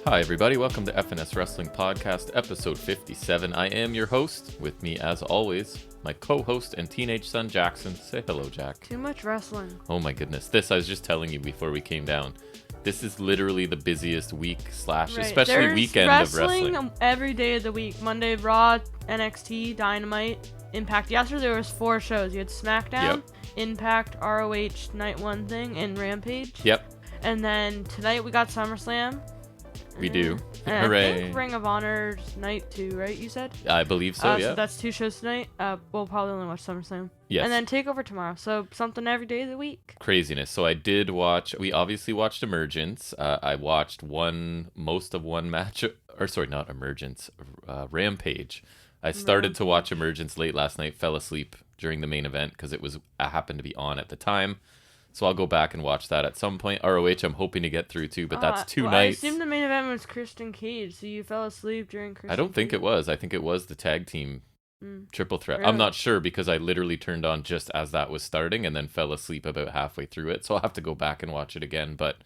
Hi everybody, welcome to FNS Wrestling Podcast, episode 57. I am your host, with me as always, my co-host and teenage son Jackson. Say hello, Jack. Too much wrestling. Oh my goodness, this I was just telling you before we came down. This is literally the busiest week especially There's weekend of wrestling. Every day of the week. Monday, Raw, NXT, Dynamite, Impact. Yesterday there was 4 shows. You had SmackDown, Impact, ROH, Night 1 thing, and Rampage. Yep. And then tonight we got SummerSlam. We do. And Hooray. I think Ring of Honor's Night 2, right? You said? I believe so, yeah. So that's 2 shows tonight. We'll probably only watch SummerSlam. Yes. And then TakeOver tomorrow. So something every day of the week. Craziness. So we obviously watched Emergence. I watched most of one match, not Emergence, Rampage. I started to watch Emergence late last night, fell asleep during the main event because I happened to be on at the time. So I'll go back and watch that at some point. ROH, I'm hoping to get through too, but that's 2 nights. I assume the main event was Christian Cage, so you fell asleep during Christian I don't think Cage. it was. I think it was the tag team triple threat. Really? I'm not sure because I literally turned on just as that was starting and then fell asleep about halfway through it. So I'll have to go back and watch it again. But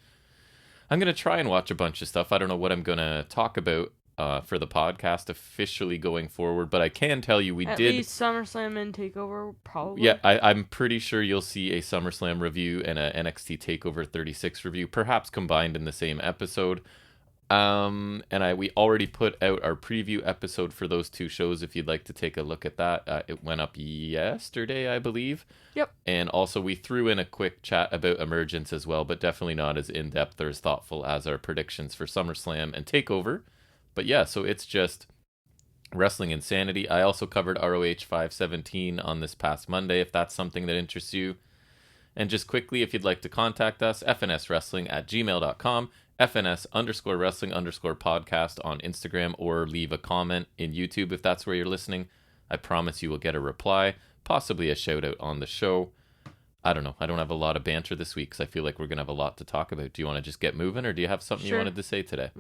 I'm going to try and watch a bunch of stuff. I don't know what I'm going to talk about for the podcast officially going forward, but I can tell you At least SummerSlam and TakeOver, probably. Yeah, I'm pretty sure you'll see a SummerSlam review and a NXT TakeOver 36 review, perhaps combined in the same episode. We already put out our preview episode for those 2 shows if you'd like to take a look at that. It went up yesterday, I believe. Yep. And also we threw in a quick chat about Emergence as well, but definitely not as in-depth or as thoughtful as our predictions for SummerSlam and TakeOver. But yeah, so it's just wrestling insanity. I also covered ROH 517 on this past Monday, if that's something that interests you. And just quickly, if you'd like to contact us, fnswrestling@gmail.com, FNS_wrestling_podcast on Instagram, or leave a comment in YouTube if that's where you're listening. I promise you will get a reply, possibly a shout out on the show. I don't know. I don't have a lot of banter this week because I feel like we're going to have a lot to talk about. Do you want to just get moving, or do you have something you wanted to say today?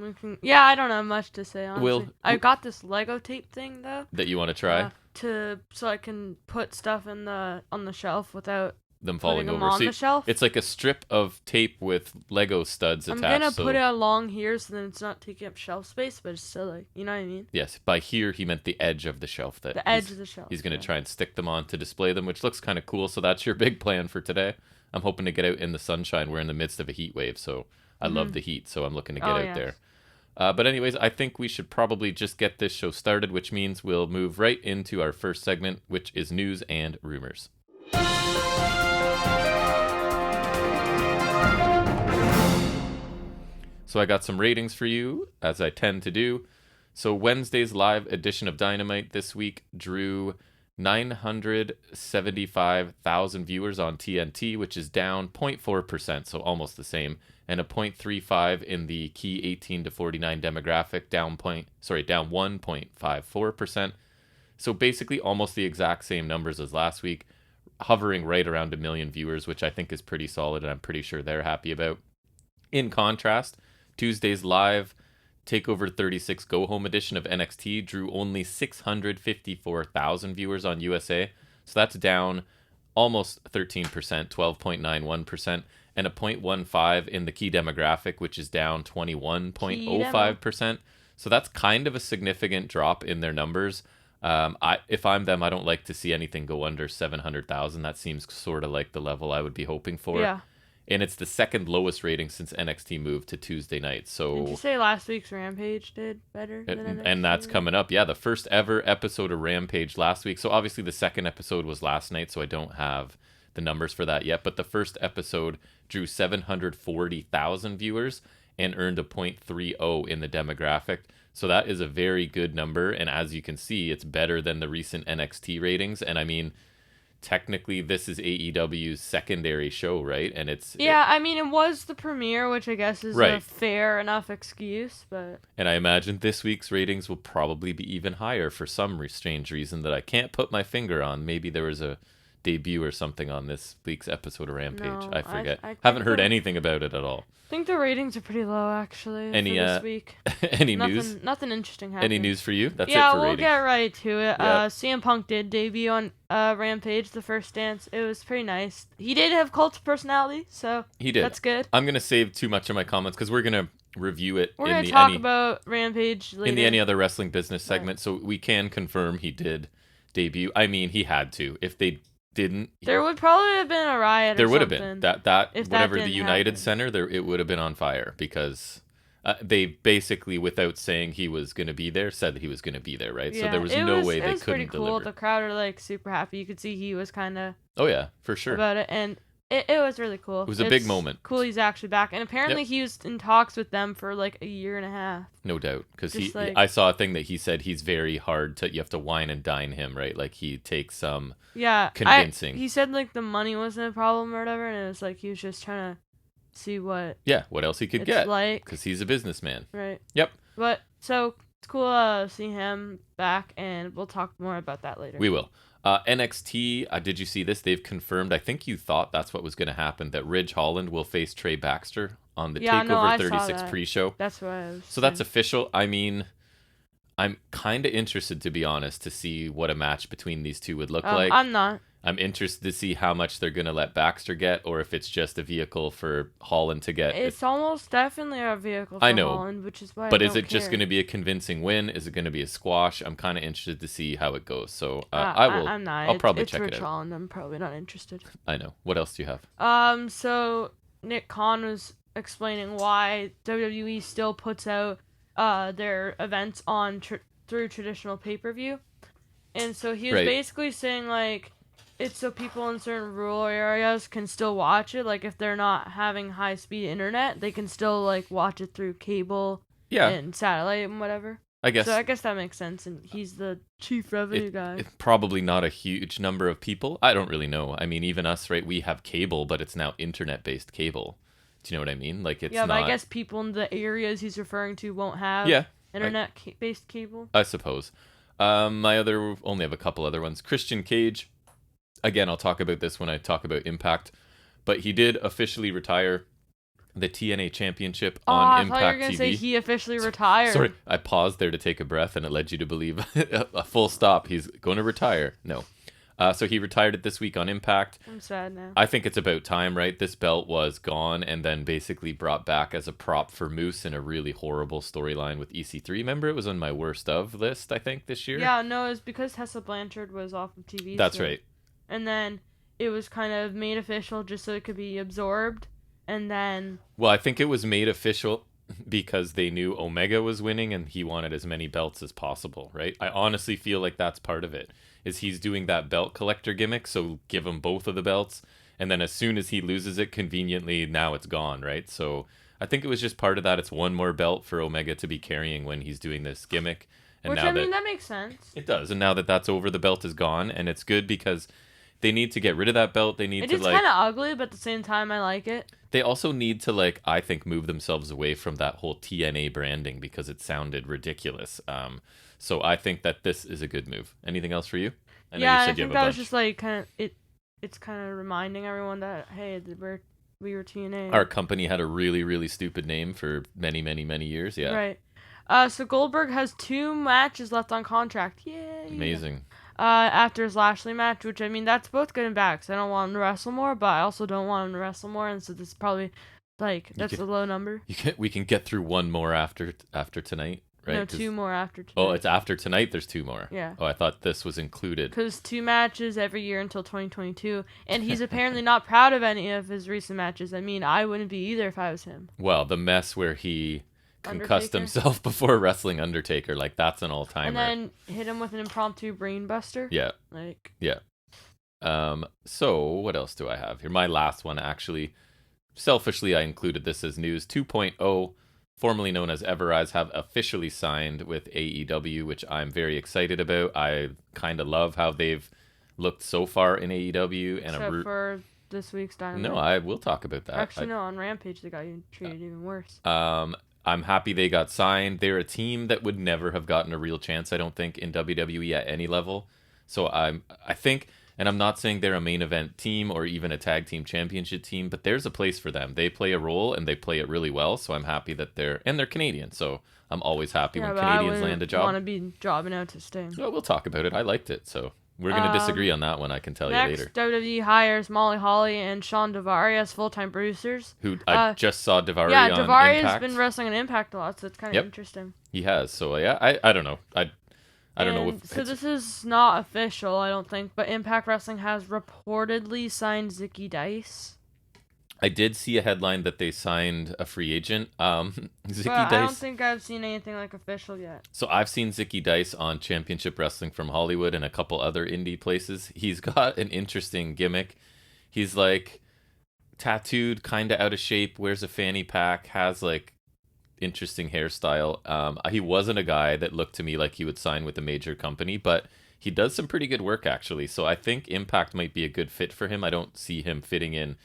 Yeah, I don't have much to say, honestly. I got this Lego tape thing, though. That you want to try? So I can put stuff on the shelf without them falling them over. on the shelf. It's like a strip of tape with Lego studs attached. I'm going to put it along here so then it's not taking up shelf space, but it's still like, you know what I mean? Yes, by here he meant the edge of the shelf. The edge of the shelf. He's going to try and stick them on to display them, which looks kind of cool. So that's your big plan for today. I'm hoping to get out in the sunshine. We're in the midst of a heat wave, so I love the heat, so I'm looking to get out there. But anyways, I think we should probably just get this show started, which means we'll move right into our first segment, which is news and rumors. So I got some ratings for you, as I tend to do. So Wednesday's live edition of Dynamite this week drew 975,000 viewers on TNT, which is down 0.4%, so almost the same, and a 0.35 in the key 18 to 49 demographic, down 1.54%. So basically almost the exact same numbers as last week, hovering right around 1 million viewers, which I think is pretty solid, and I'm pretty sure they're happy about. In contrast, Tuesday's live TakeOver 36 Go Home edition of NXT drew only 654,000 viewers on USA. So that's down almost 13%, 12.91%, and a 0.15 in the key demographic, which is down 21.05%. So that's kind of a significant drop in their numbers. If I'm them, I don't like to see anything go under 700,000. That seems sort of like the level I would be hoping for. Yeah. And it's the second lowest rating since NXT moved to Tuesday night. So did you say last week's Rampage did better than NXT? And that's coming up. Yeah, the first ever episode of Rampage last week. So obviously the second episode was last night, so I don't have the numbers for that yet. But the first episode drew 740,000 viewers and earned a 0.30 in the demographic. So that is a very good number. And as you can see, it's better than the recent NXT ratings. And I mean, technically this is AEW's secondary show, right? And it was the premiere, which I guess is a fair enough excuse, but and I imagine this week's ratings will probably be even higher for some strange reason that I can't put my finger on. Maybe there was a debut or something on this week's episode of Rampage. No, I forget. I haven't heard anything about it at all. I think the ratings are pretty low, actually, for this week. Any news? Nothing interesting happened. Any news for you? That's it for we'll ratings. get right to it. Yep. CM Punk did debut on Rampage, the first dance. It was pretty nice. He did have cult of personality, so he did. That's good. I'm going to save too much of my comments because we're going to review it We're in gonna the talk about Rampage later. in the any other wrestling business segment. Right. So we can confirm he did debut. I mean, he had to. If they didn't, There would probably have been a riot. there or would have something been that if whatever that the didn't United happen. Center there, it would have been on fire because they basically, without saying he was going to be there, said that he was going to be there, right? Yeah, So there was no way they couldn't cool. deliver. The crowd are like super happy. You could see he was kind of Oh yeah, for sure. about it, and it was really cool. It was a big moment. Cool, he's actually back, and apparently he was in talks with them for like a year and a half. No doubt, because Like, I saw a thing that he said he's very hard to. You have to wine and dine him, right? Like he takes some convincing. He said like the money wasn't a problem or whatever, and it was like he was just trying to see what else he could it's get, like, because he's a businessman. Right. Yep. But so it's cool to see him back, and we'll talk more about that later. We will. NXT, did you see this? They've confirmed, I think you thought that's what was going to happen, that Ridge Holland will face Trey Baxter on the TakeOver 36 pre-show. That's what I was So that's official. I mean, I'm kind of interested, to be honest, to see what a match between these two would look like. I'm not. I'm interested to see how much they're going to let Baxter get, or if it's just a vehicle for Holland to get. It's almost definitely a vehicle for Holland, which is why But I is don't it just care. going to be a convincing win? Is it going to be a squash? I'm kind of interested to see how it goes. So I'm not. I'll probably check Rich it out. Holland. I'm probably not interested. I know. What else do you have? So Nick Khan was explaining why WWE still puts out their events on through traditional pay-per-view, and so he was basically saying like, it's so people in certain rural areas can still watch it. Like if they're not having high-speed internet, they can still like watch it through cable and satellite and whatever. I guess that makes sense. And he's the chief revenue guy. It's probably not a huge number of people. I don't really know. I mean, even us, right? We have cable, but it's now internet-based cable. Do you know what I mean? Like it's but I guess people in the areas he's referring to won't have internet-based cable. I suppose. Only have a couple other ones. Christian Cage. Again, I'll talk about this when I talk about Impact, but he did officially retire the TNA Championship on Impact TV. I thought you were going to say he officially retired. Sorry, I paused there to take a breath, and it led you to believe a full stop. He's going to retire. No. So he retired it this week on Impact. I'm sad now. I think it's about time, right? This belt was gone and then basically brought back as a prop for Moose in a really horrible storyline with EC3. Remember, it was on my worst of list, I think, this year? Yeah, no, it was because Tessa Blanchard was off of TV. That's right. And then it was kind of made official just so it could be absorbed. And then... Well, I think it was made official because they knew Omega was winning and he wanted as many belts as possible, right? I honestly feel like that's part of it, is he's doing that belt collector gimmick, so give him both of the belts. And then as soon as he loses it, conveniently, now it's gone, right? So I think it was just part of that. It's one more belt for Omega to be carrying when he's doing this gimmick. And which, now that makes sense. It does. And now that that's over, the belt is gone. And it's good because... They need to get rid of that belt. They need to It's kind of ugly, but at the same time, I like it. They also need to, I think, move themselves away from that whole TNA branding because it sounded ridiculous. So I think that this is a good move. Anything else for you? I think that was just it's kind of reminding everyone that, hey, we were TNA. Our company had a really, really stupid name for many, many, many years. Yeah. Right. So Goldberg has 2 matches left on contract. Yay. Amazing. After his Lashley match, which, I mean, that's both good and bad, because I don't want him to wrestle more, but I also don't want him to wrestle more, and so this is probably, that's a low number. We can get through one more after tonight, right? No, 2 more after tonight. Oh, it's after tonight, there's 2 more. Yeah. Oh, I thought this was included. Because 2 matches every year until 2022, and he's apparently not proud of any of his recent matches. I mean, I wouldn't be either if I was him. Well, the mess where he... concussed himself before wrestling Undertaker, that's an all-timer. And then hit him with an impromptu brain buster. Yeah. Yeah. So what else do I have here? My last one, actually. Selfishly, I included this as news. 2.0, formerly known as Everrise, have officially signed with AEW, which I'm very excited about. I kind of love how they've looked so far in AEW. And except for this week's Dynamite. No, I will talk about that. Actually, no, on Rampage, they got treated even worse. I'm happy they got signed. They're a team that would never have gotten a real chance, I don't think, in WWE at any level. So I think, and I'm not saying they're a main event team or even a tag team championship team, but there's a place for them. They play a role and they play it really well. So I'm happy that they're Canadian. So I'm always happy when Canadians land a job. I want to be jobbing out to stay. Well, we'll talk about it. I liked it. So We're going to disagree on that one, I can tell you later. Next, WWE hires Molly Holly and Sean Daivari as full-time producers. Who I just saw Daivari on Impact. Yeah, Daivari has Impact. been wrestling on Impact a lot, so it's kind of interesting. He has, so yeah, I don't know. I don't know if... So this is not official, I don't think, but Impact Wrestling has reportedly signed Zicky Dice. I did see a headline that they signed a free agent. Zicky Dice. I don't think I've seen anything like official yet. So I've seen Zicky Dice on Championship Wrestling from Hollywood and a couple other indie places. He's got an interesting gimmick. He's like tattooed, kind of out of shape, wears a fanny pack, has like interesting hairstyle. He wasn't a guy that looked to me like he would sign with a major company, but he does some pretty good work actually. So I think Impact might be a good fit for him. I don't see him fitting in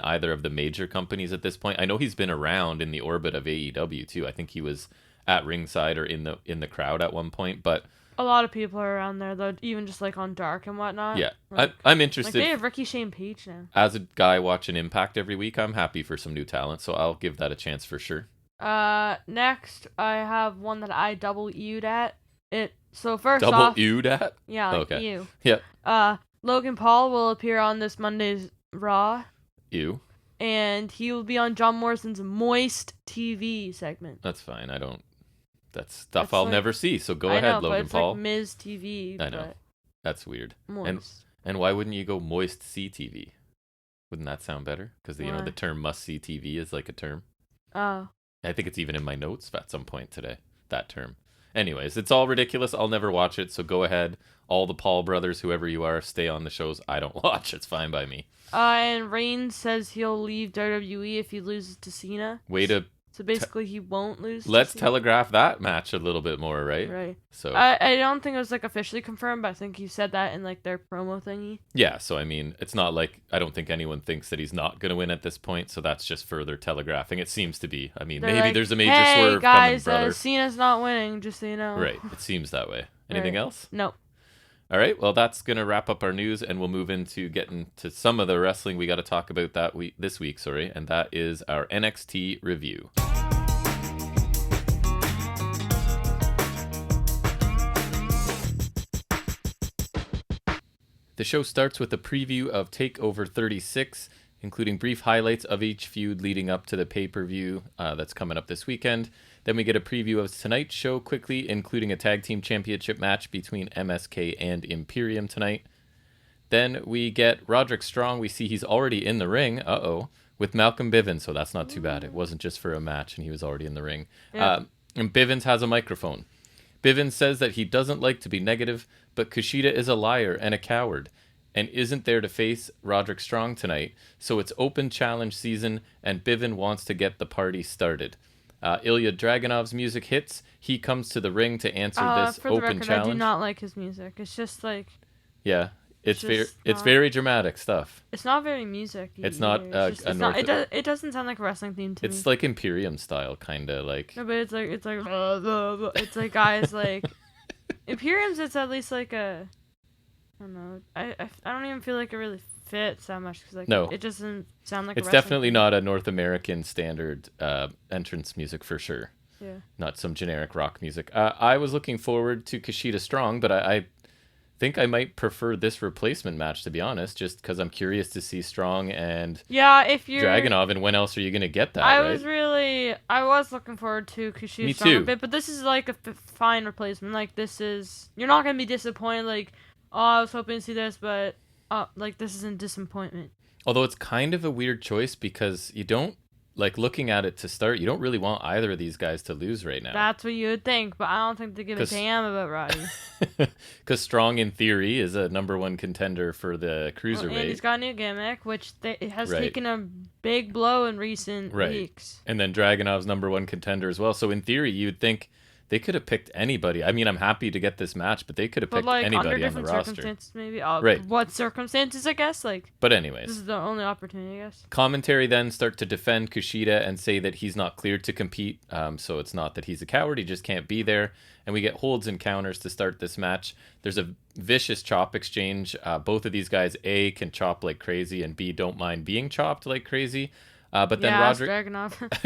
either of the major companies at this point. I know he's been around in the orbit of AEW too. I think he was at ringside or in the crowd at one point, but a lot of people are around there though, even just like on Dark and whatnot. Yeah, like, I'm interested. Like they have Ricky Shane Page now. As a guy watching Impact every week, I'm happy for some new talent, so I'll give that a chance for sure. Next I have one that I double U'd at. So first double off, U'd at? Yeah, like okay. you. Yeah. Logan Paul will appear on this Monday's Raw. Ew. And he will be on John Morrison's Moist TV segment. That's fine. That's stuff I'll never see. So go ahead, Logan it's Paul. Like Ms. TV. I know. That's weird. Moist. And why wouldn't you go Moist CTV? Wouldn't that sound better? Because the term must see TV is like a term. Oh. I think it's even in my notes at some point today. That term. Anyways, it's all ridiculous. I'll never watch it. So go ahead. All the Paul brothers, whoever you are, stay on the shows I don't watch. It's fine by me. And Reigns says he'll leave WWE if he loses to Cena. So basically, he won't lose. Let's telegraph that match a little bit more, right? Right. So I don't think it was like officially confirmed, but I think he said that in like their promo thingy. Yeah. So I mean, it's not like I don't think anyone thinks that he's not going to win at this point. So that's just further telegraphing. It seems to be. I mean, maybe like, there's a major swerve guys, coming, brother. Cena's not winning, just so you know. Right. It seems that way. Anything else? No. All right, well, that's going to wrap up our news, and we'll move into getting to some of the wrestling we got to talk about this week, and that is our NXT review. The show starts with a preview of TakeOver 36, including brief highlights of each feud leading up to the pay-per-view that's coming up this weekend. Then we get a preview of tonight's show quickly, including a tag team championship match between MSK and Imperium tonight. Then we get Roderick Strong. We see he's already in the ring, with Malcolm Bivens, so that's not too bad. It wasn't just for a match, and he was already in the ring. Yeah. And Bivens has a microphone. Bivens says that he doesn't like to be negative, but Kushida is a liar and a coward, and isn't there to face Roderick Strong tonight, so it's open challenge season, and Bivens wants to get the party started. Ilya Dragunov's music hits. He comes to the ring to answer this for open the record, challenge. I do not like his music. It's just like... Yeah, it's very dramatic stuff. It's not very music. It's not it doesn't sound like a wrestling theme to me. It's like Imperium style, kind of like... No, but it's like guys like... Imperium's, it's at least like a... I don't know. I don't even feel like it really fits that much because like it doesn't sound like it's definitely not a North American standard entrance music for sure. Yeah, not some generic rock music. I was looking forward to Kushida Strong, but I think I might prefer this replacement match, to be honest, just because I'm curious to see Strong and if you're Dragunov, and when else are you gonna get that? I was looking forward to Kushida Strong a bit, but this is like a fine replacement. Like you're not gonna be disappointed. Like, oh, I was hoping to see this, but like this isn't disappointment. Although it's kind of a weird choice because you don't, like, looking at it to start, you don't really want either of these guys to lose right now. That's what you would think, but I don't think they give a damn about Roddy. Because Strong, in theory, is a #1 contender for the Cruiserweight. And he's got a new gimmick, which it has taken a big blow in recent weeks. And then Dragunov's #1 contender as well. So in theory, you'd think they could have picked anybody. I mean, I'm happy to get this match, but they could have picked anybody on the roster. Circumstances, maybe. Right. What circumstances, I guess? But anyways. This is the only opportunity, I guess. Commentary then start to defend Kushida and say that he's not cleared to compete. So it's not that he's a coward. He just can't be there. And we get holds and counters to start this match. There's a vicious chop exchange. Both of these guys, A, can chop like crazy, and B, don't mind being chopped like crazy. But then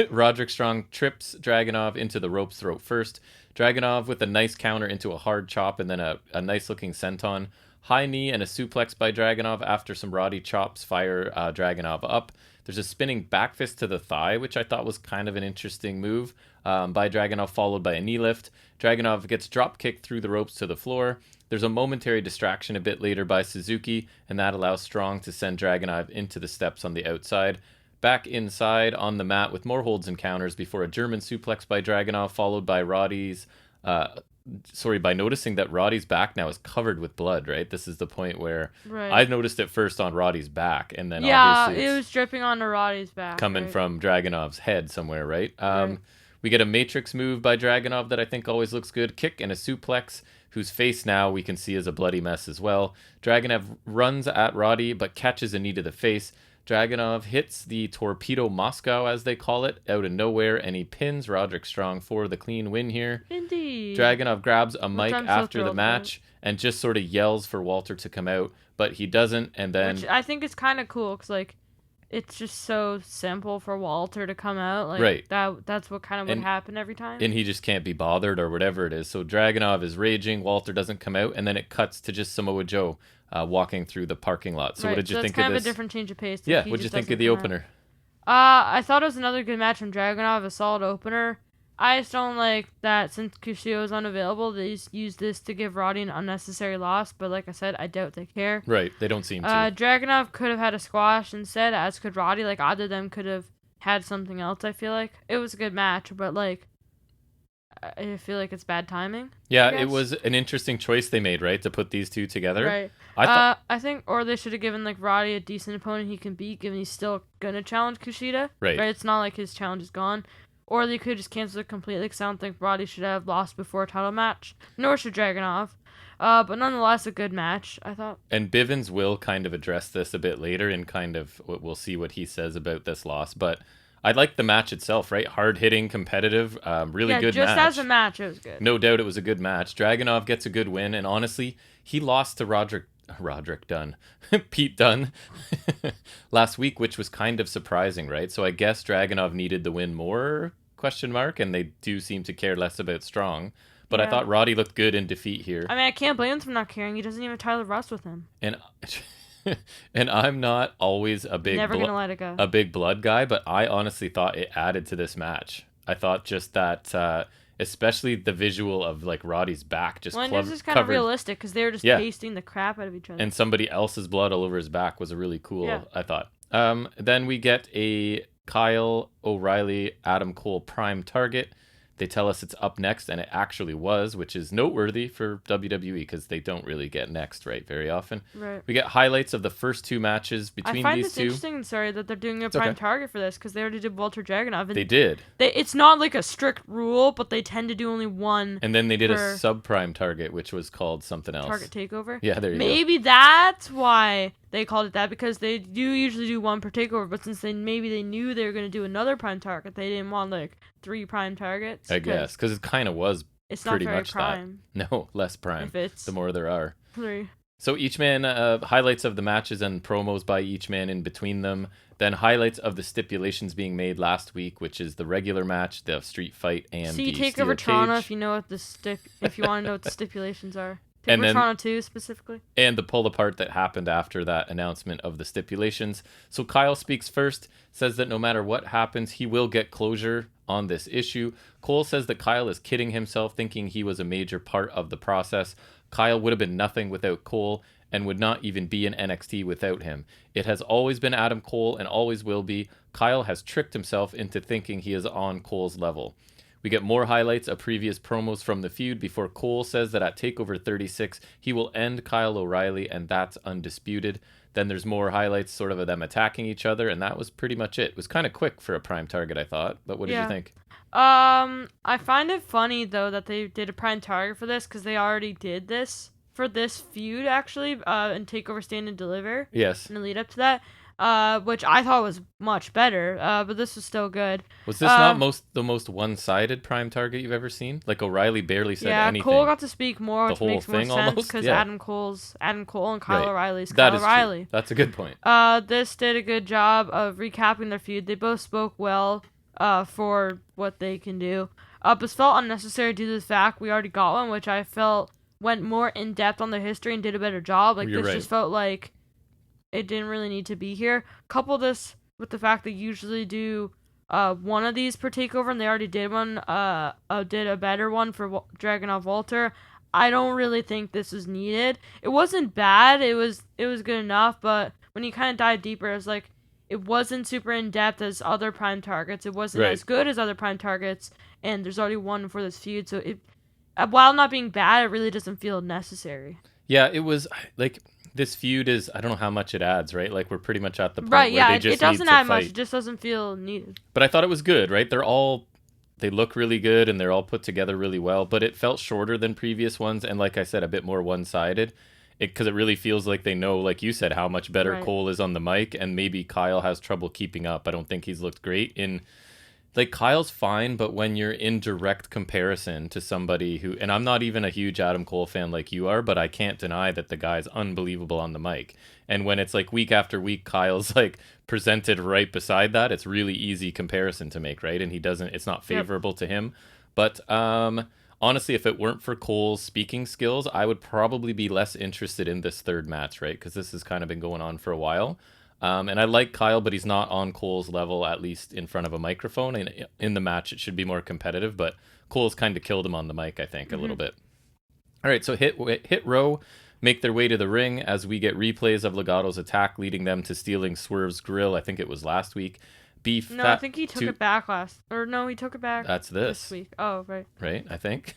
Roderick Strong trips Dragunov into the rope's throat first. Dragunov with a nice counter into a hard chop and then a nice looking senton. High knee and a suplex by Dragunov after some Roddy chops fire Dragunov up. There's a spinning back fist to the thigh, which I thought was kind of an interesting move by Dragunov, followed by a knee lift. Dragunov gets drop kicked through the ropes to the floor. There's a momentary distraction a bit later by Suzuki, and that allows Strong to send Dragunov into the steps on the outside. Back inside on the mat with more holds and counters before a German suplex by Dragunov, followed by by noticing that Roddy's back now is covered with blood, right? This is the point where I noticed it first on Roddy's back, and then obviously it was dripping onto Roddy's back. Coming from Dragunov's head somewhere, right? We get a Matrix move by Dragunov that I think always looks good. Kick and a suplex, whose face now we can see is a bloody mess as well. Dragunov runs at Roddy, but catches a knee to the face. Dragunov hits the Torpedo Moscow, as they call it, out of nowhere, and he pins Roderick Strong for the clean win here. Indeed. Dragunov grabs a mic after the match and just sort of yells for Walter to come out, but he doesn't, and then... Which I think is kind of cool, because, like, it's just so simple for Walter to come out. Like, right. That's what kind of would happen every time. And he just can't be bothered or whatever it is. So Dragunov is raging, Walter doesn't come out, and then it cuts to just Samoa Joe walking through the parking lot. So what did you think of this? It's kind of a different change of pace. Yeah, what did you think of the opener? I thought it was another good match from Dragunov, a solid opener. I just don't like that since Kushida is unavailable, they just use this to give Roddy an unnecessary loss. But like I said, I doubt they care. Right, they don't seem to. Dragunov could have had a squash instead, as could Roddy. Like, either of them could have had something else, I feel like. It was a good match, but like, I feel like it's bad timing. Yeah, it was an interesting choice they made, right, to put these two together. Right. I think, or they should have given like Roddy a decent opponent he can beat, given he's still gonna challenge Kushida. Right. It's not like his challenge is gone. Or they could just cancel it completely, because I don't think Roddy should have lost before a title match. Nor should Dragunov. But nonetheless, a good match, I thought. And Bivens will kind of address this a bit later, and kind of we'll see what he says about this loss. But I like the match itself, right? Hard-hitting, competitive, really good match. Yeah, just as a match, it was good. No doubt it was a good match. Dragunov gets a good win, and honestly, he lost to Roderick Dunn, Pete Dunne, last week, which was kind of surprising, right? So I guess Dragunov needed the win more, ? And they do seem to care less about Strong. But I thought Roddy looked good in defeat here. I mean, I can't blame him for not caring. He doesn't even have Tyler Rust with him. And I'm not always a big gonna let it go. A big blood guy, but I honestly thought it added to this match. I thought just that, especially the visual of like Roddy's back just this is kind of realistic, because they were just pasting the crap out of each other. And somebody else's blood all over his back was a really cool, I thought. Then we get a Kyle O'Reilly, Adam Cole prime target. They tell us it's up next, and it actually was, which is noteworthy for WWE, because they don't really get next very often. Right. We get highlights of the first two matches between these two. I find this interesting, that they're doing a prime target for this, because they already did Walter Dragunov. They did. It's not like a strict rule, but they tend to do only one. And then they did a sub-prime target, which was called something else. Target Takeover? Yeah, there you go. Maybe that's why they called it that, because they do usually do one per takeover, but since they knew they were going to do another prime target, they didn't want like 3 prime targets. I guess, because it kind of was pretty much prime. That. No, less prime. The more there are. 3. So each man, highlights of the matches and promos by each man in between them. Then highlights of the stipulations being made last week, which is the regular match, the street fight, and the Takeover Toronto if you know what if you want to know what the stipulations are. Takeover Toronto 2 specifically. And the pull apart that happened after that announcement of the stipulations. So Kyle speaks first, says that no matter what happens, he will get closure on this issue. Cole says that Kyle is kidding himself, thinking he was a major part of the process. Kyle would have been nothing without Cole, and would not even be in NXT without him. It has always been Adam Cole and always will be. Kyle has tricked himself into thinking he is on Cole's level. We get more highlights of previous promos from the feud before Cole says that at TakeOver 36, he will end Kyle O'Reilly, and that's undisputed. Then there's more highlights sort of them attacking each other, and that was pretty much it. It was kind of quick for a prime target, I thought. But what did you think? I find it funny, though, that they did a prime target for this, because they already did this for this feud, actually, and TakeOver Stand and Deliver. Yes. In the lead up to that. Which I thought was much better, but this was still good. Was this not the most one-sided prime target you've ever seen? Like, O'Reilly barely said anything. Yeah, Cole got to speak more, which makes more sense, because Adam Cole and Kyle O'Reilly's Kyle O'Reilly. That's a good point. This did a good job of recapping their feud. They both spoke well for what they can do. But it felt unnecessary due to the fact we already got one, which I felt went more in depth on their history and did a better job. Like, You're this right. just felt like it didn't really need to be here. Couple this with the fact they usually do one of these per takeover, and they already did one. Did a better one for Dragunov Walter. I don't really think this is needed. It wasn't bad. It was good enough, but when you kind of dive deeper, it's like it wasn't super in depth as other Prime targets. It wasn't as good as other Prime targets, and there's already one for this feud. So it, while not being bad, it really doesn't feel necessary. Yeah, it was like this feud is. I don't know how much it adds, right? Like we're pretty much at the point where they just it doesn't need to add fight. much. It just doesn't feel needed. But I thought it was good, right? They look really good and they're all put together really well, but it felt shorter than previous ones. And like I said, a bit more one-sided because it really feels like they know, like you said, how much better Cole is on the mic, and maybe Kyle has trouble keeping up. I don't think he's looked great in, like, Kyle's fine, but when you're in direct comparison to somebody who, and I'm not even a huge Adam Cole fan like you are, but I can't deny that the guy's unbelievable on the mic. And when it's like week after week, Kyle's like presented right beside that, it's really easy comparison to make, right? And it's not favorable to him. But honestly, if it weren't for Cole's speaking skills, I would probably be less interested in this third match, right? Because this has kind of been going on for a while. And I like Kyle, but he's not on Cole's level, at least in front of a microphone. And in the match, it should be more competitive, but Cole's kind of killed him on the mic, I think, a little bit. All right, so Hit Row make their way to the ring as we get replays of Legato's attack, leading them to stealing Swerve's grill. I think it was last week. I think he took it back he took it back. That's this week. Oh, right. Right, I think.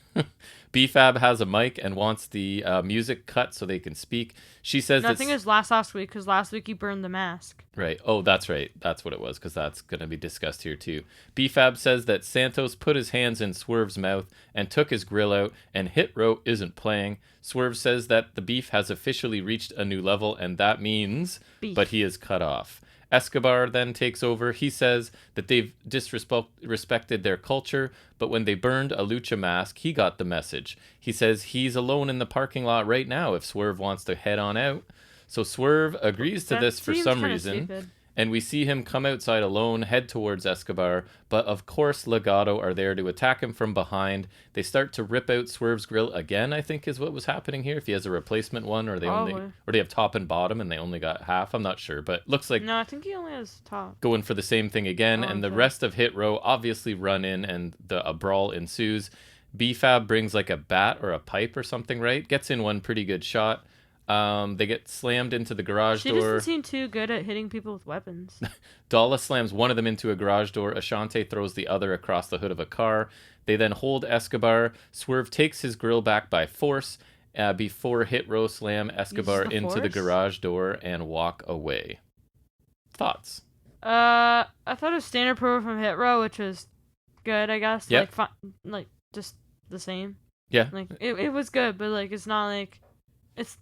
B-Fab has a mic and wants the music cut so they can speak. She says I think it was last week, because last week he burned the mask. Right. Oh, that's right. That's what it was, because that's going to be discussed here too. B-Fab says that Santos put his hands in Swerve's mouth and took his grill out, and Hit Row isn't playing. Swerve says that the beef has officially reached a new level, and that means but he is cut off. Escobar then takes over. He says that they've disrespected their culture, but when they burned a lucha mask, he got the message. He says he's alone in the parking lot right now if Swerve wants to head on out. So Swerve agrees to this for some reason. Stupid. And we see him come outside alone, head towards Escobar, but of course Legato are there to attack him from behind. They start to rip out Swerve's grill again, I think is what was happening here. If he has a replacement one, or they have top and bottom and they only got half, I'm not sure, but looks like no, I think he only has top. Going for the same thing again, and the rest of Hit Row obviously run in, and a brawl ensues. B-Fab brings like a bat or a pipe or something, right? Gets in one pretty good shot. They get slammed into the garage door. She doesn't seem too good at hitting people with weapons. Dalla slams one of them into a garage door. Ashante throws the other across the hood of a car. They then hold Escobar. Swerve takes his grill back by force before Hit Row slam Escobar into the garage door and walk away. Thoughts? I thought it was standard pro from Hit Row, which was good, I guess. Yep. Like just the same. Yeah. Like it was good, but like it's not like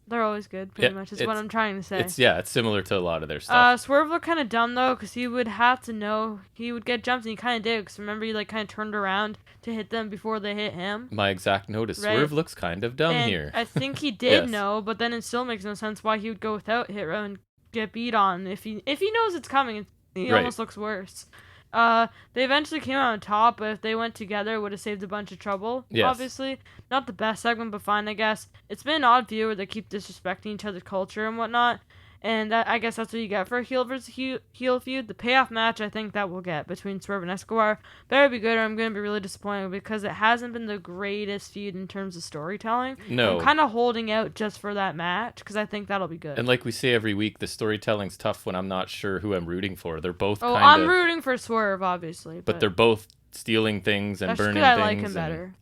they're always good, pretty much, is what I'm trying to say. It's similar to a lot of their stuff. Swerve looked kind of dumb, though, because he would have to know he would get jumped, and he kind of did, because remember, he, like, kind of turned around to hit them before they hit him. My exact notice. Right? Swerve looks kind of dumb here. I think he did know, but then it still makes no sense why he would go without Hit Row and get beat on. If he knows it's coming, he almost looks worse. They eventually came out on top, but if they went together, it would have saved a bunch of trouble. Yes. Obviously, not the best segment, but fine, I guess. It's been an odd view where they keep disrespecting each other's culture and whatnot, and I guess that's what you get for a heel versus heel feud. The payoff match, I think that we'll get between Swerve and Escobar better be good, or I'm going to be really disappointed, because it hasn't been the greatest feud in terms of storytelling. No. I'm kind of holding out just for that match, because I think that'll be good. And like we say every week, the storytelling's tough when I'm not sure who I'm rooting for. They're both I'm rooting for Swerve, obviously. But they're both stealing things and burning things. I like him better.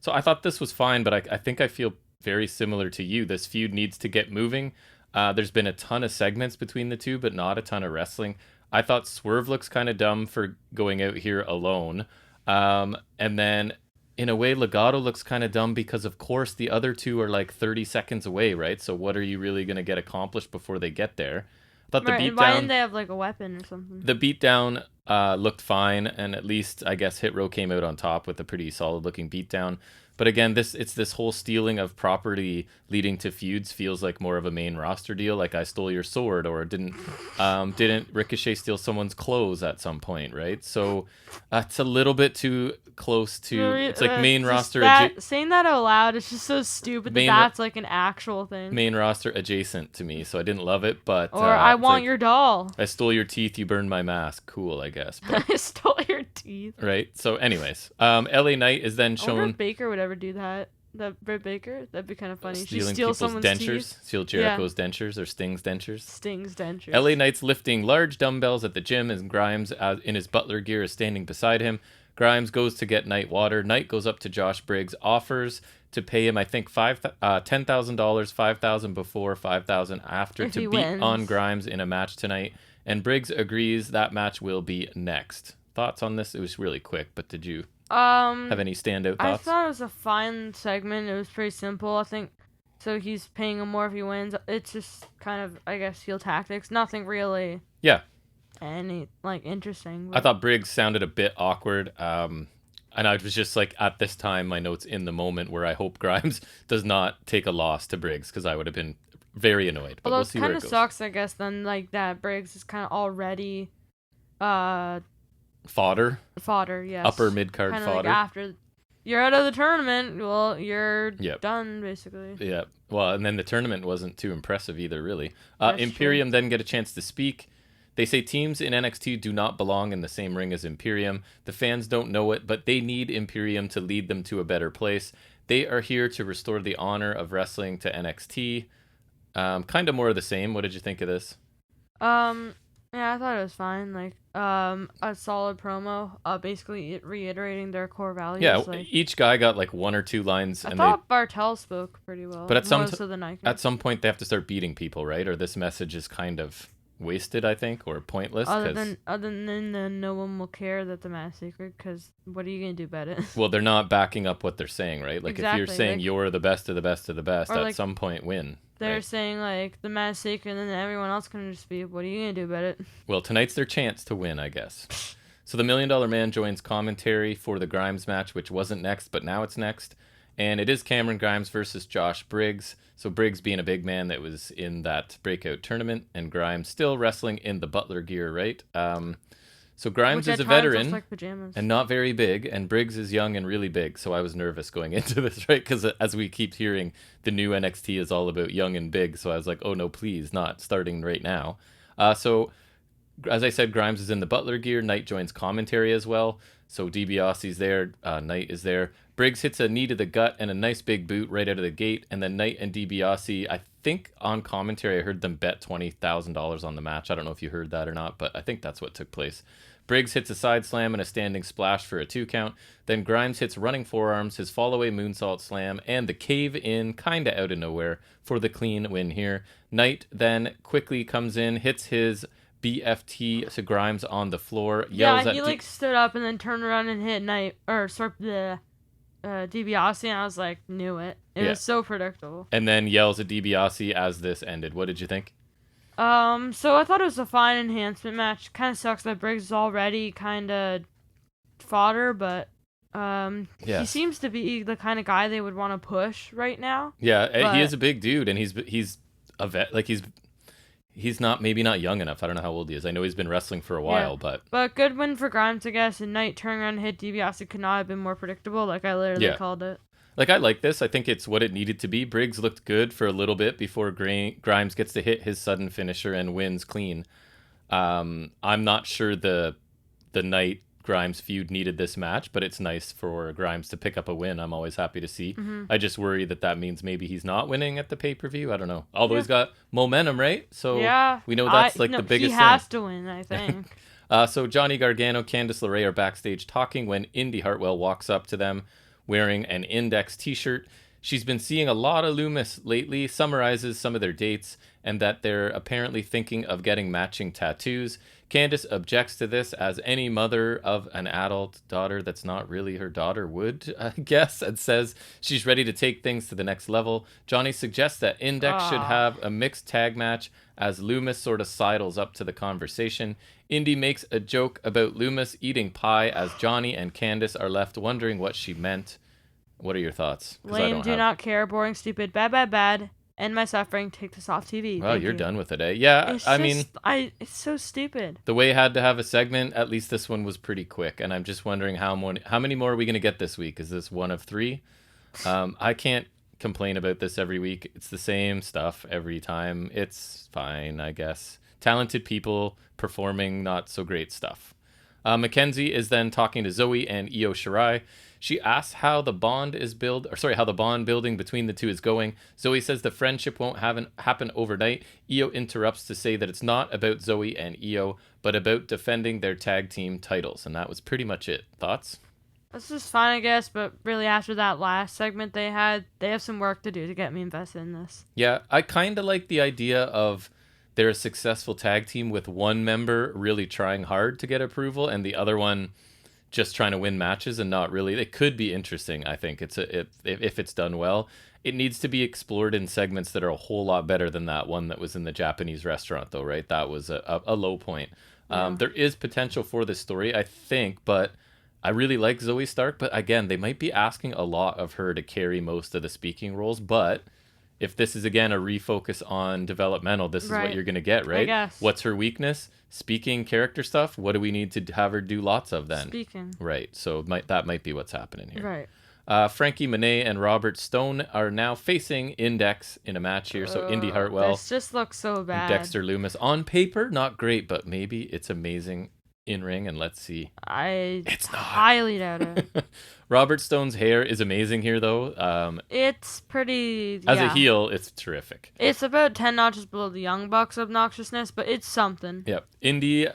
So I thought this was fine, but I think I feel very similar to you. This feud needs to get moving. There's been a ton of segments between the two, but not a ton of wrestling. I thought Swerve looks kind of dumb for going out here alone. And then, in a way, Legato looks kind of dumb because, of course, the other two are like 30 seconds away, right? So what are you really going to get accomplished before they get there? I thought the beatdown... Why didn't they have like a weapon or something? The beatdown looked fine, and at least I guess Hit Row came out on top with a pretty solid looking beatdown. But again, it's this whole stealing of property leading to feuds feels like more of a main roster deal. Like I stole your sword, or didn't Ricochet steal someone's clothes at some point, right? So it's a little bit too close to. It's like main roster. Saying that out loud is just so stupid that's like an actual thing. Main roster adjacent to me, so I didn't love it. But or I want your doll. I stole your teeth. You burned my mask. Cool, I guess. But, I stole your teeth. Right. So, anyways, LA Knight is then shown. I wonder if Baker would ever do that. Britt Baker? That'd be kind of funny. Stealing people's dentures. Steal Jericho's dentures or Sting's dentures. Sting's dentures. LA Knight's lifting large dumbbells at the gym as Grimes, in his butler gear, is standing beside him. Grimes goes to get Knight water. Knight goes up to Josh Briggs, offers to pay him, I think, $10,000, $5,000 before, $5,000 after to beat on Grimes in a match tonight. And Briggs agrees that match will be next. Thoughts on this? It was really quick, but did you have any standout thoughts? I thought it was a fine segment. It was pretty simple, I think. So he's paying him more if he wins. It's just kind of, I guess, heel tactics. Nothing really. Yeah. Any interesting. But I thought Briggs sounded a bit awkward. And I was just like, at this time, my notes in the moment where I hope Grimes does not take a loss to Briggs, because I would have been very annoyed. But we'll see where it goes. It kind of sucks, I guess, then that Briggs is kind of already fodder, yes. Upper mid-card kinda fodder. Like after you're out of the tournament, well, you're done, basically. Yeah. Well, and then the tournament wasn't too impressive either, really. Imperium then get a chance to speak. They say teams in NXT do not belong in the same ring as Imperium. The fans don't know it, but they need Imperium to lead them to a better place. They are here to restore the honor of wrestling to NXT. Kind of more of the same. What did you think of this? Yeah, I thought it was fine. A solid promo. Basically reiterating their core values. Yeah, each guy got like one or two lines. I thought Bartel spoke pretty well. But at some point they have to start beating people, right? Or this message is kind of wasted, I think, or pointless. Other than no one will care that the match secret, because what are you gonna do about it? Well, they're not backing up what they're saying, right? Like exactly. If you're saying you're the best of the best of the best, at some point win. They're saying the match secret, and then everyone else can just be, what are you gonna do about it? Well, tonight's their chance to win, I guess. So the $1 Million Man joins commentary for the Grimes match, which wasn't next, but now it's next. And it is Cameron Grimes versus Josh Briggs. So Briggs being a big man that was in that breakout tournament, and Grimes still wrestling in the butler gear, right? So Grimes is a veteran and not very big, and Briggs is young and really big. So I was nervous going into this, right? Because as we keep hearing, the new NXT is all about young and big. So I was like, oh no, please, not starting right now. So as I said, Grimes is in the butler gear. Knight joins commentary as well. So DiBiase's there. Knight is there. Briggs hits a knee to the gut and a nice big boot right out of the gate. And then Knight and DiBiase, I think on commentary, I heard them bet $20,000 on the match. I don't know if you heard that or not, but I think that's what took place. Briggs hits a side slam and a standing splash for a 2 count. Then Grimes hits running forearms, his fall-away moonsault slam, and the cave-in kind of out of nowhere for the clean win here. Knight then quickly comes in, hits his BFT to Grimes on the floor. Yells at he stood up and then turned around and hit DiBiase, and I was like, knew it. It was so predictable. And then yells at DiBiase as this ended. What did you think? So I thought it was a fine enhancement match. Kind of sucks that Briggs is already kind of fodder, but he seems to be the kind of guy they would want to push right now. Yeah, he is a big dude, and he's a vet. Like he's not young enough. I don't know how old he is. I know he's been wrestling for a while, but good win for Grimes, I guess. And Knight turning around and hit DiBiase could not have been more predictable. Like I literally called it. Like, I like this. I think it's what it needed to be. Briggs looked good for a little bit before Grimes gets to hit his sudden finisher and wins clean. I'm not sure the Knight Grimes feud needed this match, but it's nice for Grimes to pick up a win. I'm always happy to see. Mm-hmm. I just worry that means maybe he's not winning at the pay-per-view. I don't know. Although he's got momentum, right? So we know that's the biggest thing. He has to win, I think. So Johnny Gargano, Candice LeRae are backstage talking when Indy Hartwell walks up to them wearing an Index t-shirt. She's been seeing a lot of Loomis lately, summarizes some of their dates, and that they're apparently thinking of getting matching tattoos. Candice objects to this, as any mother of an adult daughter that's not really her daughter would, I guess, and says she's ready to take things to the next level. Johnny suggests that Index should have a mixed tag match, as Loomis sort of sidles up to the conversation. Indy makes a joke about Loomis eating pie, as Johnny and Candice are left wondering what she meant. What are your thoughts? Lame, do not care, boring, stupid, bad. End my suffering, take this off TV. Well, you're done with it, eh? Yeah, it's so stupid. The way it had to have a segment, at least this one was pretty quick, and I'm just wondering how many more are we going to get this week? Is this one of 3? I can't complain about this every week. It's the same stuff every time. It's fine, I guess. Talented people performing not so great stuff. Mackenzie is then talking to Zoe and Io Shirai. She asks how the bond building between the two is going. Zoe says the friendship won't happen overnight. Io interrupts to say that it's not about Zoe and Io, but about defending their tag team titles. And that was pretty much it. Thoughts? This is fine, I guess, but really after that last segment they have some work to do to get me invested in this. Yeah, I kind of like the idea of they're a successful tag team with one member really trying hard to get approval and the other one just trying to win matches and not really. It could be interesting, I think. If it's done well. It needs to be explored in segments that are a whole lot better than that one that was in the Japanese restaurant, though, right? That was a low point. Yeah. There is potential for this story, I think, but I really like Zoe Stark. But again, they might be asking a lot of her to carry most of the speaking roles, but if this is, again, a refocus on developmental, this is what you're going to get, right? I guess. What's her weakness? Speaking, character stuff. What do we need to have her do lots of then? Speaking. Right. So that might be what's happening here. Right. Frankie Monet and Robert Stone are now facing Index in a match here. So Indy Hartwell. This just looks so bad. Dexter Loomis. On paper, not great, but maybe it's amazing in ring, and let's see. It's not. Highly doubt it. Robert Stone's hair is amazing here, though. It's pretty. As a heel, it's terrific. It's about 10 notches below the Young Bucks obnoxiousness, but it's something. Yep. Indy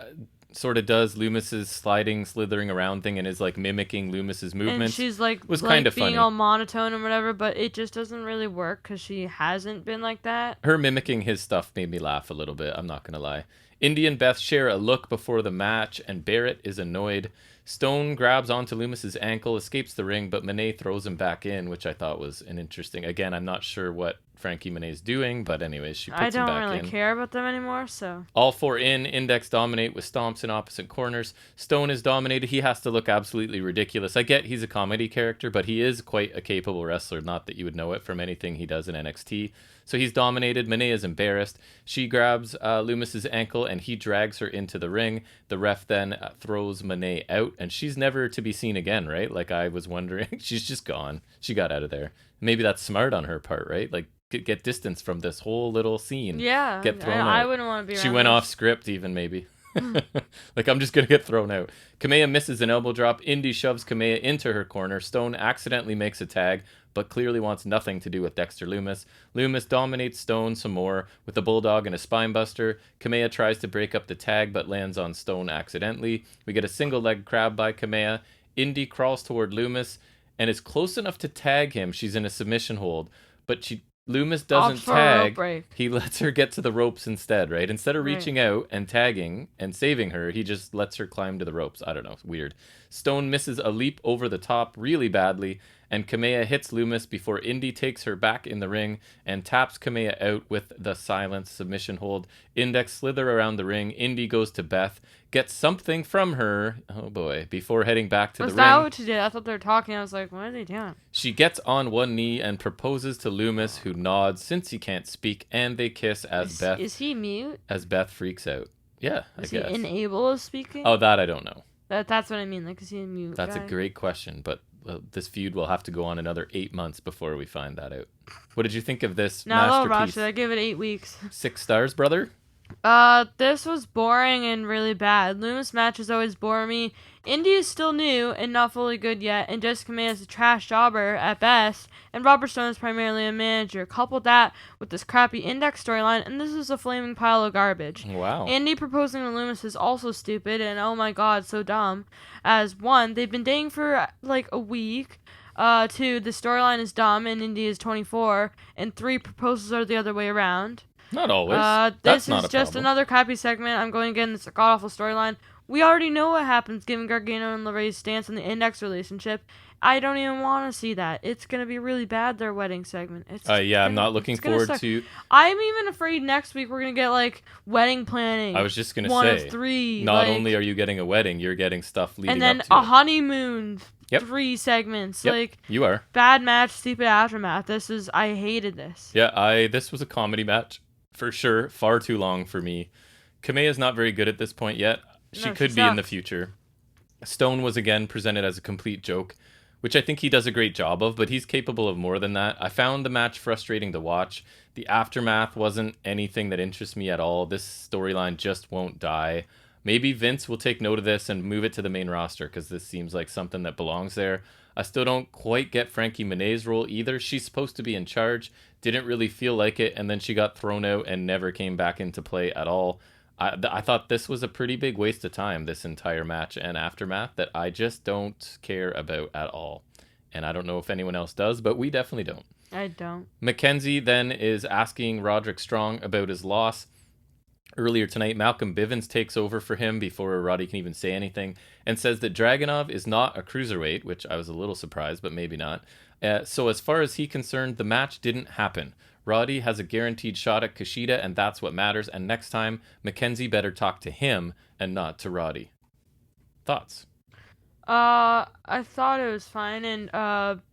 sort of does Loomis's slithering around thing and is like mimicking Loomis's movements. And she's like, kind of being funny. All monotone and whatever, but it just doesn't really work because she hasn't been like that. Her mimicking his stuff made me laugh a little bit. I'm not gonna lie. Indy and Beth share a look before the match, and Barrett is annoyed. Stone grabs onto Loomis's ankle, escapes the ring, but Monet throws him back in, which I thought was an interesting. Again, I'm not sure what Frankie Monet's doing, but anyways, she puts him back in. I don't really care about them anymore, so. All 4 in. Index dominate with stomps in opposite corners. Stone is dominated. He has to look absolutely ridiculous. I get he's a comedy character, but he is quite a capable wrestler. Not that you would know it from anything he does in NXT. So he's dominated. Monet is embarrassed. She grabs Loomis's ankle, and he drags her into the ring. The ref then throws Monet out, and she's never to be seen again, right? Like, I was wondering. She's just gone. She got out of there. Maybe that's smart on her part, right? Like, get distance from this whole little scene. Yeah. Get thrown out. I wouldn't want to be around She went off script even, maybe. Like, I'm just going to get thrown out. Kamea misses an elbow drop. Indy shoves Kamea into her corner. Stone accidentally makes a tag, but clearly wants nothing to do with Dexter Loomis. Loomis dominates Stone some more with a bulldog and a spinebuster. Kamea tries to break up the tag, but lands on Stone accidentally. We get a single leg crab by Kamea. Indy crawls toward Loomis and is close enough to tag him. She's in a submission hold, but Loomis doesn't tag. He lets her get to the ropes instead, right? Instead of reaching out and tagging and saving her, he just lets her climb to the ropes. I don't know. It's weird. Stone misses a leap over the top really badly, and Kamea hits Loomis before Indy takes her back in the ring and taps Kamea out with the silence submission hold. Index slither around the ring. Indy goes to Beth, gets something from her, oh boy, before heading back to the ring. Was that what she did? I thought they were talking. I was like, what are they doing? She gets on one knee and proposes to Loomis, who nods since he can't speak, and they kiss as Beth... Is he mute? As Beth freaks out. Yeah, I guess. Is he unable of speaking? Oh, that I don't know. That's what I mean. Like, is he a mute That's guy? A great question, but this feud will have to go on another 8 months before we find that out. What did you think of this masterpiece? No, Roger, I give it 8 weeks. 6 stars, brother? This was boring and really bad. Loomis matches always bore me. Indy is still new and not fully good yet, and Jessica May is a trash jobber at best, and Robert Stone is primarily a manager. Couple that with this crappy Index storyline, and this is a flaming pile of garbage. Wow. Indy proposing to Loomis is also stupid, and oh my god, so dumb. As one, they've been dating for like a week. 2, the storyline is dumb and Indy is 24, and 3, proposals are the other way around. Not always. This That's not is just another crappy segment. I'm going again. It's a god-awful storyline. We already know what happens given Gargano and LeRae's stance on the Index relationship. I don't even want to see that. It's going to be really bad, their wedding segment. I'm not looking forward to... I'm even afraid next week we're going to get, like, wedding planning. I was just going to say. 1 of 3. Not only are you getting a wedding, you're getting stuff leading up to it. And then a honeymoon. Yep. 3 segments. Yep, like, you are. Bad match, stupid aftermath. I hated this. Yeah, this was a comedy match. For sure. Far too long for me. Kamea is not very good at this point yet. She could be in the future. Stone was again presented as a complete joke, which I think he does a great job of, but he's capable of more than that. I found the match frustrating to watch. The aftermath wasn't anything that interests me at all. This storyline just won't die. Maybe Vince will take note of this and move it to the main roster, because this seems like something that belongs there. I still don't quite get Frankie Monet's role either. She's supposed to be in charge, didn't really feel like it, and then she got thrown out and never came back into play at all. I thought this was a pretty big waste of time, this entire match and aftermath, that I just don't care about at all. And I don't know if anyone else does, but we definitely don't. I don't. Mackenzie then is asking Roderick Strong about his loss. Earlier tonight, Malcolm Bivens takes over for him before Roddy can even say anything and says that Dragunov is not a cruiserweight, which I was a little surprised, but maybe not. So as far as he's concerned, the match didn't happen. Roddy has a guaranteed shot at Kushida, and that's what matters. And next time, Mackenzie better talk to him and not to Roddy. Thoughts? I thought it was fine, and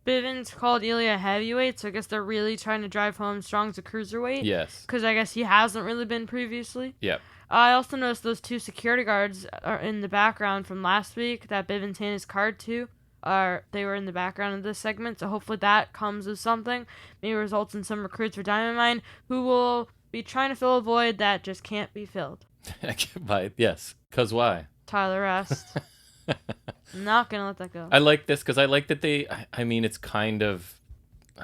Bivens called Ilya heavyweight, so I guess they're really trying to drive home Strong's a cruiserweight. Yes. Because I guess he hasn't really been previously. Yep. I also noticed those 2 security guards are in the background from last week that Bivens handed his card to. They were in the background of this segment, so hopefully that comes as something. Maybe results in some recruits for Diamond Mine who will be trying to fill a void that just can't be filled. Yes, because why? Tyler Rest. I'm not going to let that go. I like this because I like that it's kind of,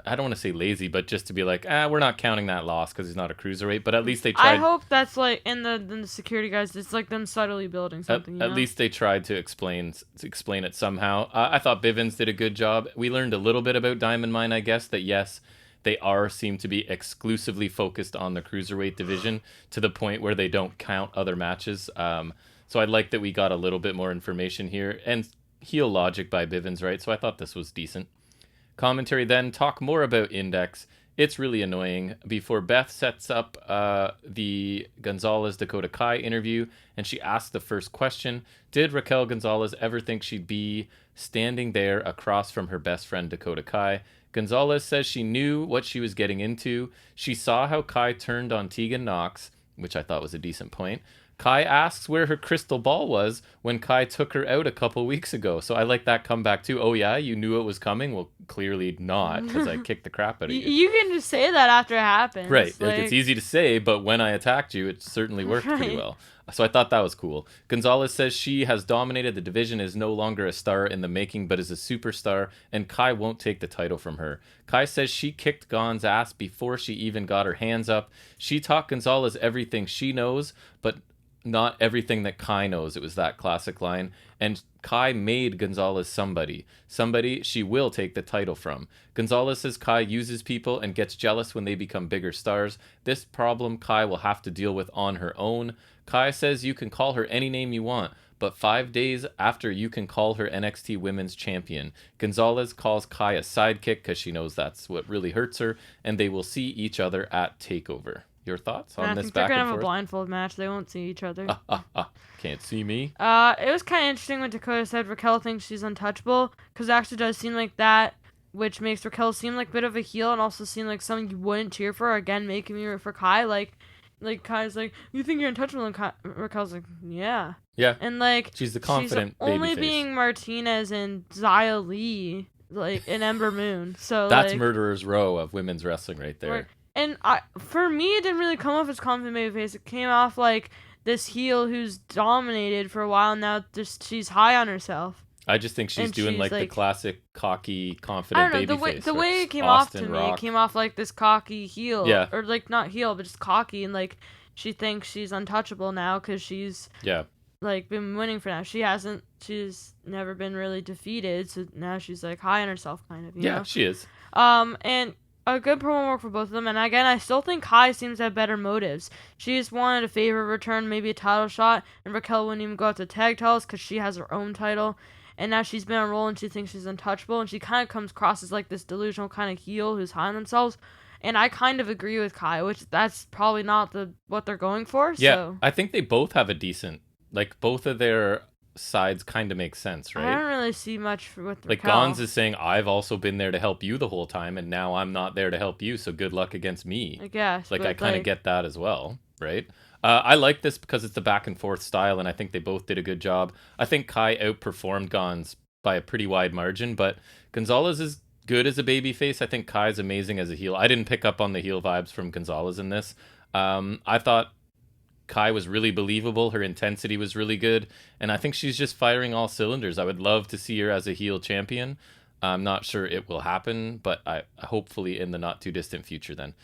I don't want to say lazy, but just to be like, we're not counting that loss because he's not a cruiserweight, but at least they tried. I hope that's like, in the security guys, it's like them subtly building something, At least they tried to explain it somehow. I thought Bivens did a good job. We learned a little bit about Diamond Mine, I guess, that yes, they seem to be exclusively focused on the cruiserweight division to the point where they don't count other matches. So I like that we got a little bit more information here, and heel logic by Bivens, right? So I thought this was decent. Commentary then, talk more about Index. It's really annoying. Before Beth sets up the Gonzalez-Dakota Kai interview, and she asks the first question, did Raquel Gonzalez ever think she'd be standing there across from her best friend Dakota Kai? Gonzalez says she knew what she was getting into. She saw how Kai turned on Tegan Knox, which I thought was a decent point. Kai asks where her crystal ball was when Kai took her out a couple weeks ago. So I like that comeback too. Oh yeah, you knew it was coming? Well, clearly not, because I kicked the crap out of you. You can just say that after it happens. Right. Like, it's easy to say, but when I attacked you, it certainly worked pretty well. So I thought that was cool. Gonzalez says she has dominated the division, is no longer a star in the making, but is a superstar, and Kai won't take the title from her. Kai says she kicked Gon's ass before she even got her hands up. She taught Gonzalez everything she knows, but not everything that Kai knows. It was that classic line. And Kai made Gonzalez somebody she will take the title from. Gonzalez says Kai uses people and gets jealous when they become bigger stars. This problem Kai will have to deal with on her own. Kai says you can call her any name you want, but 5 days after you can call her NXT Women's Champion. Gonzalez calls Kai a sidekick because she knows that's what really hurts her, and they will see each other at TakeOver. Your thoughts on this back and forth? They're gonna have a blindfold match. They won't see each other. Can't see me. It was kind of interesting when Dakota said Raquel thinks she's untouchable, because it actually does seem like that, which makes Raquel seem like a bit of a heel and also seem like someone you wouldn't cheer for. Again, making me root for Kai. Like Kai's like, you think you're untouchable, and Raquel's like, yeah. Yeah. And like, she's the confident she's only babyface. being Martinez and Xia Li, like, in Ember Moon. So that's like, Murderer's Row of women's wrestling right there. And for me, it didn't really come off as confident babyface. It came off like this heel who's dominated for a while now. Just she's high on herself. I just think she's doing like the classic cocky, confident babyface. The way it came off to me, it came off like this cocky heel. Yeah. Or like not heel, but just cocky, and like she thinks she's untouchable now because she's like been winning for now. She's never been really defeated, so now she's like high on herself, kind of. You know? she is. And a good promo work for both of them. And again, I still think Kai seems to have better motives. She just wanted a favor return, maybe a title shot, and Raquel wouldn't even go out to tag titles because she has her own title. And now she's been on a roll and she thinks she's untouchable, and she kind of comes across as like this delusional kind of heel who's high on themselves. And I kind of agree with Kai, which that's probably not what they're going for. Yeah, so. I think they both have a decent, like both of their sides kind of make sense, right? I don't really see much with Raquel. Like Gons is saying, I've also been there to help you the whole time, and now I'm not there to help you, so good luck against me. I guess. Like I kind of get that as well, right? I like this because it's the back and forth style, and I think they both did a good job. I think Kai outperformed Gons by a pretty wide margin, but Gonzalez is good as a babyface. I think Kai's amazing as a heel. I didn't pick up on the heel vibes from Gonzalez in this. I thought Kai was really believable. Her intensity was really good, and I think she's just firing all cylinders. I would love to see her as a heel champion. I'm not sure it will happen, but I hopefully in the not too distant future then.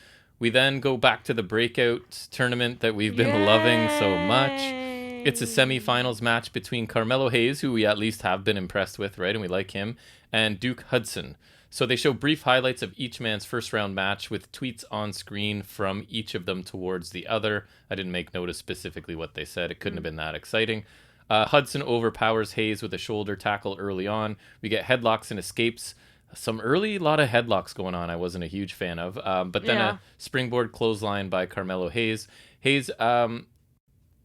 We then go back to the breakout tournament that we've been loving so much. It's a semifinals match between Carmelo Hayes, who we at least have been impressed with, right? And we like him, and Duke Hudson. So they show brief highlights of each man's first round match with tweets on screen from each of them towards the other. I didn't make note of specifically what they said. It couldn't have been that exciting. Hudson overpowers Hayes with a shoulder tackle early on. We get headlocks and escapes. Lot of headlocks going on I wasn't a huge fan of. But then a springboard clothesline by Carmelo Hayes. Hayes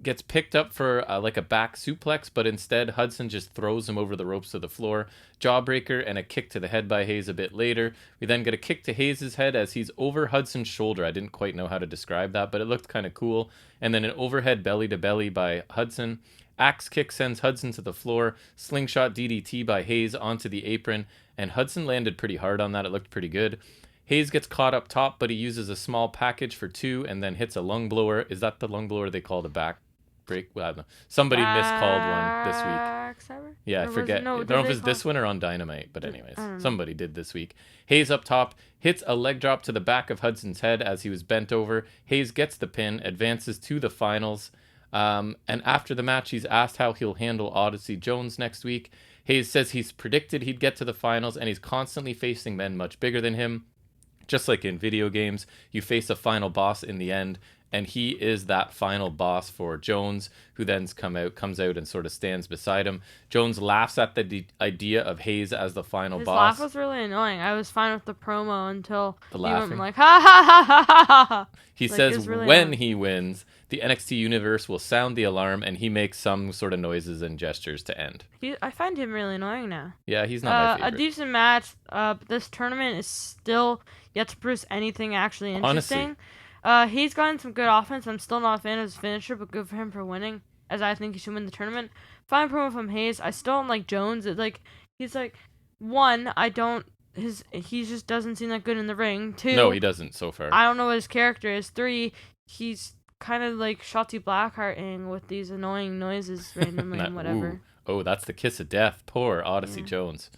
gets picked up for like a back suplex, but instead Hudson just throws him over the ropes to the floor. Jawbreaker and a kick to the head by Hayes a bit later. We then get a kick to Hayes' head as he's over Hudson's shoulder. I didn't quite know how to describe that, but it looked kind of cool. And then an overhead belly to belly by Hudson. Axe kick sends Hudson to the floor. Slingshot DDT by Hayes onto the apron, and Hudson landed pretty hard on that. It looked pretty good. Hayes gets caught up top, but he uses a small package for 2 and then hits a lung blower. Is that the lung blower they call the back break? Well, I don't know. Somebody miscalled one this week. Yeah, I forget. I don't know if it's this one or on Dynamite, but anyways, somebody did this week. Hayes up top, hits a leg drop to the back of Hudson's head as he was bent over. Hayes gets the pin, advances to the finals. And after the match, he's asked how he'll handle Odyssey Jones next week. Hayes says he's predicted he'd get to the finals, and he's constantly facing men much bigger than him. Just like in video games, you face a final boss in the end, and he is that final boss for Jones, who then comes out and sort of stands beside him. Jones laughs at the idea of Hayes as the final boss. His laugh was really annoying. I was fine with the promo until he went like, ha ha ha ha ha ha. He says really when he wins, the NXT universe will sound the alarm, and he makes some sort of noises and gestures to end. I find him really annoying now. Yeah, he's not my favorite. A decent match. This tournament is still yet to produce anything actually interesting. Honestly. He's gotten some good offense. I'm still not a fan of his finisher, but good for him for winning, as I think he should win the tournament. Fine promo from Hayes. I still don't like Jones. He's like, one, he just doesn't seem that good in the ring. 2, no, he doesn't so far. I don't know what his character is. 3, he's kind of like Shotzi Blackhearting with these annoying noises randomly and whatever. Ooh. Oh, that's the kiss of death. Poor Odyssey Jones.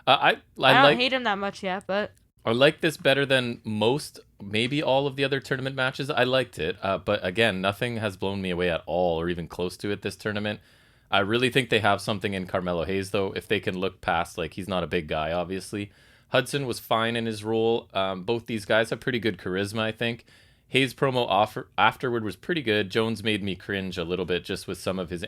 I don't hate him that much yet, but I like this better than most, maybe all of the other tournament matches. I liked it, but again, nothing has blown me away at all or even close to it this tournament. I really think they have something in Carmelo Hayes, though, if they can look past, like, he's not a big guy, obviously. Hudson was fine in his role. Both these guys have pretty good charisma, I think. Hayes' promo afterward was pretty good. Jones made me cringe a little bit just with some of his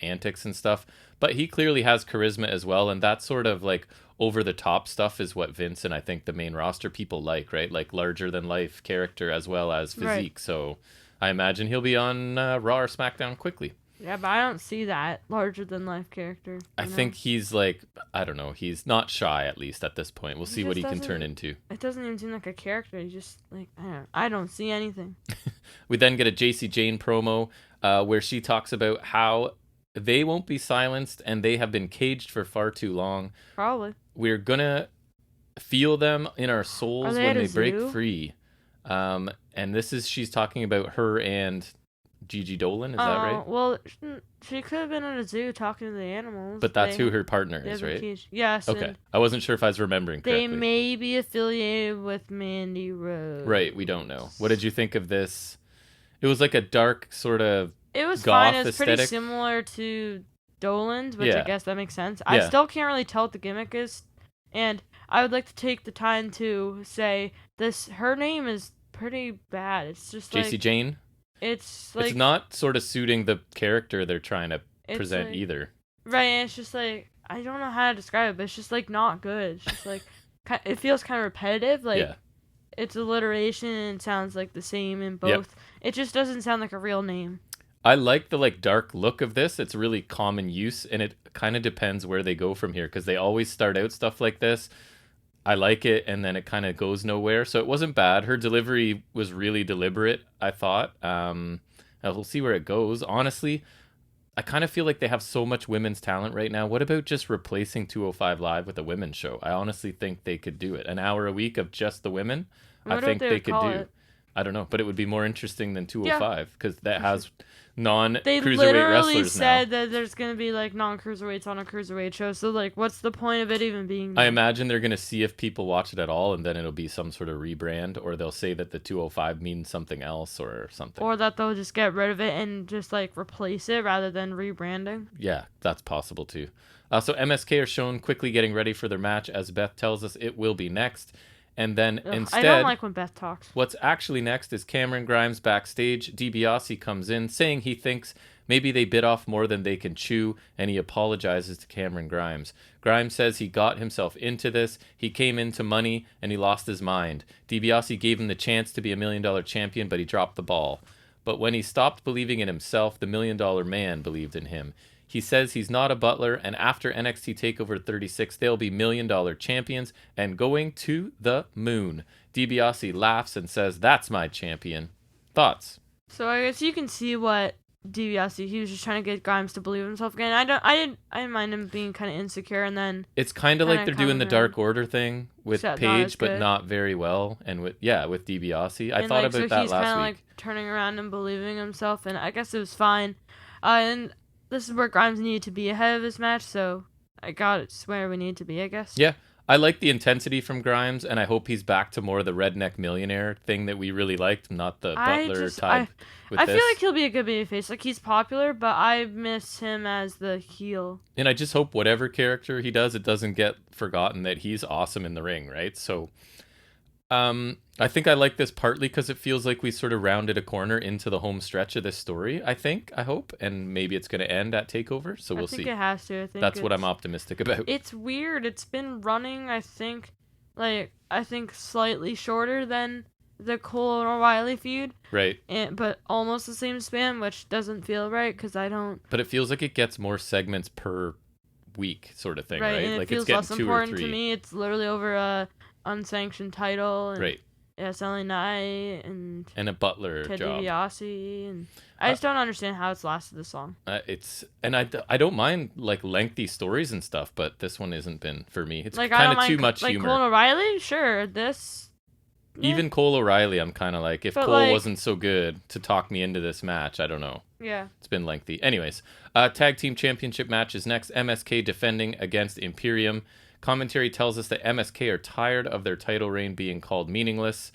antics and stuff. But he clearly has charisma as well, and that sort of like over-the-top stuff is what Vince and I think the main roster people like, right? Like larger-than-life character as well as physique. Right. So I imagine he'll be on Raw or SmackDown quickly. Yeah, but I don't see that larger-than-life character. I think he's like, I don't know, he's not shy at least at this point. We'll see what he can turn into. It doesn't even seem like a character. He just, like, I don't see anything. We then get a JC Jane promo where she talks about how they won't be silenced and they have been caged for far too long. Probably. We're going to feel them in our souls when they break free. And she's talking about her and Gigi Dolan, is that right? Well, she could have been in a zoo talking to the animals. But that's who her partner is, right? Yes. Okay. I wasn't sure if I was remembering correctly. They may be affiliated with Mandy Rose. Right, we don't know. What did you think of this? It was like a dark sort of It was goth fine. It was aesthetic. pretty similar to Dolan's, which Yeah. I guess that makes sense. Yeah. I still can't really tell what the gimmick is, and I would like to take the time to say her name is pretty bad. It's just JC like Jane. It's like it's not sort of suiting the character they're trying to present like, either. Right, and it's just like I don't know how to describe it, but it's just like not good. It's just like it feels kind of repetitive. Like Yeah. It's alliteration and sounds like the same in both. Yep. It just doesn't sound like a real name. I like the dark look of this. It's really common use, and it kind of depends where they go from here, because they always start out stuff like this. I like it, and then it kind of goes nowhere. So it wasn't bad. Her delivery was really deliberate, I thought. We'll see where it goes. Honestly, I kind of feel like they have so much women's talent right now. What about just replacing 205 Live with a women's show? I honestly think they could do it. An hour a week of just the women. I think they could do. I don't know, but it would be more interesting than 205 because that has non-cruiserweight wrestlers now. They literally said that there's going to be like non-cruiserweights on a cruiserweight show. So like, what's the point of it even being there? I imagine they're going to see if people watch it at all, and then it'll be some sort of rebrand, or they'll say that the 205 means something else or something. Or that they'll just get rid of it and just like replace it rather than rebranding. Yeah, that's possible too. So MSK are shown quickly getting ready for their match, as Beth tells us it will be next. And then instead, I don't like when Beth talks. What's actually next is Cameron Grimes backstage. DiBiase comes in saying he thinks maybe they bit off more than they can chew, and he apologizes to Cameron Grimes. Grimes says he got himself into this. He came into money, and he lost his mind. DiBiase gave him the chance to be $1 million champion, but he dropped the ball. But when he stopped believing in himself, the $1 Million Man believed in him. He says he's not a butler, and after NXT TakeOver 36, they'll be $1 Million champions and going to the moon. DiBiase laughs and says, "That's my champion." Thoughts? So I guess you can see what DiBiase, he was just trying to get Grimes to believe himself again. I didn't mind him being kind of insecure, and then it's kind of like they're doing the Dark Order thing with Paige, but not very well, and with DiBiase. I thought about that last week. So he's kind of like turning around and believing himself, and I guess it was fine. And this is where Grimes needed to be ahead of this match, so I got it where we need to be, I guess. Yeah, I like the intensity from Grimes, and I hope he's back to more of the redneck millionaire thing that we really liked, not the butler type. I feel like he'll be a good babyface. Like, he's popular, but I miss him as the heel. And I just hope whatever character he does, it doesn't get forgotten that he's awesome in the ring, right? So I think I like this partly because it feels like we sort of rounded a corner into the home stretch of this story, I hope. And maybe it's going to end at TakeOver, so we'll see. I think it has to. I think that's what I'm optimistic about. It's weird. It's been running, I think slightly shorter than the Cole and O'Reilly feud. Right. But almost the same span, which doesn't feel right because I don't... But it feels like it gets more segments per week sort of thing, right? And like it feels it's getting less 2 important or 3. to me. It's literally over a unsanctioned title. And right. SLA Knight and a butler Ted job. DiBiase, and I just don't understand how it's lasted this long. I don't mind like lengthy stories and stuff, but this one hasn't been for me. It's like, kind of too much like humor. Cole and O'Reilly, sure. Even Cole O'Reilly, I'm kind of like, if Cole wasn't so good to talk me into this match, I don't know. Yeah. It's been lengthy. Anyways, tag team championship match is next. MSK defending against Imperium. Commentary tells us that MSK are tired of their title reign being called meaningless.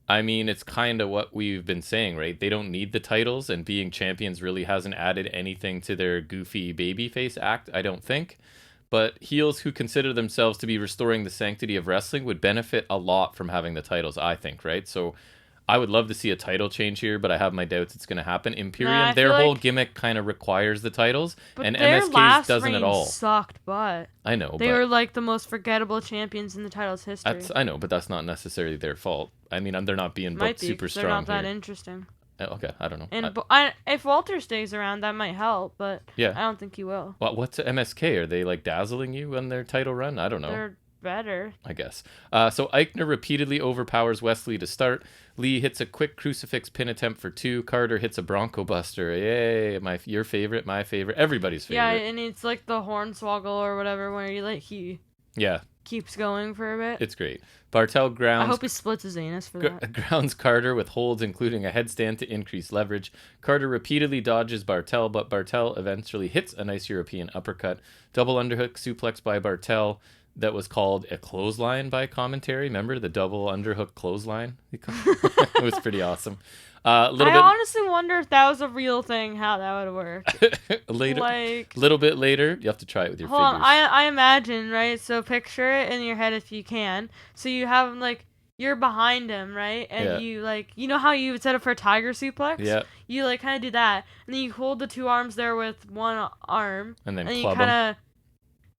I mean, it's kind of what we've been saying, right? They don't need the titles, and being champions really hasn't added anything to their goofy babyface act, I don't think. But heels who consider themselves to be restoring the sanctity of wrestling would benefit a lot from having the titles, I think, right? So I would love to see a title change here, but I have my doubts it's going to happen. Imperium, their whole gimmick kind of requires the titles, and MSK's doesn't at all. Sucked, but I know they were like the most forgettable champions in the title's history. I know, but that's not necessarily their fault. I mean, they're not being booked super strong. They're not that interesting. Okay, I don't know. And if Walter stays around, that might help, but yeah. I don't think he will. Well, what's MSK? Are they like dazzling you on their title run? I don't know. They're better, I guess. So Eichner repeatedly overpowers Wesley to start. Lee hits a quick crucifix pin attempt for 2. Carter hits a Bronco Buster. Yay! Your favorite, my favorite, everybody's favorite. Yeah, and it's like the Hornswoggle or whatever, where he keeps going for a bit. It's great. Bartel grounds. I hope he splits his anus for that. Grounds Carter with holds, including a headstand to increase leverage. Carter repeatedly dodges Bartel, but Bartel eventually hits a nice European uppercut. Double underhook suplex by Bartel. That was called a clothesline by commentary. Remember the double underhook clothesline? It was pretty awesome. I honestly wonder if that was a real thing, how that would work. Later, a little bit later, you have to try it with your fingers. I imagine, right? So picture it in your head if you can. So you have him, like, you're behind him, right? And you, like, you know how you would set up for a tiger suplex? Yeah. You, like, kind of do that. And then you hold the two arms there with one arm. And then you club kind of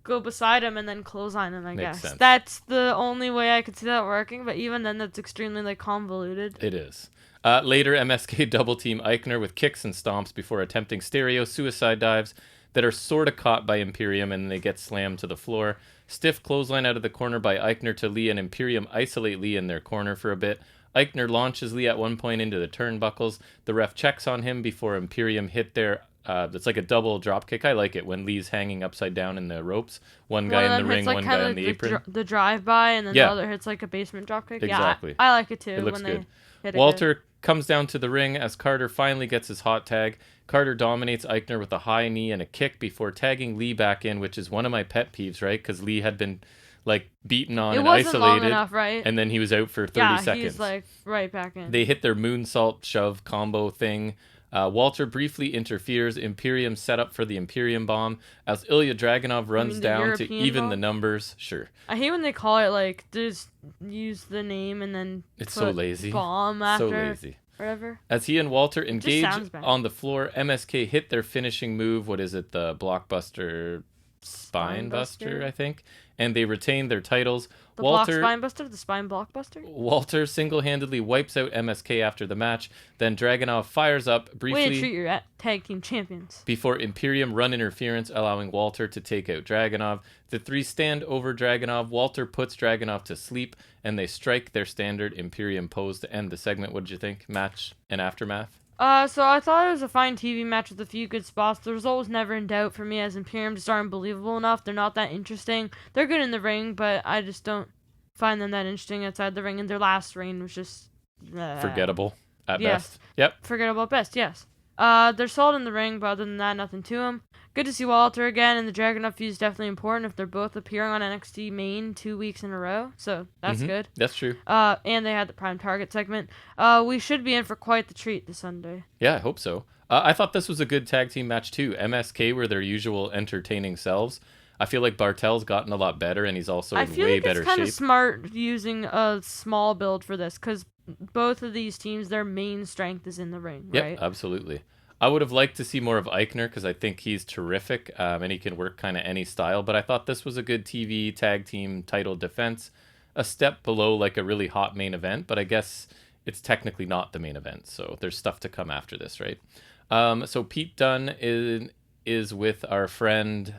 go beside him and then clothesline him, I guess. Sense. That's the only way I could see that working, but even then, that's extremely, like, convoluted. It is. Later, MSK double team Eichner with kicks and stomps before attempting stereo suicide dives that are sort of caught by Imperium, and they get slammed to the floor. Stiff clothesline out of the corner by Eichner to Lee, and Imperium isolate Lee in their corner for a bit. Eichner launches Lee at one point into the turnbuckles. The ref checks on him before Imperium hit their... it's like a double drop kick. I like it when Lee's hanging upside down in the ropes. One guy in the ring, one guy on the apron. The drive-by, and then the other hits like a basement drop kick. Exactly. Yeah, I like it too. It looks when good. They hit Walter comes down to the ring as Carter finally gets his hot tag. Carter dominates Eichner with a high knee and a kick before tagging Lee back in, which is one of my pet peeves, right? Because Lee had been like beaten on and isolated. Long enough, right? And then he was out for 30 seconds. Yeah, he's like right back in. They hit their moonsault shove combo thing. Walter briefly interferes. Imperium set up for the Imperium bomb as Ilya Dragunov runs down European to even bomb? the numbers. Sure. I hate when they call it like just use the name and then it's so lazy. Bomb after. So lazy. Whatever. As he and Walter engage on the floor, MSK hit their finishing move. What is it? The blockbuster spine buster, I think. And they retain their titles. The Walter, block spine buster? The spine blockbuster? Walter single-handedly wipes out MSK after the match. Then Dragunov fires up briefly. Way to treat your tag team champions. Before Imperium run interference, allowing Walter to take out Dragunov. The three stand over Dragunov. Walter puts Dragunov to sleep, and they strike their standard Imperium pose to end the segment. What did you think? Match and aftermath? So I thought it was a fine TV match with a few good spots. The result was never in doubt for me, as Imperium just aren't believable enough. They're not that interesting. They're good in the ring, but I just don't find them that interesting outside the ring. And their last reign was just forgettable at best. Yep. Forgettable at best, yes. They're solid in the ring, but other than that, nothing to them. Good to see Walter again, and the Dragunov feud is definitely important if they're both appearing on NXT main 2 weeks in a row. So that's good. That's true. And they had the Prime Target segment. We should be in for quite the treat this Sunday. Yeah, I hope so. I thought this was a good tag team match too. MSK were their usual entertaining selves. I feel like Bartel's gotten a lot better, and he's also in way better shape. I feel like it's kind of smart using a small build for this, because both of these teams, their main strength is in the ring, right? Yep, absolutely. I would have liked to see more of Eichner because I think he's terrific and he can work kind of any style. But I thought this was a good TV tag team title defense. A step below like a really hot main event, but I guess it's technically not the main event. So there's stuff to come after this, right? So Pete Dunne is with our friend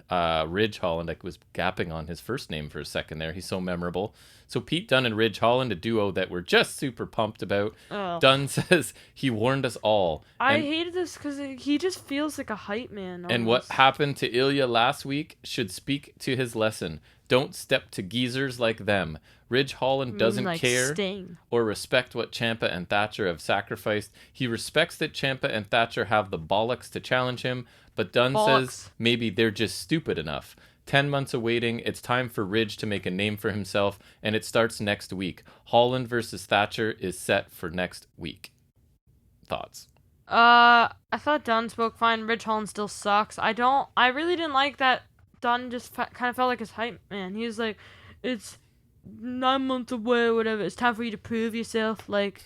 Ridge Holland. I was gapping on his first name for a second there. He's so memorable. So Pete Dunne and Ridge Holland, a duo that we're just super pumped about. Oh. Dunne says he warned us all. I hated this because he just feels like a hype man. Almost. And what happened to Ilya last week should speak to his lesson. Don't step to geezers like them. Ridge Holland doesn't care or respect what Ciampa and Thatcher have sacrificed. He respects that Ciampa and Thatcher have the bollocks to challenge him, but Dunne says maybe they're just stupid enough. 10 months of waiting, it's time for Ridge to make a name for himself, and it starts next week. Holland versus Thatcher is set for next week. Thoughts? I thought Dunne spoke fine. Ridge Holland still sucks. I really didn't like that Dunne just kind of felt like his hype man. He was like, it's 9 months away or whatever. It's time for you to prove yourself. Like,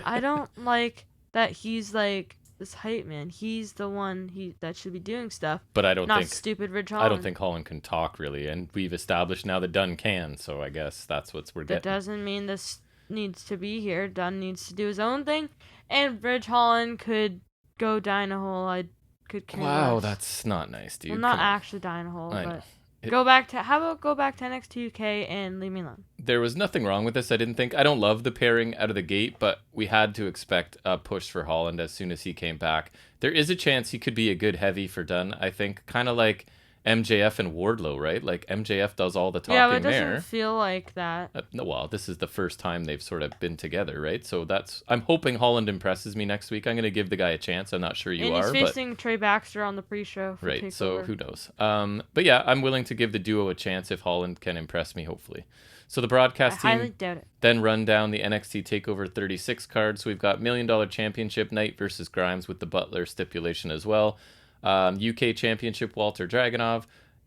I don't like that he's like this hype man. He's the one that should be doing stuff. But I don't think stupid Ridge Holland. I don't think Holland can talk really, and we've established now that Dunne can. So I guess that's what we're getting. That doesn't mean this needs to be here. Dunne needs to do his own thing, and Ridge Holland could go die in a hole. I could care Wow, less. That's not nice, dude. Well, not actually die in a hole, but go back to NXT UK and leave me alone. There was nothing wrong with this, I didn't think. I don't love the pairing out of the gate, but we had to expect a push for Holland as soon as he came back. There is a chance he could be a good heavy for Dunne, I think. Kind of like MJF and Wardlow, right? Like MJF does all the talking yeah, but it there. doesn't feel like that. No, well, this is the first time they've sort of been together, right? So I'm hoping Holland impresses me next week. I'm going to give the guy a chance. I'm not sure you and are, he's facing Trey Baxter on the pre-show. For right. Takeover. So who knows? But yeah, I'm willing to give the duo a chance if Holland can impress me. Hopefully. So the broadcast I team highly doubt it. then run down the NXT Takeover 36 card. So we've got $1 Million Championship Knight versus Grimes with the Butler stipulation as well. UK Championship Walter Dragunov.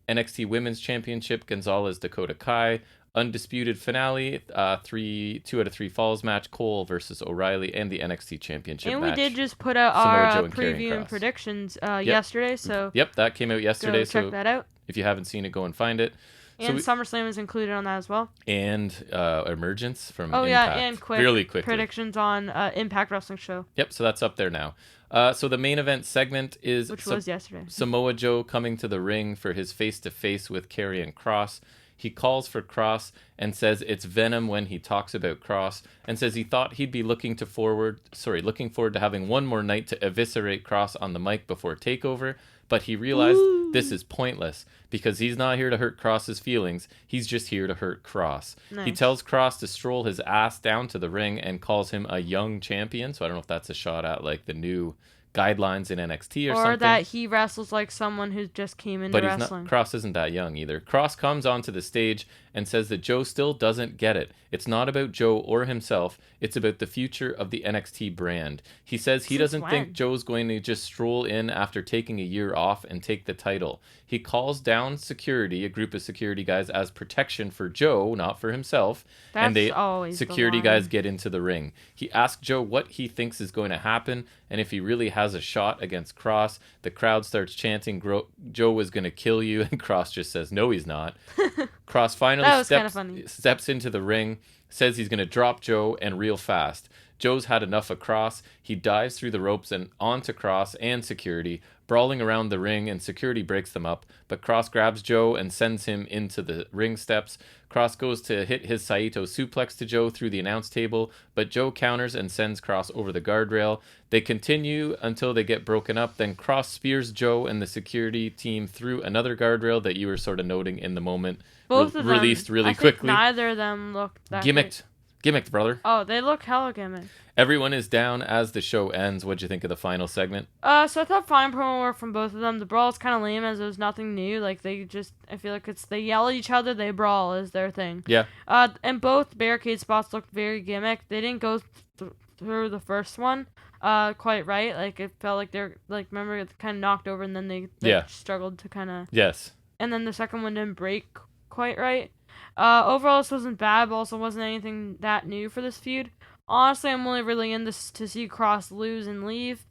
NXT Women's Championship Gonzalez Dakota Kai. Undisputed finale, 2 out of 3 falls match, Cole versus O'Reilly, and the NXT Championship and match. And we did just put out Samoa our Joe and preview and predictions yesterday, so... Yep, that came out yesterday, go check that out. If you haven't seen it, go and find it. And SummerSlam is included on that as well. And Emergence from Impact. Yeah, and really quickly. Predictions on Impact Wrestling Show. Yep, so that's up there now. So the main event segment is... Which was yesterday. Samoa Joe coming to the ring for his face-to-face with Karrion Kross. He calls for Kross and says it's venom when he talks about Kross, and says he thought he'd be looking forward to having one more night to eviscerate Kross on the mic before TakeOver, but he realized this is pointless because he's not here to hurt Kross's feelings. He's just here to hurt Kross. Nice. He tells Kross to stroll his ass down to the ring and calls him a young champion. So I don't know if that's a shot at like the new guidelines in NXT or something. Or that he wrestles like someone who just came into wrestling. But Kross isn't that young either. Kross comes onto the stage and says that Joe still doesn't get it. It's not about Joe or himself. It's about the future of the NXT brand. He says he doesn't think Joe's going to just stroll in after taking a year off and take the title. He calls down security, a group of security guys, as protection for Joe, not for himself. That's always security the line. guys get into the ring. He asks Joe what he thinks is going to happen, and if he really has a shot against Kross. The crowd starts chanting, Joe is going to kill you, and Kross just says, no, he's not. Kross finally steps into the ring, says he's going to drop Joe, and real fast. Joe's had enough of Kross. He dives through the ropes and onto Kross and security, brawling around the ring, and security breaks them up. But Kross grabs Joe and sends him into the ring steps. Kross goes to hit his Saito suplex to Joe through the announce table, but Joe counters and sends Kross over the guardrail. They continue until they get broken up. Then Kross spears Joe and the security team through another guardrail that you were sort of noting in the moment. Both of them released really I quickly. Think neither of them look that Gimmicked. Gimmicked, brother. Oh, they look hella gimmicked. Everyone is down as the show ends. What'd you think of the final segment? So I thought fine promo work from both of them. The brawl is kind of lame as it was nothing new. Like I feel like they yell at each other, they brawl is their thing. Yeah. And both barricade spots looked very gimmick. They didn't go through the first one quite right. Like it felt like they're like, remember, it kind of knocked over and then they struggled to kind of. Yes. And then the second one didn't break quite right. Overall, this wasn't bad, but also wasn't anything that new for this feud. Honestly, I'm only really in this to see Kross lose and leave.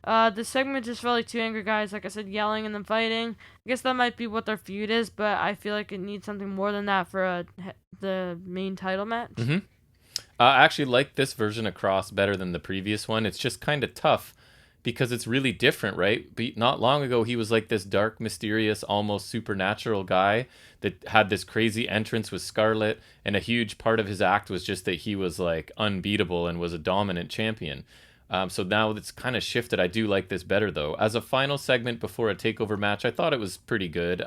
The segment just felt like two angry guys, like I said, yelling and then fighting. I guess that might be what their feud is, but I feel like it needs something more than that for the main title match. Mm-hmm. I actually like this version of Kross better than the previous one. It's just kind of tough because it's really different, right? Not long ago, he was like this dark, mysterious, almost supernatural guy that had this crazy entrance with Scarlett, and a huge part of his act was just that he was like unbeatable and was a dominant champion. So now it's kind of shifted. I do like this better, though. As a final segment before a TakeOver match, I thought it was pretty good.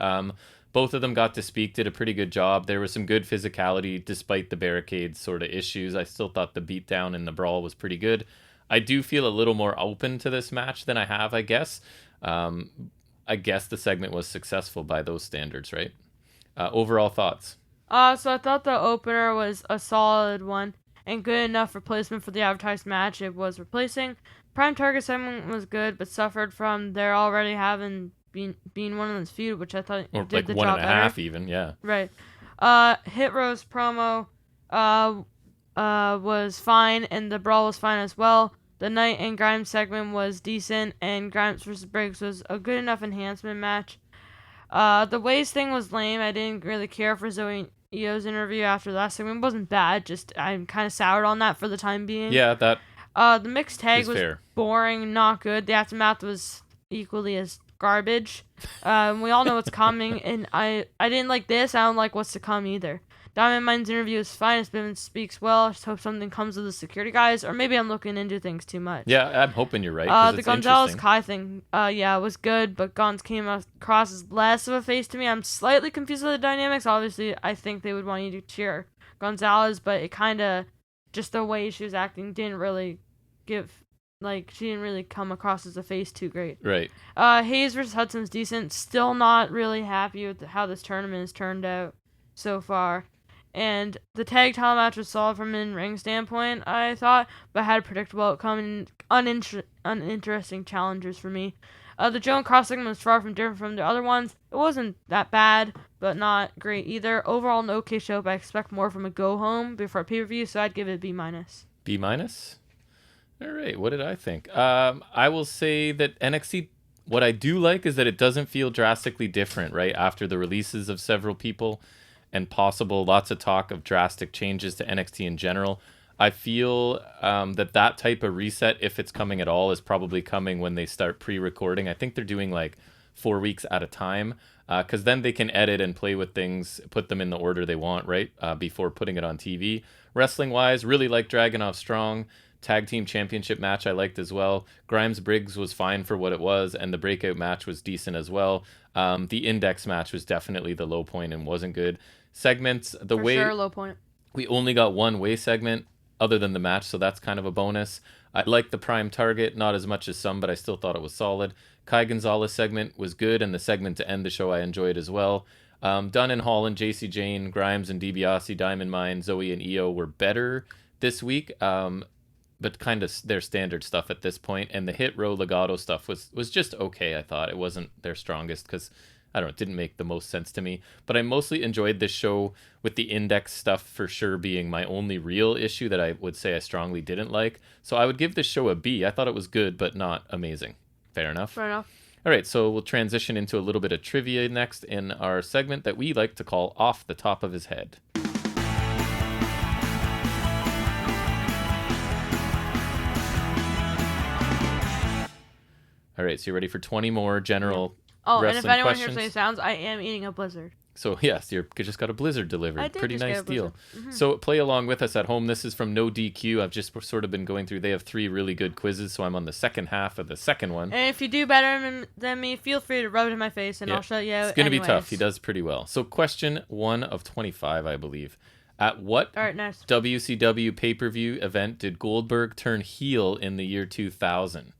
Both of them got to speak, did a pretty good job. There was some good physicality despite the barricade sort of issues. I still thought the beatdown and the brawl was pretty good. I do feel a little more open to this match than I have, I guess. I guess the segment was successful by those standards, right? Overall thoughts? So I thought the opener was a solid one and good enough replacement for the advertised match it was replacing. Prime Target segment was good, but suffered from their already having been one of this feud, which I thought or did like the one job and a better. half even, yeah. Right. Hit Rose promo was fine, and the brawl was fine as well. The Knight and Grimes segment was decent, and Grimes vs. Briggs was a good enough enhancement match. The Waze thing was lame. I didn't really care for Zoe Io's interview after that segment. It wasn't bad, just I'm kind of soured on that for the time being. Yeah, that the mixed tag was fair. Boring, not good. The aftermath was equally as garbage. We all know what's coming, and I didn't like this. I don't like what's to come either. Diamond Mine's interview is fine. Bivens speaks well. I just hope something comes of the security guys, or maybe I'm looking into things too much. Yeah, I'm hoping you're right. The Gonzalez Kai thing, it was good, but Gonz came across as less of a face to me. I'm slightly confused with the dynamics. Obviously, I think they would want you to cheer Gonzalez, but it kind of, just the way she was acting didn't really she didn't really come across as a face too great. Right. Hayes versus Hudson's decent. Still not really happy with how this tournament has turned out so far. And the tag title match was solid from an in-ring standpoint, I thought, but had a predictable outcome and uninteresting challengers for me. The Joan Cross segment was far from different from the other ones. It wasn't that bad, but not great either. Overall, an okay show, but I expect more from a go-home before a pay-per-view, so I'd give it a B-. B-? All right, what did I think? I will say that NXT, what I do like is that it doesn't feel drastically different, right, after the releases of several people and lots of talk of drastic changes to NXT in general. I feel that type of reset, if it's coming at all, is probably coming when they start pre-recording. I think they're doing like 4 weeks at a time, because then they can edit and play with things, put them in the order they want, right, before putting it on TV. Wrestling-wise, really like Dragunov Strong. Tag team championship match I liked as well. Grimes Briggs was fine for what it was, and the breakout match was decent as well. The index match was definitely the low point and wasn't good. Segments, sure, low point. We only got one way segment other than the match, so that's kind of a bonus. I liked the Prime Target, not as much as some, but I still thought it was solid. Kai Gonzalez segment was good, and the segment to end the show I enjoyed as well. Dunn and Holland, JC Jane, Grimes and DiBiase, Diamond Mine, Zoe and Io were better this week, but kind of their standard stuff at this point. And the Hit Row Legato stuff was just okay, I thought. It wasn't their strongest because, I don't know, it didn't make the most sense to me. But I mostly enjoyed this show, with the index stuff for sure being my only real issue that I would say I strongly didn't like. So I would give this show a B. I thought it was good, but not amazing. Fair enough? Fair enough. All right, so we'll transition into a little bit of trivia next in our segment that we like to call Off the Top of His Head. All right, so you ready for 20 more general wrestling and if anyone questions? hears any sounds, I am eating a Blizzard. So, yes, you just got a Blizzard delivered. I did Pretty just nice get a deal. Blizzard. So play along with us at home. This is from No DQ. I've just sort of been going through. They have 3 really good quizzes, so I'm on the second half of the second one. And if you do better than me, feel free to rub it in my face, and I'll shut you out. It's going to be tough. He does pretty well. So question 1 of 25, I believe. At what WCW pay-per-view event did Goldberg turn heel in the year 2000?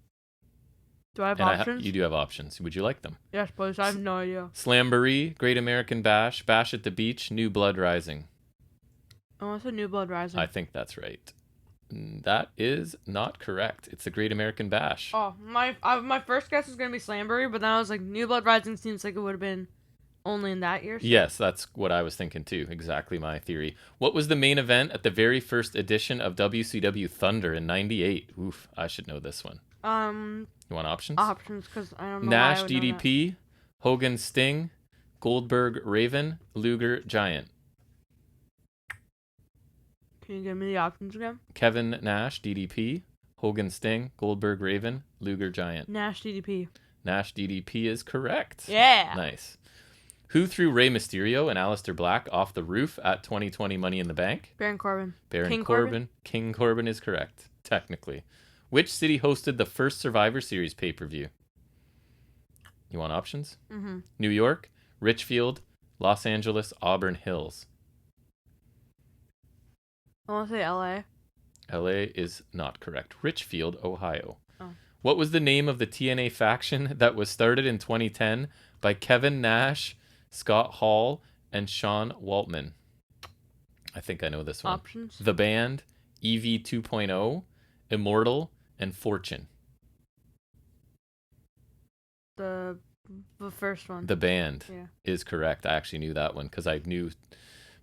Do I have options? You do have options. Would you like them? Yes, please. I have no idea. Slamboree, Great American Bash, Bash at the Beach, New Blood Rising. Oh, it's a New Blood Rising. I think that's right. That is not correct. It's the Great American Bash. Oh, my first guess was going to be Slamboree, but then I was like, New Blood Rising seems like it would have been only in that year. So. Yes, that's what I was thinking too. Exactly my theory. What was the main event at the very first edition of WCW Thunder in '98? Oof, I should know this one. You want options? Options, because I don't know. Nash DDP, Hogan Sting, Goldberg Raven, Luger Giant. Can you give me the options again? Kevin Nash DDP, Hogan Sting, Goldberg Raven, Luger Giant. Nash DDP. Nash DDP is correct. Yeah. Nice. Who threw Rey Mysterio and Aleister Black off the roof at 2020 Money in the Bank? Baron Corbin. Baron Corbin. King Corbin is correct, technically. Which city hosted the first Survivor Series pay-per-view? You want options? Mm-hmm. New York, Richfield, Los Angeles, Auburn Hills. I want to say LA. LA is not correct. Richfield, Ohio. Oh. What was the name of the TNA faction that was started in 2010 by Kevin Nash, Scott Hall, and Sean Waltman? I think I know this one. Options? The Band, EV 2.0, Immortal, and Fortune. The first one. The Band is correct. I actually knew that one because I knew,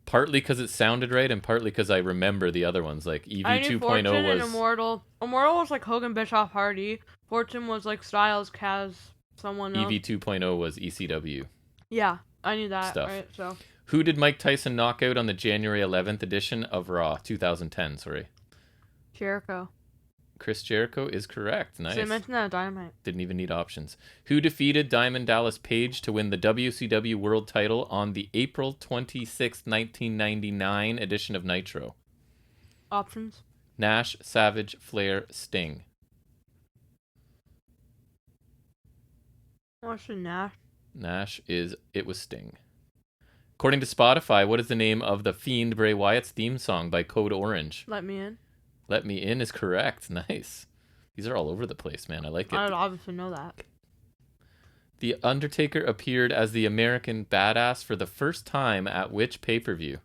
partly because it sounded right and partly because I remember the other ones. Like EV 2.0 Fortune was... and Immortal. Immortal was like Hogan, Bischoff, Hardy. Fortune was like Styles, Kaz, someone else. EV 2.0 was ECW. Yeah, I knew that. Stuff. Right, so. Who did Mike Tyson knock out on the January 11th edition of Raw 2010? Sorry. Jericho. Chris Jericho is correct. Nice. So I mentioned that at Dynamite. Didn't even need options. Who defeated Diamond Dallas Page to win the WCW World Title on the April 26, 1999 edition of Nitro? Options. Nash, Savage, Flair, Sting. What's the Nash? It was Sting. According to Spotify, what is the name of the Fiend Bray Wyatt's theme song by Code Orange? Let Me In. Let Me In is correct. Nice. These are all over the place, man. I like it. I would obviously know that. The Undertaker appeared as the American Badass for the first time at which pay-per-view?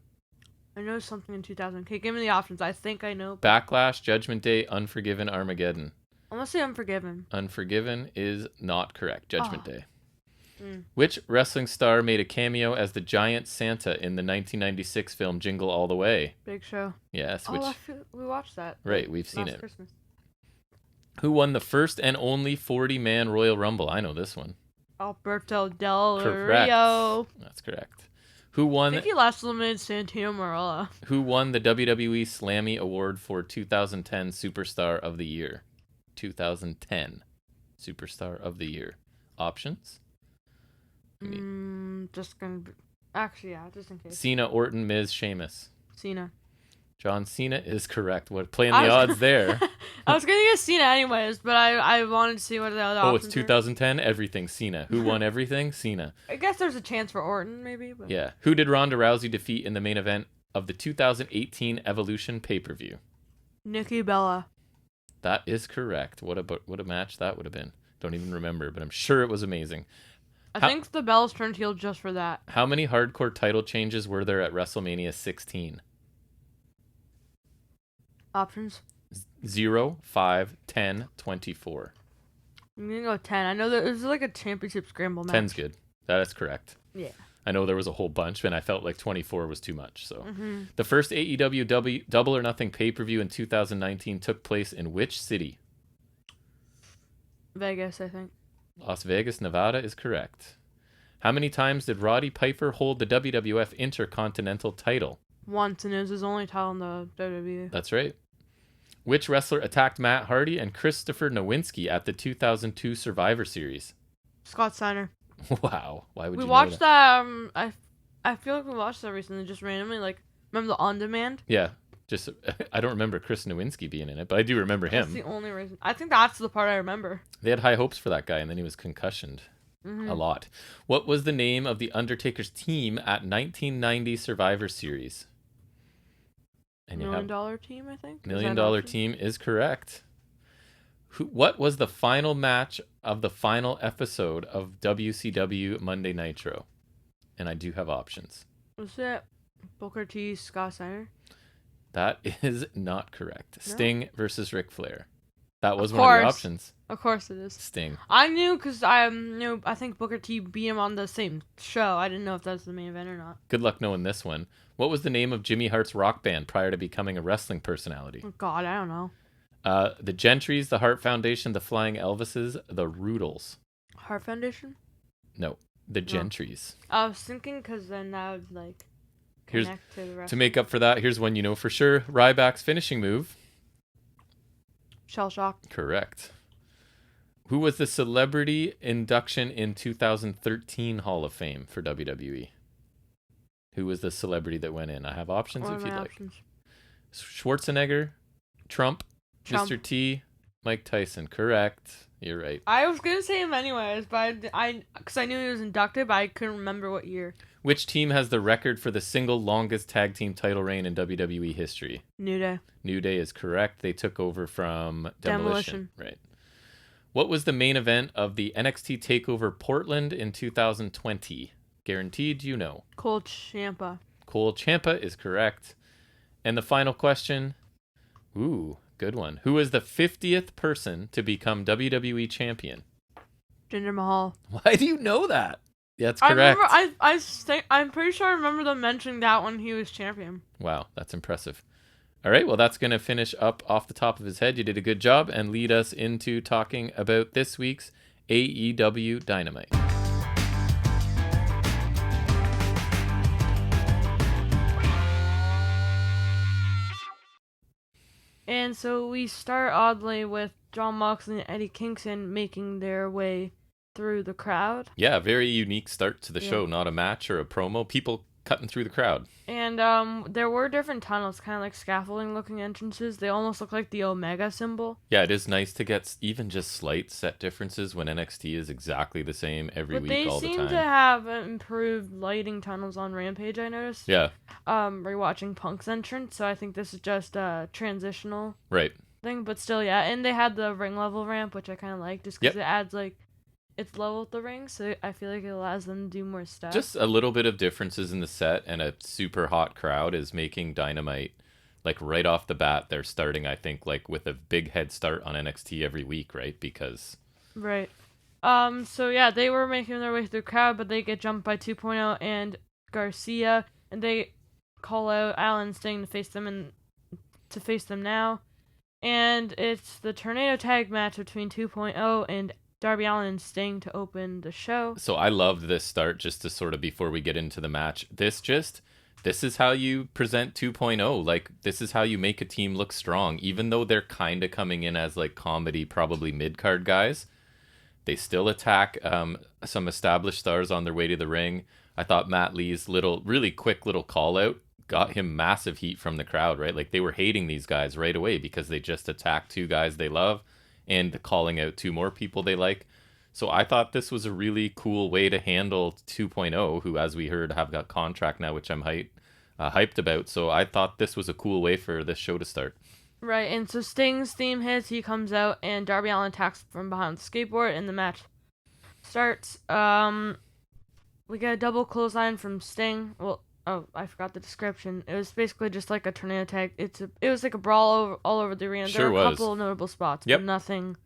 I know something in 2000. Okay, give me the options. I think I know. Backlash, Judgment Day, Unforgiven, Armageddon. I'm going to say Unforgiven. Unforgiven is not correct. Judgment Day. Mm. Which wrestling star made a cameo as the giant Santa in the 1996 film Jingle All the Way? Big Show. Yes. We watched that. Right, we've seen it. Christmas. Who won the first and only 40-man Royal Rumble? I know this one. Alberto Del Correct. Rio. That's correct. Who won? I think he last eliminated Santino Marella. Who won the WWE Slammy Award for 2010 Superstar of the Year? 2010 Superstar of the Year. Options? Just gonna be... Actually, yeah, just in case. Cena, Orton, Miz, Sheamus. Cena. John Cena is correct. What playing the odds there? I was gonna get Cena anyways, but I wanted to see what the other options it's 2010. Everything Cena. Who won everything? Cena. I guess there's a chance for Orton, maybe. But... Yeah. Who did Ronda Rousey defeat in the main event of the 2018 Evolution pay-per-view? Nikki Bella. That is correct. What a match that would have been. Don't even remember, but I'm sure it was amazing. I think the Bellas turned heel just for that. How many hardcore title changes were there at WrestleMania 16? Options? 0, 5, 10, 24. I'm going to go 10. I know that it was like a championship scramble match. 10's good. That is correct. Yeah. I know there was a whole bunch, and I felt like 24 was too much. So, The first AEW Double or Nothing pay-per-view in 2019 took place in which city? Vegas, I think. Las Vegas, Nevada is correct. How many times did Roddy Piper hold the WWF Intercontinental title? Once, and it was his only title in the WWE. That's right. Which wrestler attacked Matt Hardy and Christopher Nowinski at the 2002 Survivor Series? Scott Steiner. Wow. Why would we you watched know that? I feel like we watched that recently, just randomly. Like, remember the On Demand? Yeah. Just I don't remember Chris Nowinski being in it, but I do remember him. That's the only reason. I think that's the part I remember. They had high hopes for that guy, and then he was concussioned a lot. What was the name of the Undertaker's team at 1990 Survivor Series? And $1 Million Team, I think. $1 Million Team is correct. What was the final match of the final episode of WCW Monday Nitro? And I do have options. Was it Booker T, Scott Steiner? That is not correct. No? Sting versus Ric Flair. That was one of the options. Of course it is. Sting. I knew because I think Booker T beat him on the same show. I didn't know if that was the main event or not. Good luck knowing this one. What was the name of Jimmy Hart's rock band prior to becoming a wrestling personality? Oh, God, I don't know. The Gentrys, the Hart Foundation, the Flying Elvises, the Rudels. Hart Foundation? No, the Gentrys. I was thinking because then that would like connect to the rest. To make up for that, here's one you know for sure. Ryback's finishing move. Shell Shock. Correct. Who was the celebrity induction in 2013 Hall of Fame for WWE? Who was the celebrity that went in? I have options if you'd like. Schwarzenegger, Trump, Mr. T, Mike Tyson. Correct. You're right. I was going to say him anyways, but because I knew he was inducted, but I couldn't remember what year. Which team has the record for the single longest tag team title reign in WWE history? New Day. New Day is correct. They took over from Demolition. Right. What was the main event of the NXT TakeOver Portland in 2020? Guaranteed you know. Cole Ciampa. Cole Ciampa is correct. And the final question. Ooh, good one. Who is the 50th person to become WWE champion? Jinder Mahal. Why do you know that? That's correct. I'm pretty sure I remember them mentioning that when he was champion. Wow, that's impressive. All right, well, that's going to finish up off the top of his head. You did a good job and lead us into talking about this week's AEW Dynamite. And so we start oddly with Jon Moxley and Eddie Kingston making their way through the crowd. Yeah, very unique start to the show. Not a match or a promo. People cutting through the crowd. And there were different tunnels, kind of like scaffolding-looking entrances. They almost look like the Omega symbol. Yeah, it is nice to get even just slight set differences when NXT is exactly the same every week all the time. But they seem to have improved lighting tunnels on Rampage, I noticed. Yeah. Rewatching Punk's entrance, so I think this is just a transitional right thing. But still, yeah. And they had the ring level ramp, which I kind of like, just because it adds like... It's level with the ring, so I feel like it allows them to do more stuff. Just a little bit of differences in the set and a super hot crowd is making Dynamite, like right off the bat, they're starting, I think, like with a big head start on NXT every week, right? Because... Right. So yeah, they were making their way through the crowd, but they get jumped by 2.0 and Garcia, and they call out Alan Sting to face them now. And it's the Tornado Tag match between 2.0 and Darby Allin and Sting to open the show. So I loved this start, just to sort of, before we get into the match, this is how you present 2.0. Like, this is how you make a team look strong. Even though they're kind of coming in as like comedy, probably mid-card guys, they still attack some established stars on their way to the ring. I thought Matt Lee's really quick little call out got him massive heat from the crowd, right? Like, they were hating these guys right away because they just attacked two guys they love and calling out two more people they like. So I thought this was a really cool way to handle 2.0, who, as we heard, have got contract now, which I'm hyped about. So I thought this was a cool way for this show to start. Right, and so Sting's theme hits, he comes out, and Darby Allin attacks from behind the skateboard, and the match starts. We get a double clothesline from Sting. Well, I forgot the description. It was basically just like a tornado tag. It was like a brawl all over the arena. Sure there were a was. couple of notable spots, but nothing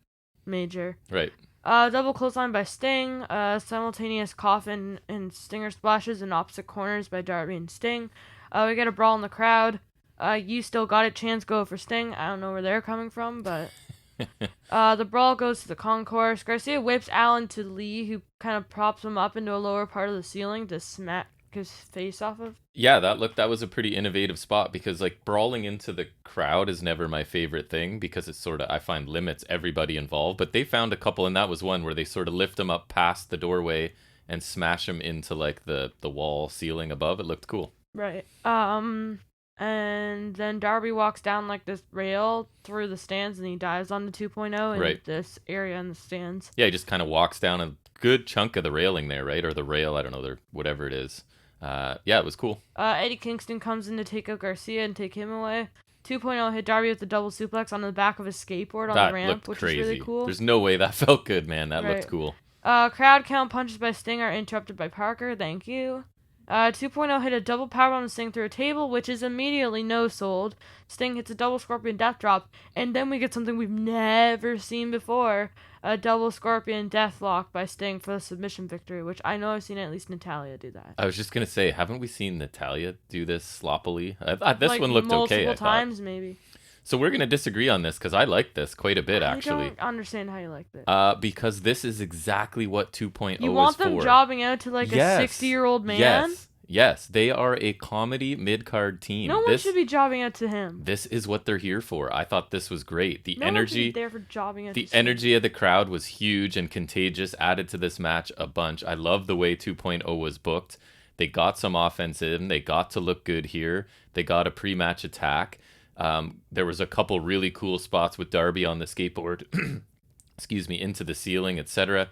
major. Right. Double clothesline by Sting. Simultaneous coffin and stinger splashes in opposite corners by Darby and Sting. We get a brawl in the crowd. You still got it, chance go for Sting. I don't know where they're coming from, but the brawl goes to the concourse. Garcia whips Allen to Lee, who kind of props him up into a lower part of the ceiling to smack his face off of. Yeah, that was a pretty innovative spot, because like brawling into the crowd is never my favorite thing, because it sort of, I find, limits everybody involved. But they found a couple, and that was one where they sort of lift him up past the doorway and smash him into like the wall ceiling above. It looked cool. Right. And then Darby walks down like this rail through the stands, and he dives on the 2.0 in this area in the stands. Yeah, he just kind of walks down a good chunk of the railing there, right? Or the rail, I don't know, whatever it is. Yeah, it was cool. Eddie Kingston comes in to take out Garcia and take him away. 2.0 hit Darby with the double suplex on the back of his skateboard on the ramp, which is really cool. There's no way that felt good, man. That looked cool. Crowd count punches by Sting are interrupted by Parker. Thank you. 2.0 hit a double powerbomb to Sting through a table, which is immediately no-sold. Sting hits a double Scorpion Death Drop, and then we get something we've never seen before. A double Scorpion Deathlock by Sting for the submission victory, which I know I've seen at least Natalya do that. I was just going to say, haven't we seen Natalya do this sloppily? This one looked okay, multiple times, maybe. So we're going to disagree on this, because I like this quite a bit, actually. I don't understand how you like this. Because this is exactly what 2.0 is for. You want them jobbing out to like a 60-year-old man? Yes, they are a comedy mid-card team. No one should be jobbing out to him. This is what they're here for. I thought this was great. The energy, one should be there for jobbing out the energy of the crowd was huge and contagious, added to this match a bunch. I love the way 2.0 was booked. They got some offense in. They got to look good here. They got a pre-match attack. There was a couple really cool spots with Darby on the skateboard, into the ceiling, etc.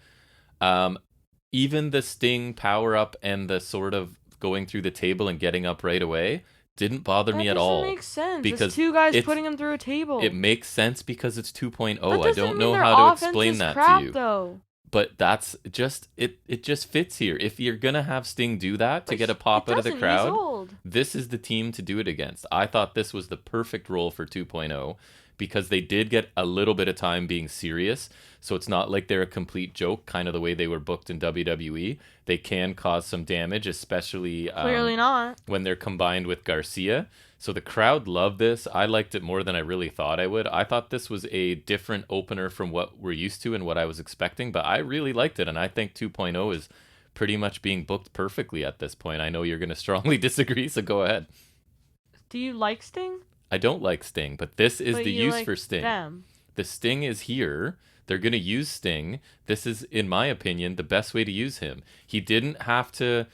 Even the Sting power-up and the sort of going through the table and getting up right away didn't bother me at all. That doesn't make sense. Because it's two guys putting him through a table. It makes sense because it's 2.0. I don't know how to explain that to you. Though. But that's just it just fits here. If you're gonna have Sting do that to get a pop out of the crowd, this is the team to do it against. I thought this was the perfect role for 2.0 because they did get a little bit of time being serious. So it's not like they're a complete joke, kind of the way they were booked in WWE. They can cause some damage, especially clearly not when they're combined with Garcia. So the crowd loved this. I liked it more than I really thought I would. I thought this was a different opener from what we're used to and what I was expecting, but I really liked it. And I think 2.0 is pretty much being booked perfectly at this point. I know you're going to strongly disagree, so go ahead. Do you like Sting? I don't like Sting, but this is But the you use like for Sting. them. The Sting is here. They're going to use Sting. This is, in my opinion, the best way to use him. He didn't have to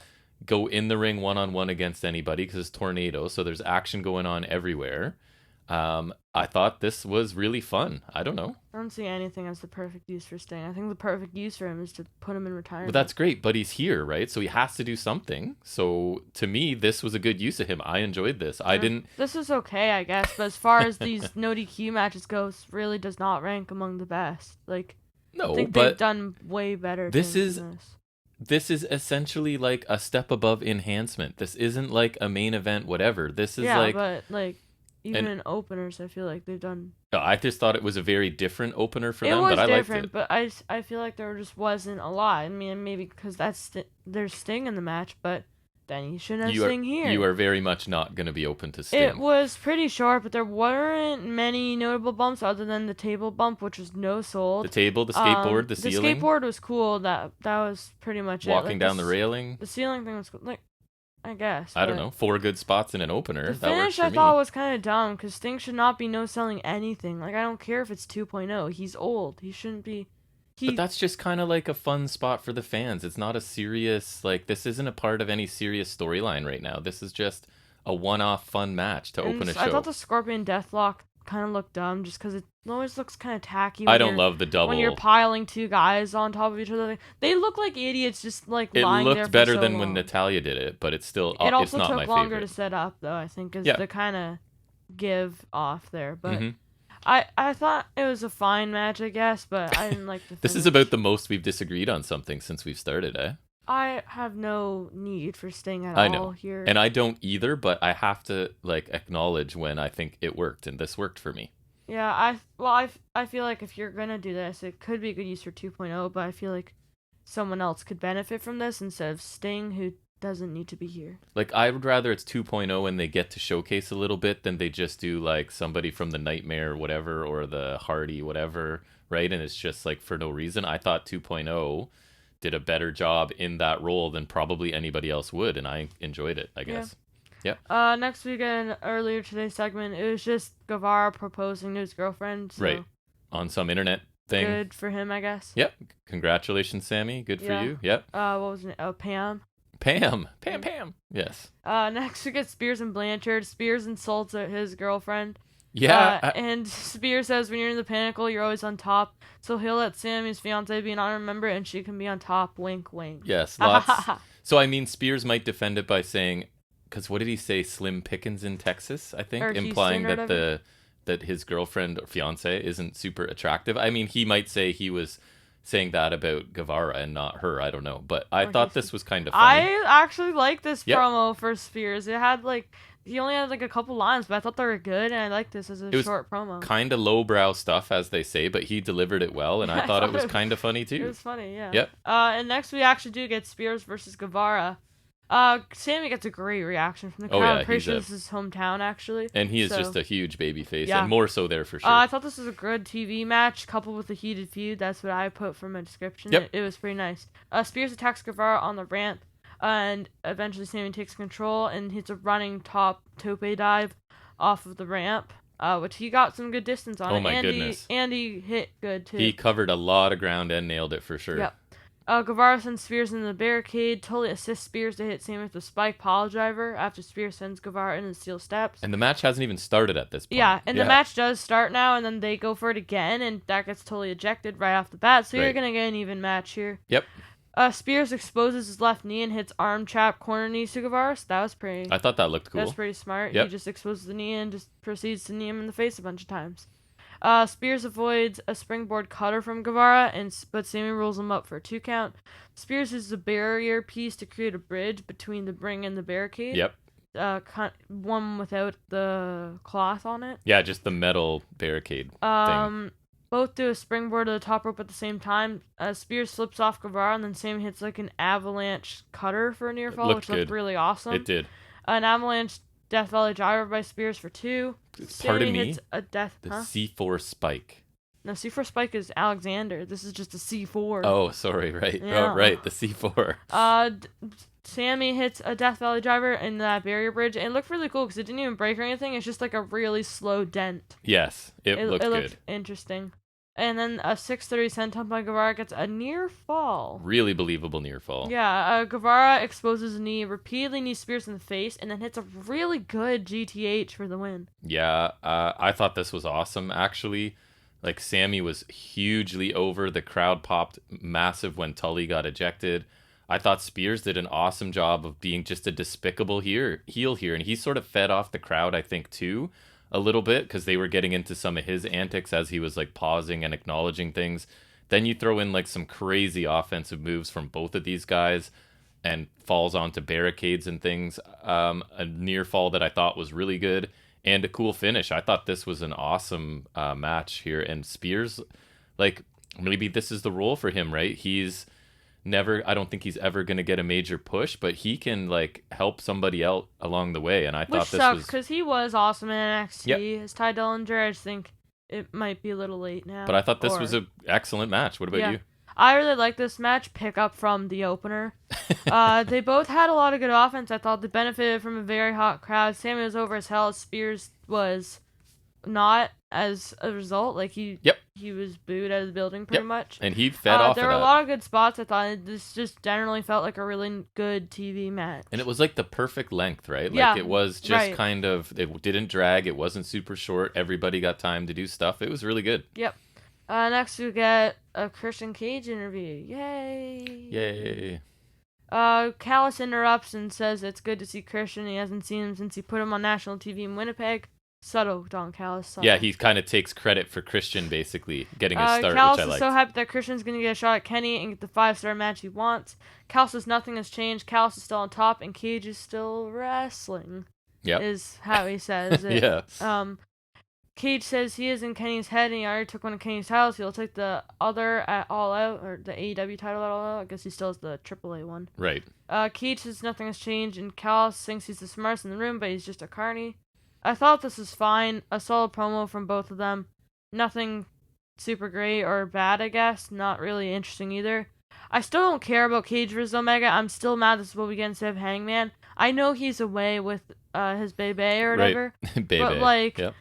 go in the ring one-on-one against anybody because it's Tornado, so there's action going on everywhere. I thought this was really fun. I don't know. I don't see anything as the perfect use for Sting. I think the perfect use for him is to put him in retirement. Well, that's great, but he's here, right? So he has to do something. So to me, this was a good use of him. I enjoyed this. I didn't... This is okay, I guess, but as far as these no DQ matches goes, really does not rank among the best. Like, No, I think but they've done way better. This is essentially like a step above enhancement. This isn't like a main event, whatever. This is like... but like... Even in openers, I feel like they've done... I just thought it was a very different opener for them, but I liked it. It was different, but I feel like there just wasn't a lot. I mean, maybe because there's Sting in the match, but then you shouldn't have Sting here. You are very much not going to be open to Sting. It was pretty short, but there weren't many notable bumps other than the table bump, which was no sold. The table, the skateboard, the ceiling. The skateboard was cool. That was pretty much Walking down the railing. The ceiling thing was cool. Like, I guess. I don't know. 4 good spots in an opener. The finish I thought was kind of dumb because Sting should not be no-selling anything. Like, I don't care if it's 2.0. He's old. He shouldn't be... But that's just kind of like a fun spot for the fans. It's not a serious... Like, this isn't a part of any serious storyline right now. This is just a one-off fun match to open a show. I thought the Scorpion Deathlock kind of looked dumb just because it always looks kind of tacky. I don't love the double. When you're piling 2 guys on top of each other. They look like idiots just like lying there for so long. It looked better than when Natalya did it, but it's still it also it's not my favorite. took longer to set up, though, I think, is the kind of give off there. But I thought it was a fine match, I guess, but I didn't like the finish. This is about the most we've disagreed on something since we've started, eh? I have no need for Sting at all here. And I don't either, but I have to like acknowledge when I think it worked, and this worked for me. Yeah, I feel like if you're gonna do this, it could be a good use for 2.0, but I feel like someone else could benefit from this instead of Sting, who doesn't need to be here. Like, I would rather it's 2.0 and they get to showcase a little bit than they just do like somebody from the Nightmare whatever or the Hardy whatever, right? And it's just like for no reason. I thought 2.0 did a better job in that role than probably anybody else would, and I enjoyed it, I guess. Yeah. Next weekend, earlier today's segment, it was just Guevara proposing to his girlfriend. So right. On some internet thing. Good for him, I guess. Yep. Congratulations, Sammy. Good for you. Yep. What was it? Oh, Pam. Pam. Yes. Next we get Spears and Blanchard. Spears insults his girlfriend. Yeah. And Spears says when you're in the Pinnacle, you're always on top. So he'll let Sammy's fiance be an honor member, and she can be on top. Wink, wink. Yes. Lots. So I mean, Spears might defend it by saying, because what did he say? Slim Pickens in Texas, I think, implying that that his girlfriend or fiance isn't super attractive. I mean, he might say he was saying that about Guevara and not her. I don't know, but I thought this was kind of funny. I actually like this promo for Spears. It had he only had like a couple lines, but I thought they were good, and I liked this as a short promo. Kind of lowbrow stuff, as they say, but he delivered it well, and I thought it was kind of funny too. It was funny, yeah. Yep. And next we actually do get Spears versus Guevara. Sammy gets a great reaction from the crowd. I'm pretty sure this is his hometown, actually. And he is just a huge baby face, and more so there for sure. I thought this was a good TV match, coupled with a heated feud. That's what I put from a description. Yep. It was pretty nice. Spears attacks Guevara on the ramp, and eventually Sammy takes control and hits a running top tope dive off of the ramp, which he got some good distance on. Oh my goodness. And he hit good, too. He covered a lot of ground and nailed it for sure. Yep. Guevara sends Spears in the barricade, totally assists Spears to hit Sammy with the spike pile driver after Spears sends Guevara in the steel steps. And the match hasn't even started at this point. Yeah, and the match does start now, and then they go for it again, and that gets totally ejected right off the bat, so you're going to get an even match here. Yep. Spears exposes his left knee and hits arm trap corner knees to Guevara, so that was pretty... I thought that looked cool. That was pretty smart. Yep. He just exposes the knee and just proceeds to knee him in the face a bunch of times. Spears avoids a springboard cutter from Guevara, but Sammy rolls him up for a 2 count. Spears uses a barrier piece to create a bridge between the ring and the barricade. Yep. One without the cloth on it. Yeah, just the metal barricade thing. Both do a springboard to the top rope at the same time. Spears slips off Guevara, and then Sammy hits like an avalanche cutter for a near fall, which looked really awesome. It did. An avalanche Death Valley driver by Spears for 2. Pardon me? Hits a death. The C4 spike. No, C4 Spike is Alexander. This is just a C4. Oh, sorry, right. Yeah. Oh, right, the C4. Sammy hits a Death Valley driver in that barrier bridge. And it looked really cool because it didn't even break or anything. It's just like a really slow dent. Yes, it looked good. Looked interesting. And then a 630 senton by Guevara gets a near fall. Really believable near fall. Yeah, Guevara exposes a knee, repeatedly knee spears in the face, and then hits a really good GTH for the win. Yeah, I thought this was awesome, actually. Like, Sammy was hugely over. The crowd popped massive when Tully got ejected. I thought Spears did an awesome job of being just a despicable heel here. And he sort of fed off the crowd, I think, too, a little bit, because they were getting into some of his antics as he was, like, pausing and acknowledging things. Then you throw in, like, some crazy offensive moves from both of these guys and falls onto barricades and things. A near fall that I thought was really good. And a cool finish. I thought this was an awesome match here. And Spears, like, maybe this is the role for him, right? I don't think he's ever going to get a major push, but he can, like, help somebody out along the way. And I thought this was... Which sucks, because he was awesome in NXT. Yep. As Ty Dillinger, I just think it might be a little late now. But I thought this was an excellent match. What about you? I really like this match. Pick up from the opener. They both had a lot of good offense. I thought they benefited from a very hot crowd. Sammy was over as hell. Spears was not, as a result. Like, he was booed out of the building pretty much. And he fed off There were a lot of good spots. I thought this just generally felt like a really good TV match. And it was like the perfect length, right? Like, it was just kind of, it didn't drag. It wasn't super short. Everybody got time to do stuff. It was really good. Yep. Next we get a Christian Cage interview. Yay. Callis interrupts and says it's good to see Christian. He hasn't seen him since he put him on national TV in Winnipeg. Subtle, Don Callis. Subtle. Yeah, he kind of takes credit for Christian, basically, getting his start, Callis which I liked. is so happy that Christian's going to get a shot at Kenny and get the 5-star match he wants. Callis says nothing has changed. Callis is still on top, and Cage is still wrestling. Yep. Is how he says it. Yeah. Cage says he is in Kenny's head, and he already took one of Kenny's titles. He'll take the other at All Out, or the AEW title at All Out. I guess he still has the AAA one. Right. Cage says nothing has changed, and Callis thinks he's the smartest in the room, but he's just a carny. I thought this was fine. A solid promo from both of them. Nothing super great or bad, I guess. Not really interesting either. I still don't care about Cage vs. Omega. I'm still mad this is what we get instead of Hangman. I know he's away with his Bebe or whatever. Right. Bebe. But, like... Yep.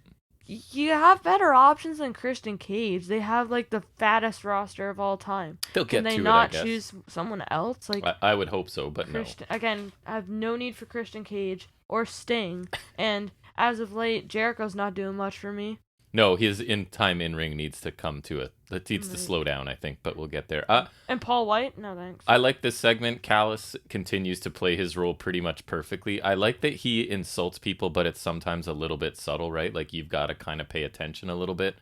You have better options than Christian Cage. They have, like, the fattest roster of all time. They'll get to it, I guess. Can they not choose someone else? Like, I would hope so, but no. Again, I have no need for Christian Cage or Sting. And as of late, Jericho's not doing much for me. No, his in-time in-ring needs to come to it. It needs to slow down, I think, but we'll get there. And Paul White? No, thanks. I like this segment. Callis continues to play his role pretty much perfectly. I like that he insults people, but it's sometimes a little bit subtle, right? Like, you've got to kind of pay attention a little bit.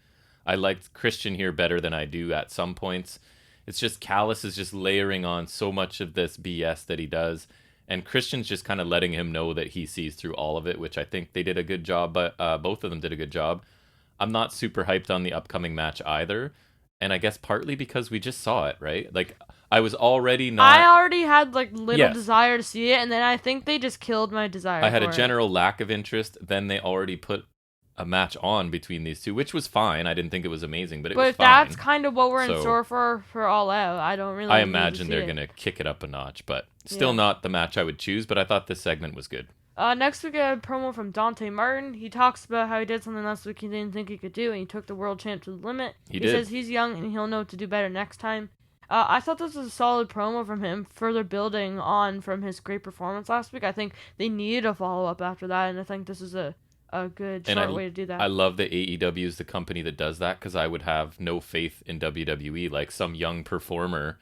I liked Christian here better than I do at some points. It's just Callis is just layering on so much of this BS that he does. And Christian's just kind of letting him know that he sees through all of it, which I think they did a good job, but both of them did a good job. I'm not super hyped on the upcoming match either. And I guess partly because we just saw it, right? Like, I was already not... I already had, like, little desire to see it, and then I think they just killed my desire I had a general lack of interest. Then they already put a match on between these two, which was fine. I didn't think it was amazing, but it was fine. But that's kind of what we're in store for All Out. I don't really I imagine they're going to kick it up a notch, but still not the match I would choose, but I thought this segment was good. Next we get a promo from Dante Martin. He talks about how he did something last week he didn't think he could do, and he took the world champ to the limit. He says he's young and he'll know what to do better next time. I thought this was a solid promo from him, further building on from his great performance last week. I think they needed a follow-up after that, and I think this is a good short way to do that. I love that AEW is the company that does that, because I would have no faith in WWE. Like, some young performer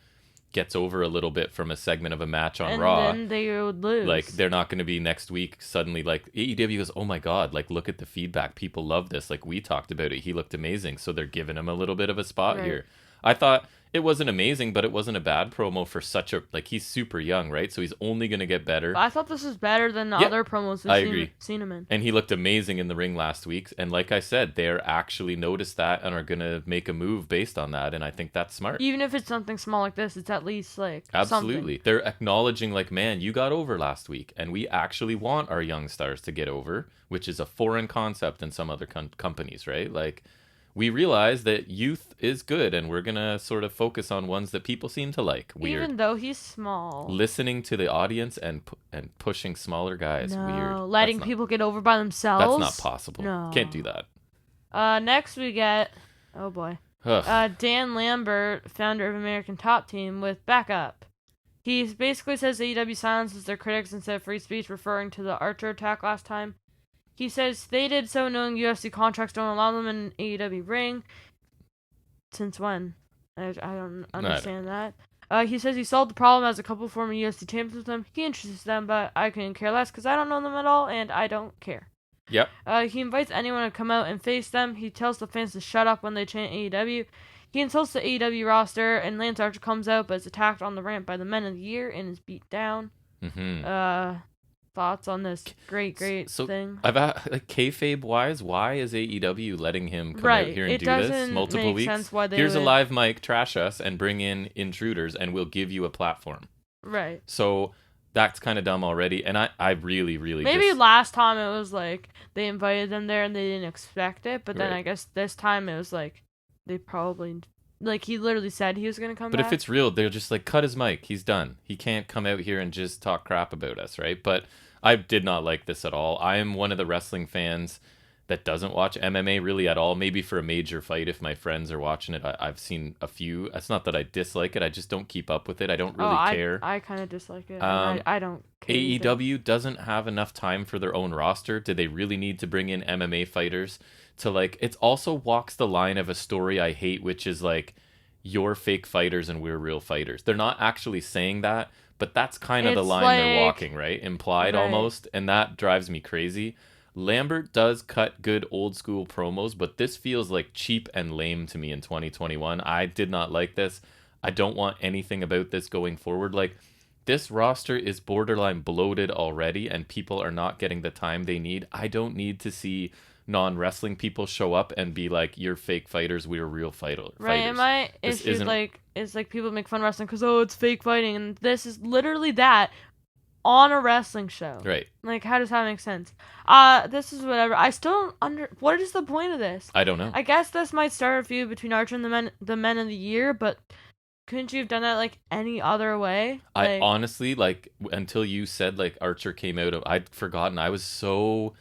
gets over a little bit from a segment of a match on Raw, and then they would lose. Like, they're not going to be next week suddenly like AEW goes, oh my god, like, look at the feedback, people love this, like, we talked about it, he looked amazing, so they're giving him a little bit of a spot here. I thought it wasn't amazing, but it wasn't a bad promo for such a, like, he's super young, right? So he's only going to get better. But I thought this was better than the other promos we've seen him in. And he looked amazing in the ring last week. And like I said, they're actually noticed that and are going to make a move based on that. And I think that's smart. Even if it's something small like this, it's at least, like, absolutely. something. They're acknowledging, like, man, you got over last week. And we actually want our young stars to get over, which is a foreign concept in some other companies, right? Like, we realize that youth is good, and we're going to sort of focus on ones that people seem to like. Weird. Even though he's small. Listening to the audience and pushing smaller guys. No. Weird. Letting people get over by themselves. That's not possible. No. Can't do that. Next we get, oh boy, Dan Lambert, founder of American Top Team, with backup. He basically says AEW silences their critics instead of free speech, referring to the Archer attack last time. He says they did so knowing UFC contracts don't allow them in an AEW ring. Since when? I don't understand that. He says he solved the problem as a couple former UFC champions with them. He introduces them, but I couldn't care less because I don't know them at all, and I don't care. Yep. He invites anyone to come out and face them. He tells the fans to shut up when they chant AEW. He insults the AEW roster, and Lance Archer comes out, but is attacked on the ramp by the Men of the Year and is beat down. Mm-hmm. Thoughts on this great thing? I've like kayfabe wise, why is AEW letting him come out here and do this multiple weeks? Sense why they Here's a live mic, trash us, and bring in intruders, and we'll give you a platform. Right. So that's kind of dumb already, and I really maybe last time it was like they invited them there and they didn't expect it, but then I guess this time it was like they probably, like, he literally said he was gonna come back. But if it's real, they're just like, cut his mic, he's done, he can't come out here and just talk crap about us, right? But I did not like this at all. I am one of the wrestling fans that doesn't watch MMA really at all. Maybe for a major fight, if my friends are watching it, I've seen a few. It's not that I dislike it. I just don't keep up with it. I don't really care. I kind of dislike it. I don't care AEW either. doesn't have enough time for their own roster. Do they really need to bring in MMA fighters to, like, it also walks the line of a story I hate, which is like, you're fake fighters and we're real fighters. They're not actually saying that, but that's kind of the line they're walking, right? Implied almost, and that drives me crazy. Lambert does cut good old school promos, but this feels like cheap and lame to me in 2021. I did not like this. I don't want anything about this going forward. Like, this roster is borderline bloated already, and people are not getting the time they need. I don't need to see non-wrestling people show up and be like, you're fake fighters, we're real fighters. Right, and my issue is like people make fun of wrestling because, it's fake fighting, and this is literally that on a wrestling show. Right. Like, how does that make sense? This is whatever. I still don't what is the point of this? I don't know. I guess this might start a feud between Archer and the men of the Year, but couldn't you have done that like any other way? I honestly, like, until you said like Archer came out of, I'd forgotten. I was so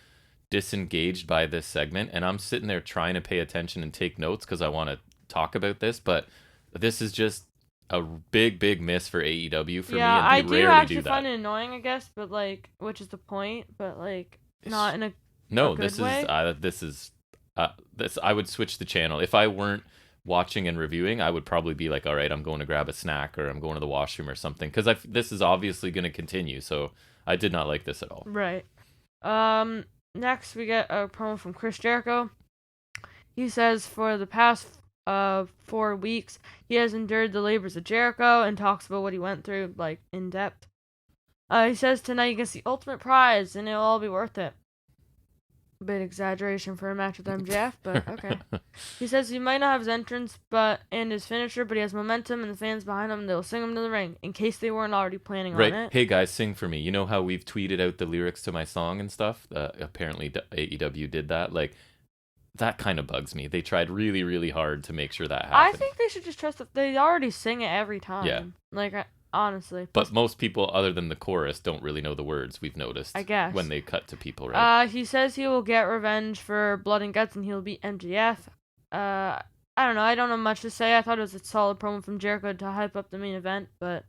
disengaged by this segment, and I'm sitting there trying to pay attention and take notes because I want to talk about this, but this is just a big miss for AEW for me, and I they do rarely actually do that. find it annoying, I guess, but like, which is the point, but like, not in a this way. Is this I would switch the channel. If I weren't watching and reviewing, I would probably be like, all right, I'm going to grab a snack, or I'm going to the washroom or something, because this is obviously going to continue, so I did not like this at all. Right. Next, we get a promo from Chris Jericho. He says for the past 4 weeks, he has endured the labors of Jericho and talks about what he went through, like, in depth. He says tonight he gets the ultimate prize, and it'll all be worth it. A bit exaggeration for a match with MJF, but okay. He says he might not have his entrance and his finisher, but he has momentum, and the fans behind him, they'll sing him to the ring, in case they weren't already planning on it. Hey guys, sing for me. You know how we've tweeted out the lyrics to my song and stuff? Apparently AEW did that. Like, that kind of bugs me. They tried really, really hard to make sure that happened. I think they should just trust that they already sing it every time. Yeah. Like, honestly. But most people, other than the chorus, don't really know the words, we've noticed. I guess. When they cut to people, right? He says he will get revenge for Blood and Guts and he'll beat MJF. I don't know. I don't know much to say. I thought it was a solid promo from Jericho to hype up the main event, but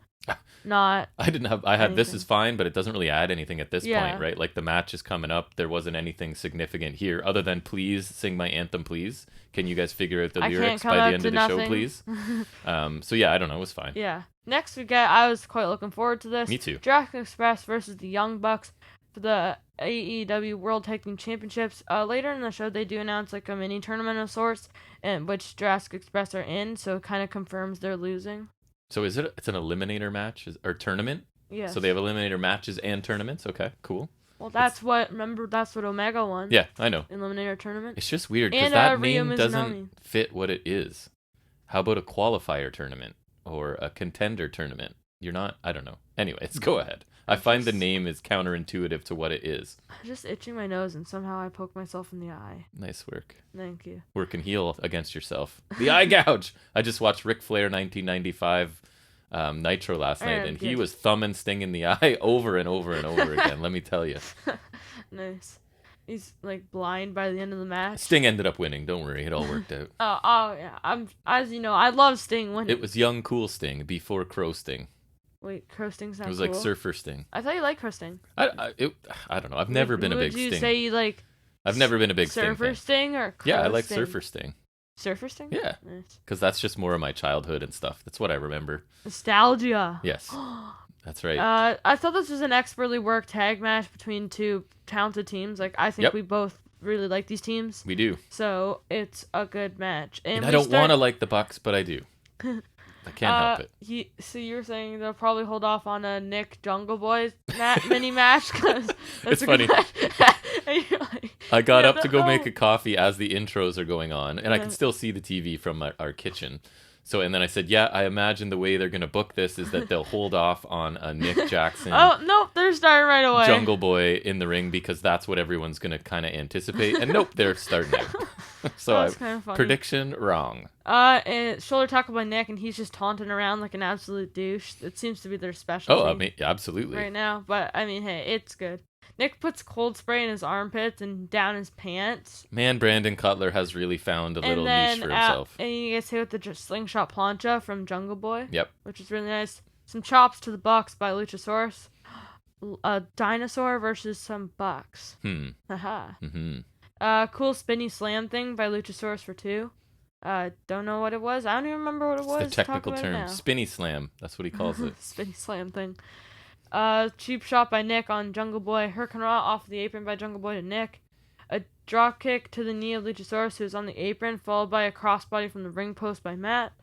not. This is fine, but it doesn't really add anything at this point, right? Like, the match is coming up. There wasn't anything significant here other than please sing my anthem, please. Can you guys figure out the lyrics by the end of the show, please? So yeah, I don't know. It was fine. Yeah. Next I was quite looking forward to this. Me too. Jurassic Express versus the Young Bucks for the AEW World Tag Team Championships. Later in the show, they do announce like a mini tournament of sorts, in which Jurassic Express are in, so it kind of confirms they're losing. So it's an eliminator match or tournament? Yes. So they have eliminator matches and tournaments? Okay, cool. Well, that's what Omega won. Yeah, I know. Eliminator tournament. It's just weird because that name doesn't fit what it is. How about a qualifier tournament or a contender tournament? You're not? I don't know. Anyways, go ahead. I find the name is counterintuitive to what it is. I'm just itching my nose, and somehow I poke myself in the eye. Nice work. Thank you. Work and heal against yourself. The eye gouge! I just watched Ric Flair 1995 Nitro last night, and he was thumbing Sting in the eye over and over and over again, let me tell you. Nice. He's like blind by the end of the match. Sting ended up winning. Don't worry, it all worked out. Oh yeah. As you know, I love Sting winning. It was young, cool Sting before Crow Sting. Wait, Crow Sting's not cool? It was like Surfer Sting. I thought you liked Crow Sting. I don't know. I've never been a big Sting. Would you say you like? I've never been a big Surfer Sting or Crow Yeah, I like Sting? Surfer Sting. Surfer Sting? Yeah, because that's just more of my childhood and stuff. That's what I remember. Nostalgia. Yes, that's right. I thought this was an expertly worked tag match between two talented teams. Like I think we both really like these teams. We do. So it's a good match. And I don't want to like the Bucks, but I do. I can't help it. So you're saying they'll probably hold off on a Nick Jungle Boy mini match? Cause it's funny. I got up to go make a coffee as the intros are going on, and I can still see the TV from our kitchen. So, and then I said, yeah, I imagine the way they're going to book this is that they'll hold off on a Nick Jackson. Oh, nope, they're starting right away. Jungle Boy in the ring because that's what everyone's going to kind of anticipate. And nope, they're starting out. So that's kind of funny. Prediction wrong. And shoulder tackle by Nick, and he's just taunting around like an absolute douche. It seems to be their specialty. Oh, I mean, absolutely. Right now, but I mean, hey, it's good. Nick puts cold spray in his armpits and down his pants. Man, Brandon Cutler has really found a little niche for himself. And he gets hit with the slingshot plancha from Jungle Boy. Yep. Which is really nice. Some chops to the Bucks by Luchasaurus. A dinosaur versus some Bucks. Haha. Cool spinny slam thing by Luchasaurus for 2. Don't know what it was. I don't even remember what it was. The technical term. Spinny slam. That's what he calls it. Spinny slam thing. Cheap shot by Nick on Jungle Boy. Hurricane off the apron by Jungle Boy to Nick. A drop kick to the knee of Luchasaurus, who's on the apron, followed by a crossbody from the ring post by Matt.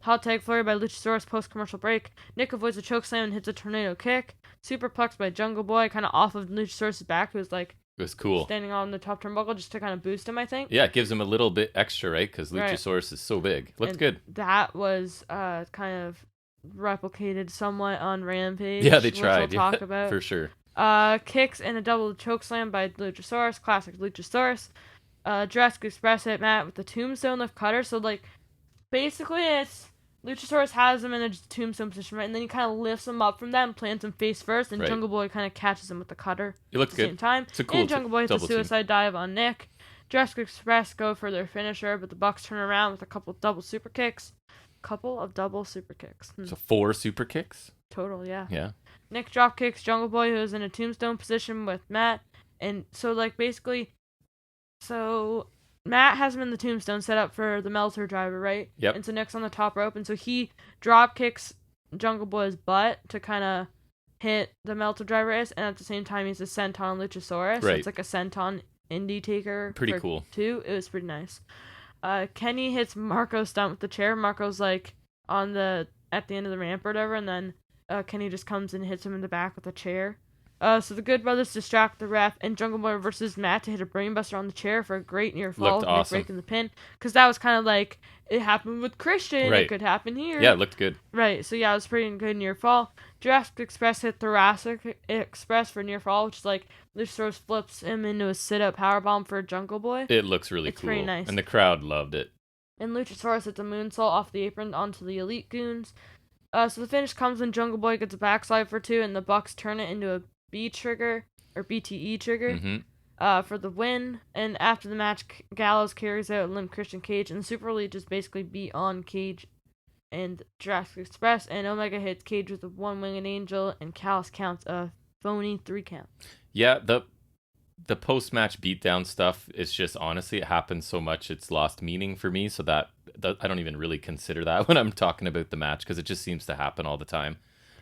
Hot tag flurry by Luchasaurus post-commercial break. Nick avoids a chokeslam and hits a tornado kick. Superplex by Jungle Boy, kind of off of Luchasaurus' back, who's like... It was cool. Standing on the top turnbuckle just to kind of boost him, I think. Yeah, it gives him a little bit extra, right? Because Luchasaurus is so big. Looked good. That was kind of... replicated somewhat on Rampage. Yeah, they tried. Which we'll talk about. For sure. Kicks and a double chokeslam by Luchasaurus. Classic Luchasaurus. Jurassic Express hit Matt with the tombstone lift cutter. So, like, basically it's Luchasaurus has him in a tombstone position, right? And then he kind of lifts him up from that and plants him face first. And Jungle Boy kind of catches him with the cutter. It looked good. At the same time. It's a cool and Jungle Boy hits a suicide dive on Nick. Jurassic Express go for their finisher, but the Bucks turn around with a couple double super kicks. Couple of double super kicks. So 4 super kicks? Total, yeah. Yeah. Nick drop kicks Jungle Boy, who's in a tombstone position with Matt. And so, like, basically... So, Matt has him in the tombstone set up for the Meltzer driver, right? Yep. And so Nick's on the top rope. And so he drop kicks Jungle Boy's butt to kind of hit the Meltzer driver is. And at the same time, he's a senton on Luchasaurus. Right. So it's like a senton indie taker. Pretty cool. 2. It was pretty nice. Kenny hits Marco's stunt with the chair. Marco's like at the end of the ramp or whatever, and then Kenny just comes and hits him in the back with a chair. So the Good Brothers distract the ref, and Jungle Boy versus Matt to hit a brainbuster on the chair for a great near fall. Looked awesome. Breaking the pin, because that was kind of like it happened with Christian. Right. It could happen here. Yeah, it looked good. Right. So yeah, it was pretty good near fall. Jurassic Express hit Thoracic Express for near fall, which is like Luchasaurus flips him into a sit-up powerbomb for Jungle Boy. It looks really cool. It's pretty nice. And the crowd loved it. And Luchasaurus hits a moonsault off the apron onto the Elite Goons. So the finish comes when Jungle Boy gets a backslide for 2, and the Bucks turn it into a BTE trigger for the win. And after the match, Gallows carries out Limp Christian Cage, and Super Elite just basically beat on Cage and Jurassic Express, and Omega hits Cage with a one-winged angel, and Callis counts a phony 3 count. Yeah, the post-match beatdown stuff is just, honestly, it happens so much it's lost meaning for me, so that I don't even really consider that when I'm talking about the match, because it just seems to happen all the time.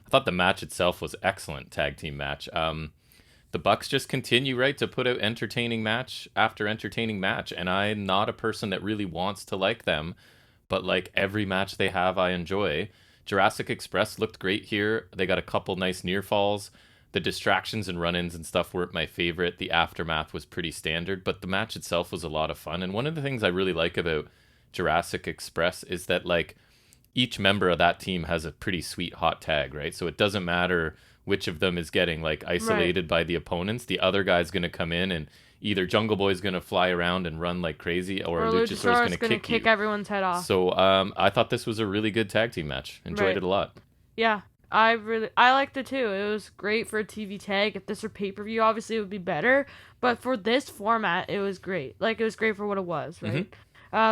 I thought the match itself was excellent tag team match. The Bucks just continue, right, to put out entertaining match after entertaining match, and I'm not a person that really wants to like them, but like every match they have, I enjoy. Jurassic Express looked great here. They got a couple nice near falls. The distractions and run-ins and stuff weren't my favorite. The aftermath was pretty standard, but the match itself was a lot of fun. And one of the things I really like about Jurassic Express is that, like, each member of that team has a pretty sweet hot tag, right? So it doesn't matter which of them is getting like isolated by the opponents. The other guy's going to come in and either Jungle Boy's going to fly around and run like crazy, or Luchasaurus going to kick everyone's head off. So I thought this was a really good tag team match. Enjoyed it a lot. Yeah, I liked it too. It was great for a TV tag. If this were pay-per-view, obviously it would be better. But for this format, it was great. Like, it was great for what it was, right?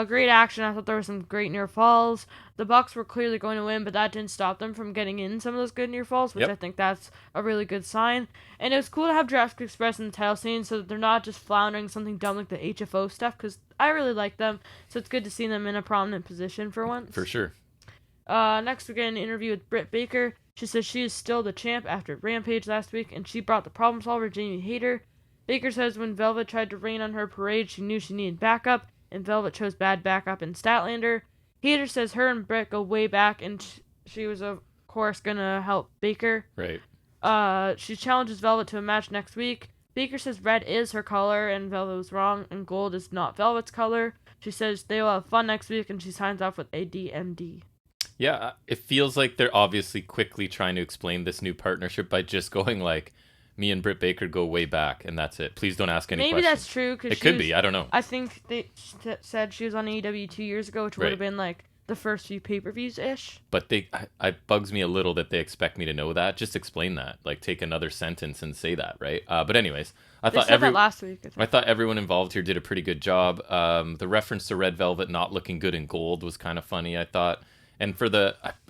Great action. I thought there were some great near falls. The Bucks were clearly going to win, but that didn't stop them from getting in some of those good near falls, which I think that's a really good sign. And it was cool to have Jurassic Express in the title scene so that they're not just floundering something dumb like the HFO stuff, because I really like them. So it's good to see them in a prominent position for once. For sure. Next, we get an interview with Britt Baker. She says she is still the champ after Rampage last week, and she brought the problem solver Jamie Hayter. Baker says when Velvet tried to rain on her parade, she knew she needed backup, and Velvet chose bad backup in Statlander. Hayter says her and Britt go way back, and she was, of course, going to help Baker. Right. She challenges Velvet to a match next week. Baker says red is her color, and Velvet was wrong, and gold is not Velvet's color. She says they will have fun next week, and she signs off with ADMD. Yeah, it feels like they're obviously quickly trying to explain this new partnership by just going like, me and Britt Baker go way back, and that's it. Please don't ask any questions. Maybe that's true. It could be. I don't know. I think they said she was on AEW 2 years ago, which would have been like the first few pay-per-views-ish. But it bugs me a little that they expect me to know that. Just explain that. Like, take another sentence and say that, right? But anyways, I thought that last week. I thought everyone involved here did a pretty good job. The reference to Red Velvet not looking good in gold was kind of funny, I thought. And for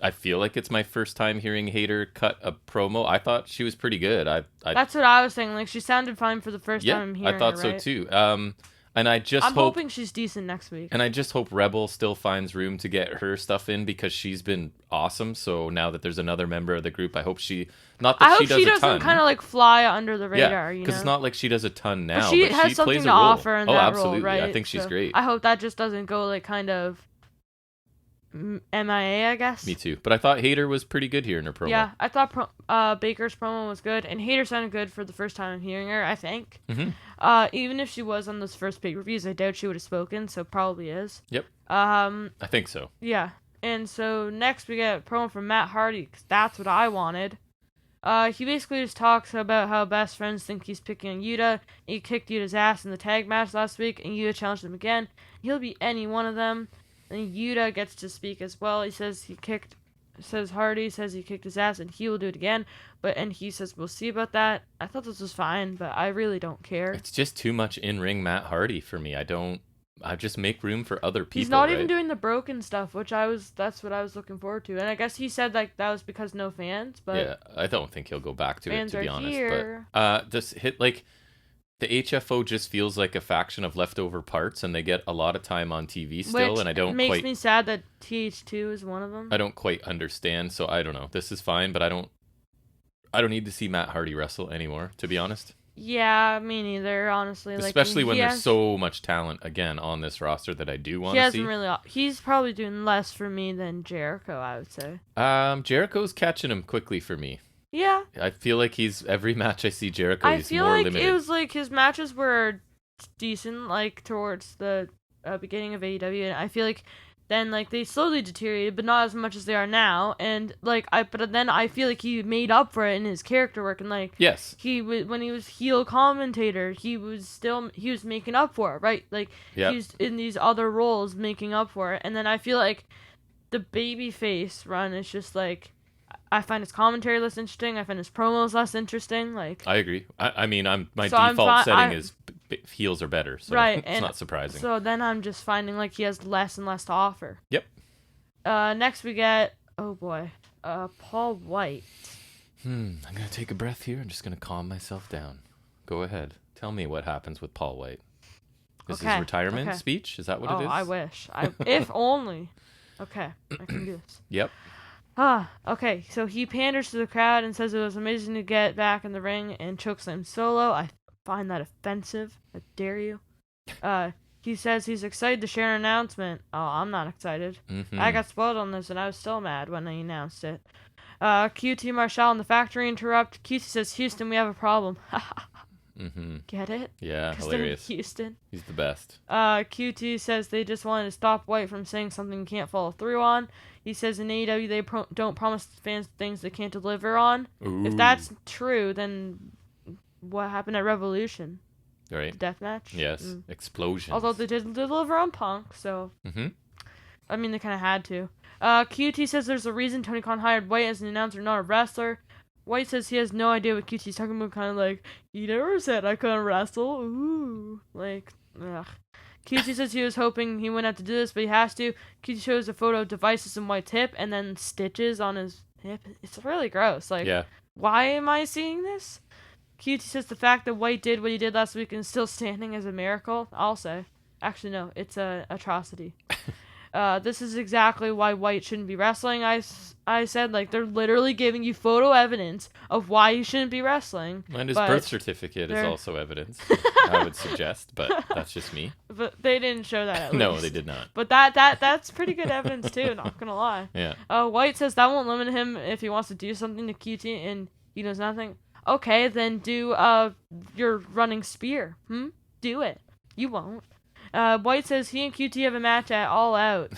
I feel like it's my first time hearing Hayter cut a promo. I thought she was pretty good. That's what I was saying. Like, she sounded fine for the first time I'm hearing her, I thought so too. And I'm hoping she's decent next week. And I just hope Rebel still finds room to get her stuff in, because she's been awesome. So now that there's another member of the group, I hope she doesn't kind of like fly under the radar. Yeah, because it's not like she does a ton now. But she has something to offer in that absolutely. role, right? I think she's great. I hope that just doesn't go like kind of MIA, I guess. Me too. But I thought Hayter was pretty good here in her promo. Yeah, I thought Baker's promo was good, and Hayter sounded good for the first time I'm hearing her, I think. Even if she was on those first pay-per-views, I doubt she would have spoken, so probably is. Yep. I think so. Yeah. And so next we get a promo from Matt Hardy, because that's what I wanted. He basically just talks about how best friends think he's picking on Yuta. He kicked Yuta's ass in the tag match last week, and Yuta challenged him again. He'll be any one of them. And Yuta gets to speak as well. He says Hardy says he kicked his ass and he will do it again. And he says we'll see about that. I thought this was fine, but I really don't care. It's just too much in-ring Matt Hardy for me. I just make room for other people. He's not even doing the broken stuff, that's what I was looking forward to. And I guess he said like that was because no fans, but yeah, I don't think he'll go back to it, to be honest. Here. But this hit like the HFO just feels like a faction of leftover parts, and they get a lot of time on TV still. Which and I don't makes me sad that TH2 is one of them. I don't quite understand, so I don't know. This is fine, but I don't need to see Matt Hardy wrestle anymore, to be honest. Yeah, me neither, honestly. Especially when there's so much talent, again, on this roster that I do want to see. He's probably doing less for me than Jericho, I would say. Jericho's catching him quickly for me. Yeah. I feel like every match I see Jericho, he's more limited. I feel like it was like his matches were decent, like towards the beginning of AEW, and I feel like then like they slowly deteriorated, but not as much as they are now. And but then I feel like he made up for it in his character work, and like yes, when he was heel commentator, he was making up for it, right? Like he was in these other roles making up for it, and then I feel like the babyface run is just like. I find his commentary less interesting. I find his promos less interesting. Like I agree. My default setting is heels are better, so right, it's not surprising. So then I'm just finding like he has less and less to offer. Yep. Next we get Paul White. I'm gonna take a breath here. I'm just gonna calm myself down. Go ahead. Tell me what happens with Paul White. Is his retirement speech? Is that what it is? I wish. If only. Okay, I can do this. Yep. Okay, so he panders to the crowd and says it was amazing to get back in the ring and chokeslam solo. I find that offensive. How dare you? He says he's excited to share an announcement. Oh, I'm not excited. Mm-hmm. I got spoiled on this and I was still mad when they announced it. QT Marshall and the factory interrupt. QT says, Houston, we have a problem. Mm-hmm. Get it? Yeah, hilarious. Houston. He's the best. QT says they just wanted to stop White from saying something he can't follow through on. He says in AEW they don't promise fans things they can't deliver on. Ooh. If that's true, then what happened at Revolution? Right. The deathmatch? Yes. Explosions. Although they did deliver on Punk, so... Mm-hmm. I mean, they kind of had to. QT says there's a reason Tony Khan hired White as an announcer, not a wrestler. White says he has no idea what QT's talking about, kind of like, he never said I couldn't wrestle. Ooh. Like, ugh. QT says he was hoping he wouldn't have to do this, but he has to. QT shows a photo of devices in White's hip and then stitches on his hip. It's really gross. Like, why am I seeing this? QT says the fact that White did what he did last week and is still standing is a miracle. I'll say. Actually, no. It's an atrocity. This is exactly why White shouldn't be wrestling. I said, like, they're literally giving you photo evidence of why he shouldn't be wrestling. And his birth certificate is also evidence, I would suggest, but that's just me. But they didn't show that at least. No, they did not. But that's pretty good evidence, too, not gonna lie. Yeah. White says that won't limit him if he wants to do something to QT and he knows nothing. Okay, then do your running spear. Do it. You won't. White says he and QT have a match at All Out.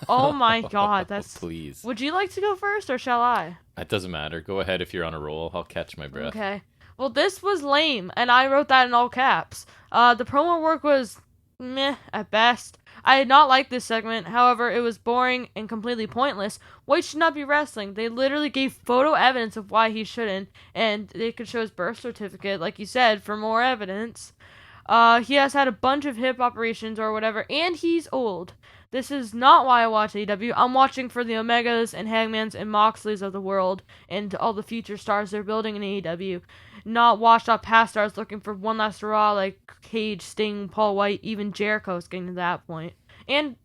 Oh my god, that's... Please. Would you like to go first, or shall I? It doesn't matter. Go ahead if you're on a roll. I'll catch my breath. Okay. Well, this was lame, and I wrote that in all caps. The promo work was meh at best. I did not like this segment. However, it was boring and completely pointless. White should not be wrestling. They literally gave photo evidence of why he shouldn't, and they could show his birth certificate, like you said, for more evidence. He has had a bunch of hip operations or whatever, and he's old. This is not why I watch AEW. I'm watching for the Omegas and Hangmans and Moxleys of the world and all the future stars they're building in AEW. Not washed up past stars looking for one last hurrah like Cage, Sting, Paul White, even Jericho's getting to that point. And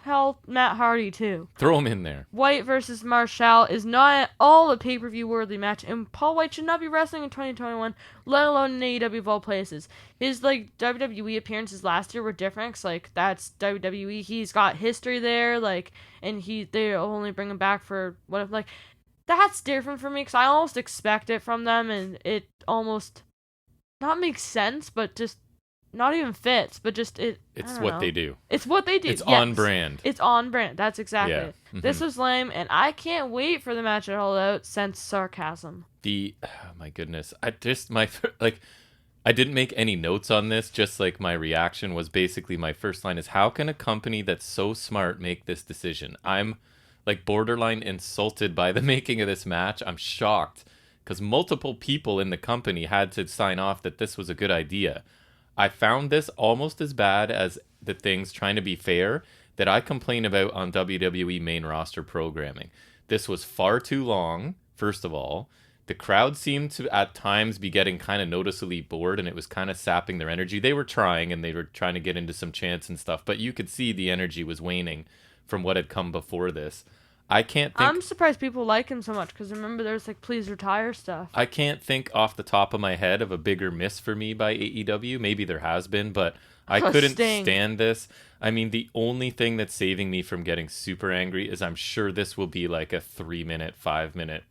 hell, Matt Hardy too. Throw him in there. White versus Marshall is not at all a pay-per-view worthy match, and Paul White should not be wrestling in 2021, let alone in AEW of all places. His WWE appearances last year were different, 'cause, that's WWE. He's got history there, and they only bring him back for that's different for me, because I almost expect it from them, and it almost not makes sense, but just not even fits, but just it. It's what they do. It's what they do. It's on brand. It's on brand. That's exactly it. Mm-hmm. This was lame, and I can't wait for the match at All Out. Sense sarcasm. Oh my goodness. I didn't make any notes on this. Just my reaction was basically my first line is, how can a company that's so smart make this decision? I'm borderline insulted by the making of this match. I'm shocked because multiple people in the company had to sign off that this was a good idea. I found this almost as bad as the things trying to be fair that I complain about on WWE main roster programming. This was far too long, first of all. The crowd seemed to at times be getting kind of noticeably bored, and it was kind of sapping their energy. They were trying, and they were trying to get into some chants and stuff, but you could see the energy was waning from what had come before this. I'm surprised people like him so much, because remember there's please retire stuff. I can't think off the top of my head of a bigger miss for me by AEW. Maybe there has been, but I couldn't stand this. I mean, the only thing that's saving me from getting super angry is I'm sure this will be a 3-minute, 5-minute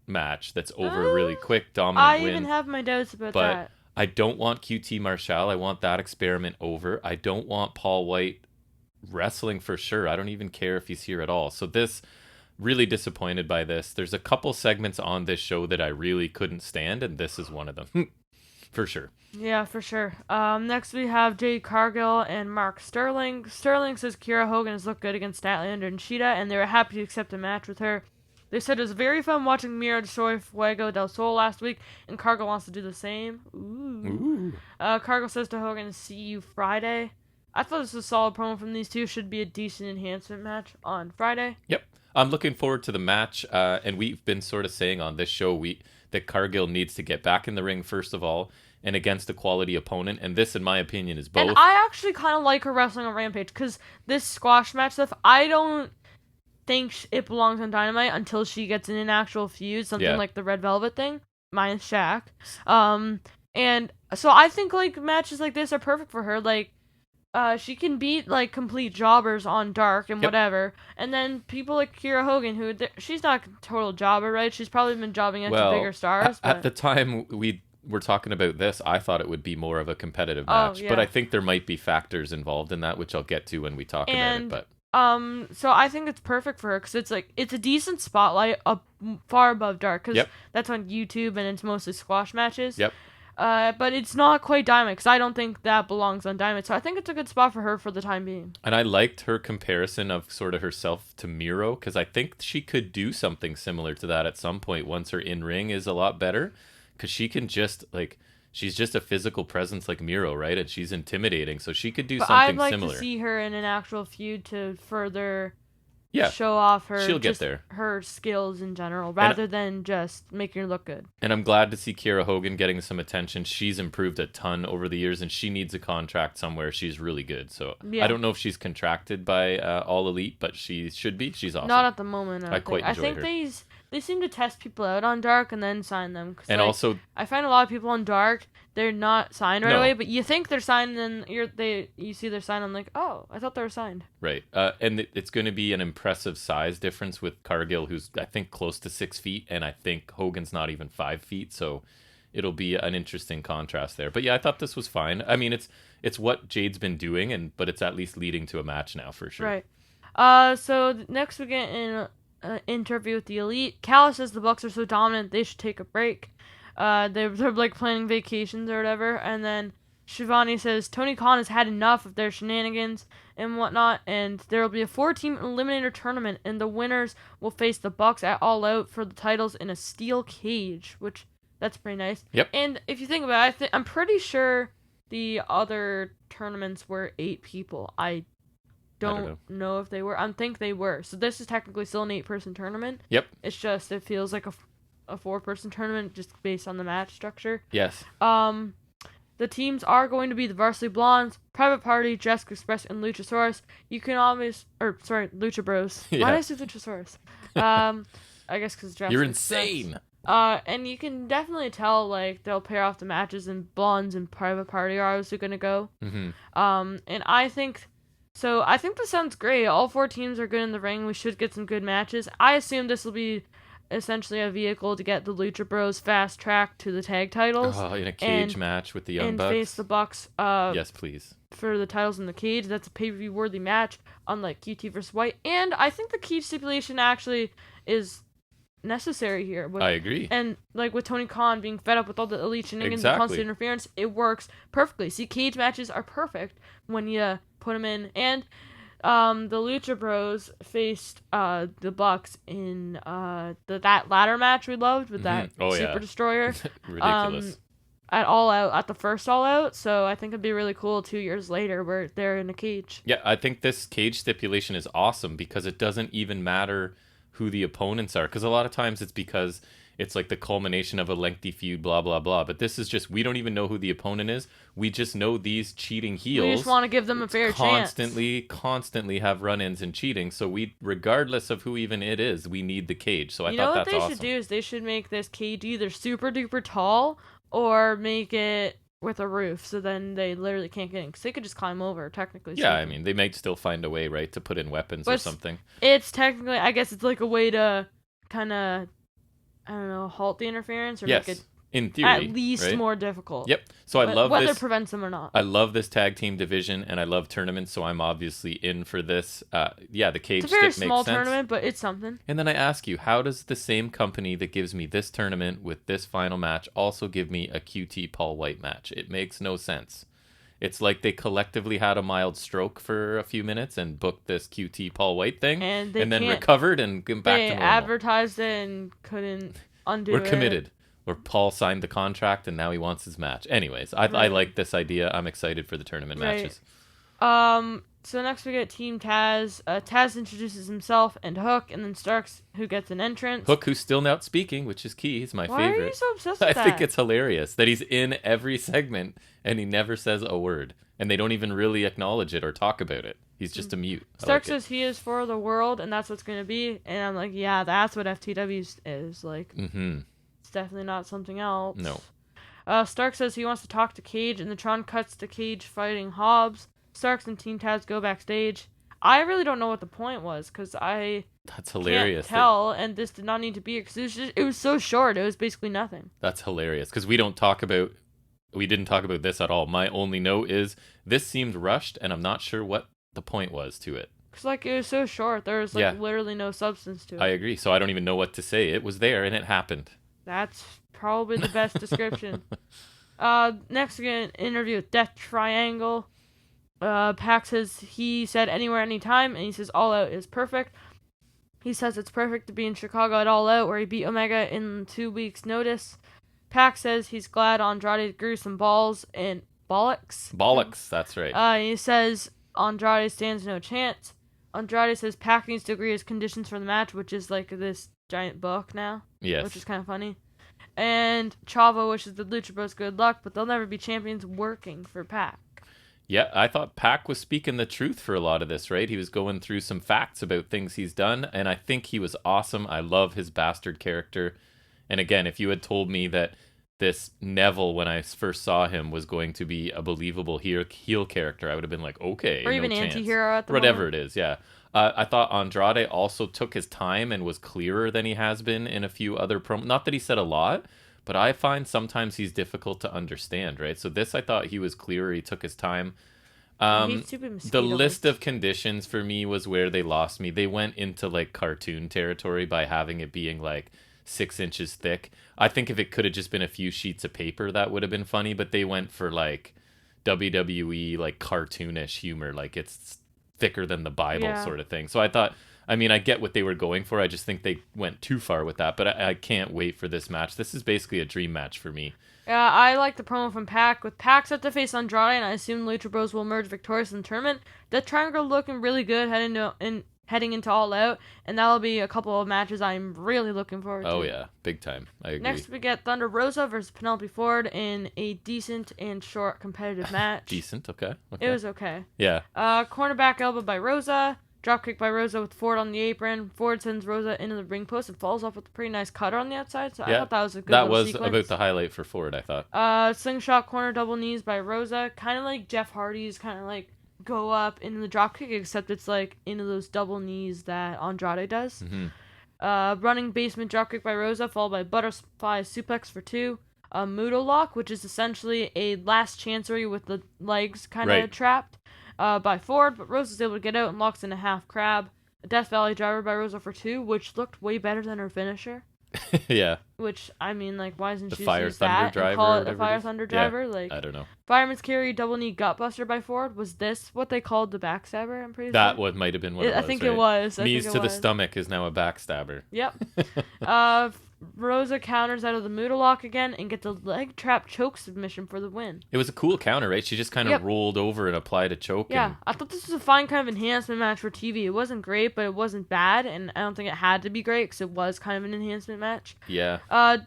match that's over really quick, dominant win. I even have my doubts about that. I don't want QT Marshall. I want that experiment over. I don't want Paul White wrestling for sure. I don't even care if he's here at all. So really disappointed by this. There's a couple segments on this show that I really couldn't stand, and this is one of them. For sure. Yeah, for sure. Next we have Jade Cargill and Mark Sterling. Sterling says Kiera Hogan has looked good against Statlander and Sheeta, and they were happy to accept a match with her. They said it was very fun watching Mira destroy Fuego del Sol last week, and Cargill wants to do the same. Ooh. Cargill says to Hogan, see you Friday. I thought this was a solid promo from these two. Should be a decent enhancement match on Friday. Yep. I'm looking forward to the match, and we've been sort of saying on this show that Cargill needs to get back in the ring, first of all, and against a quality opponent, and this, in my opinion, is both. And I actually kind of like her wrestling on Rampage, because this squash match stuff, I don't think it belongs on Dynamite until she gets in an actual feud, something like the Red Velvet thing, minus Shaq. And so I think, matches like this are perfect for her, she can beat complete jobbers on Dark and whatever, and then people like Kiera Hogan, who she's not a total jobber, right? She's probably been jobbing into bigger stars. At the time we're talking about this, I thought it would be more of a competitive match. yeah. But I think there might be factors involved in that, which I'll get to when we talk about it. But so I think it's perfect for her because it's a decent spotlight up far above Dark because that's on YouTube and it's mostly squash matches. Yep. But it's not quite Dynamite because I don't think that belongs on Dynamite. So I think it's a good spot for her for the time being. And I liked her comparison of sort of herself to Miro because I think she could do something similar to that at some point once her in-ring is a lot better because she can just she's just a physical presence like Miro, right? And she's intimidating, so she could do something I'd like similar. To see her in an actual feud to further show off her she'll get there. Her skills in general rather than just making her look good. And I'm glad to see Kiera Hogan getting some attention. She's improved a ton over the years and she needs a contract somewhere. She's really good. So I don't know if she's contracted by All Elite, but she should be. She's awesome. Not at the moment. I quite enjoy her. They seem to test people out on Dark and then sign them. And also, I find a lot of people on Dark, they're not signed right away, but you think they're signed, and then you see they're signed. I'm like, oh, I thought they were signed. Right, and it's going to be an impressive size difference with Cargill, who's I think close to 6 feet, and I think Hogan's not even 5 feet. So it'll be an interesting contrast there. But yeah, I thought this was fine. I mean, it's what Jade's been doing, but it's at least leading to a match now for sure. Right. So next we get in. Interview with the Elite. Callis says the Bucks are so dominant they should take a break. They're like planning vacations or whatever. And then Shivani says Tony Khan has had enough of their shenanigans and whatnot, and there will be a 4-team eliminator tournament, and the winners will face the Bucks at All Out for the titles in a steel cage, which that's pretty nice. Yep. And if you think about it, I'm pretty sure the other tournaments were 8 people. I don't know if they were. I think they were. So this is technically still an 8-person tournament. Yep. It's just it feels like a 4-person tournament just based on the match structure. Yes. The teams are going to be the Varsity Blondes, Private Party, Jessica Express, and Luchasaurus. You can Lucha Bros. Yeah. Why did I say Luchasaurus? I guess because Jessica. You're insane. And you can definitely tell they'll pair off the matches, and Blondes and Private Party are obviously going to go. Mm-hmm. And I think this sounds great. All 4 teams are good in the ring. We should get some good matches. I assume this will be essentially a vehicle to get the Lucha Bros fast track to the tag titles. Oh, in a cage match with the Young Bucks. And face the Bucks. Yes, please. For the titles in the cage. That's a pay-per-view worthy match, unlike QT versus White. And I think the cage stipulation actually is necessary here. I agree. And with Tony Khan being fed up with all the Elite shenanigans and constant interference, it works perfectly. See, cage matches are perfect when you put them in. And the Lucha Bros faced the Bucks in that ladder match we loved with that Super Destroyer. Ridiculous. At All Out, at the first All Out. So I think it'd be really cool 2 years later where they're in a cage. Yeah, I think this cage stipulation is awesome because it doesn't even matter who the opponents are, because a lot of times it's because it's like the culmination of a lengthy feud, blah blah blah, but this is just, we don't even know who the opponent is. We just know these cheating heels, we just want to give them a fair chance, constantly have run-ins and cheating, so we, regardless of who even it is, we need the cage. So I thought that's awesome. You know what they should do is they should make this cage either super duper tall or make it with a roof, so then they literally can't get in, because they could just climb over, technically. Yeah, I mean, they might still find a way, right, to put in weapons or something. It's technically, I guess it's like a way to kind of, I don't know, halt the interference, or make it in theory, at least more difficult. Yep. So I love whether this. Whether prevents them or not. I love this tag team division, and I love tournaments, so I'm obviously in for this. The cage it's a very stick small makes sense. tournament, but it's something. And then I ask you, how does the same company that gives me this tournament with this final match also give me a QT Paul White match? It makes no sense. It's like they collectively had a mild stroke for a few minutes and booked this QT Paul White thing, and then recovered and went back to normal. They advertised it and couldn't undo it. We're committed. Where Paul signed the contract and now he wants his match. Anyways, I like this idea. I'm excited for the tournament matches. So next we get Team Taz. Taz introduces himself and Hook, and then Starks, who gets an entrance. Hook, who's still not speaking, which is key. He's my favorite. Why are you so obsessed with that? I think it's hilarious that he's in every segment and he never says a word. And they don't even really acknowledge it or talk about it. He's just a mute. Starks says he is for the world, and that's what's going to be. And I'm like, yeah, that's what FTW is. Like, it's definitely not something else. No. Stark says he wants to talk to Cage, and the Tron cuts to Cage fighting Hobbs. Starks and Team Taz go backstage. I really don't know what the point was, because That's hilarious. Can't tell, and this did not need to be, because it was so short. It was basically nothing. That's hilarious, because we didn't talk about this at all. My only note is this seemed rushed, and I'm not sure what the point was to it. Because, like, it was so short. There was, like, literally no substance to it. I agree, so I don't even know what to say. It was there, and it happened. That's probably the best description. Next, again, interview with Death Triangle. Pac says he said anywhere, anytime, and he says All Out is perfect. He says it's perfect to be in Chicago at All Out, where he beat Omega in 2 weeks' notice. Pac says he's glad Andrade grew some balls and bollocks. Bollocks, that's right. He says Andrade stands no chance. Andrade says Pac needs to agree his conditions for the match, which is like this giant book now. Yes. Which is kind of funny. And Chavo wishes the Lucha Bros good luck, but they'll never be champions working for Pac. Yeah, I thought Pac was speaking the truth for a lot of this, right? He was going through some facts about things he's done, and I think he was awesome. I love his bastard character. And again, if you had told me that this Neville, when I first saw him, was going to be a believable heel character, I would have been like, okay, or even anti-hero at the whatever moment. It is, yeah. I thought Andrade also took his time and was clearer than he has been in a few other promos. Not that he said a lot, but I find sometimes he's difficult to understand, right? So this, I thought he was clearer. He took his time. The list of conditions for me was where they lost me. They went into like cartoon territory by having it being like 6 inches thick. I think if it could have just been a few sheets of paper, that would have been funny. But they went for like WWE, like cartoonish humor, like it's thicker than the Bible sort of thing. So I thought, I mean, I get what they were going for. I just think they went too far with that. But I can't wait for this match. This is basically a dream match for me. Yeah, I like the promo from Pac. With Pac set to face Andrade, and I assume Lucha Bros will emerge victorious in the tournament. That triangle looking really good heading into All Out, and that'll be a couple of matches I'm really looking forward to. Oh yeah, big time. I agree. Next we get Thunder Rosa versus Penelope Ford in a decent and short competitive match. Decent, okay. It was okay. Yeah. Cornerback elbow by Rosa. Dropkick by Rosa with Ford on the apron. Ford sends Rosa into the ring post and falls off with a pretty nice cutter on the outside. So I thought that was a good sequence. About the highlight for Ford, I thought. Slingshot corner double knees by Rosa. Kind of like Jeff Hardy's kind of like go up into the dropkick, except it's like into those double knees that Andrade does. Mm-hmm. Running basement dropkick by Rosa, followed by butterfly suplex for 2. Mudo lock, which is essentially a last chancery with the legs kind of trapped. By Ford, but Rosa's able to get out and locks in a half crab. A Death Valley driver by Rosa for 2, which looked way better than her finisher. Yeah. Which, I mean, like, why isn't she Fire use Thunder that driver and call it a Fire Thunder driver? Yeah, like, I don't know. Fireman's Carry double knee gutbuster by Ford. Was this what they called the backstabber? I'm pretty sure. That might have been what it was. I think it was. Knees to the stomach is now a backstabber. Yep. Rosa counters out of the Muda lock again and gets a leg trap choke submission for the win. It was a cool counter, right? She just kind of rolled over and applied a choke. Yeah, I thought this was a fine kind of enhancement match for TV. It wasn't great, but it wasn't bad, and I don't think it had to be great because it was kind of an enhancement match. Yeah.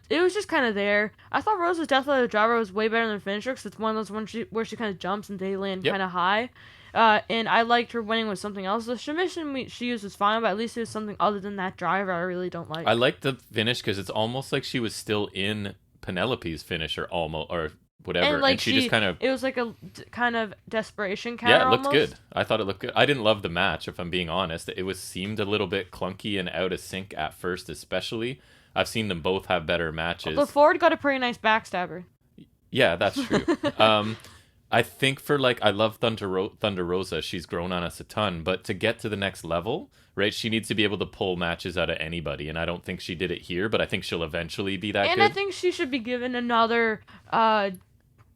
It was just kind of there. I thought Rosa's Death Valley driver was way better than her finisher because it's one of those ones where she kind of jumps and they land kind of high. And I liked her winning with something else. The submission she used was fine, but at least it was something other than that driver I really don't like. I like the finish because it's almost like she was still in Penelope's finisher or whatever. And, like, she just kind of... It was like a kind of desperation counter. Yeah, it looked almost. good. I thought it looked good. I didn't love the match, if I'm being honest. It seemed a little bit clunky and out of sync at first, especially. I've seen them both have better matches. Well, the Ford got a pretty nice backstabber. Yeah, that's true. I think I love Thunder Rosa. She's grown on us a ton, but to get to the next level, right, she needs to be able to pull matches out of anybody, and I don't think she did it here, but I think she'll eventually be that good. And I think she should be given another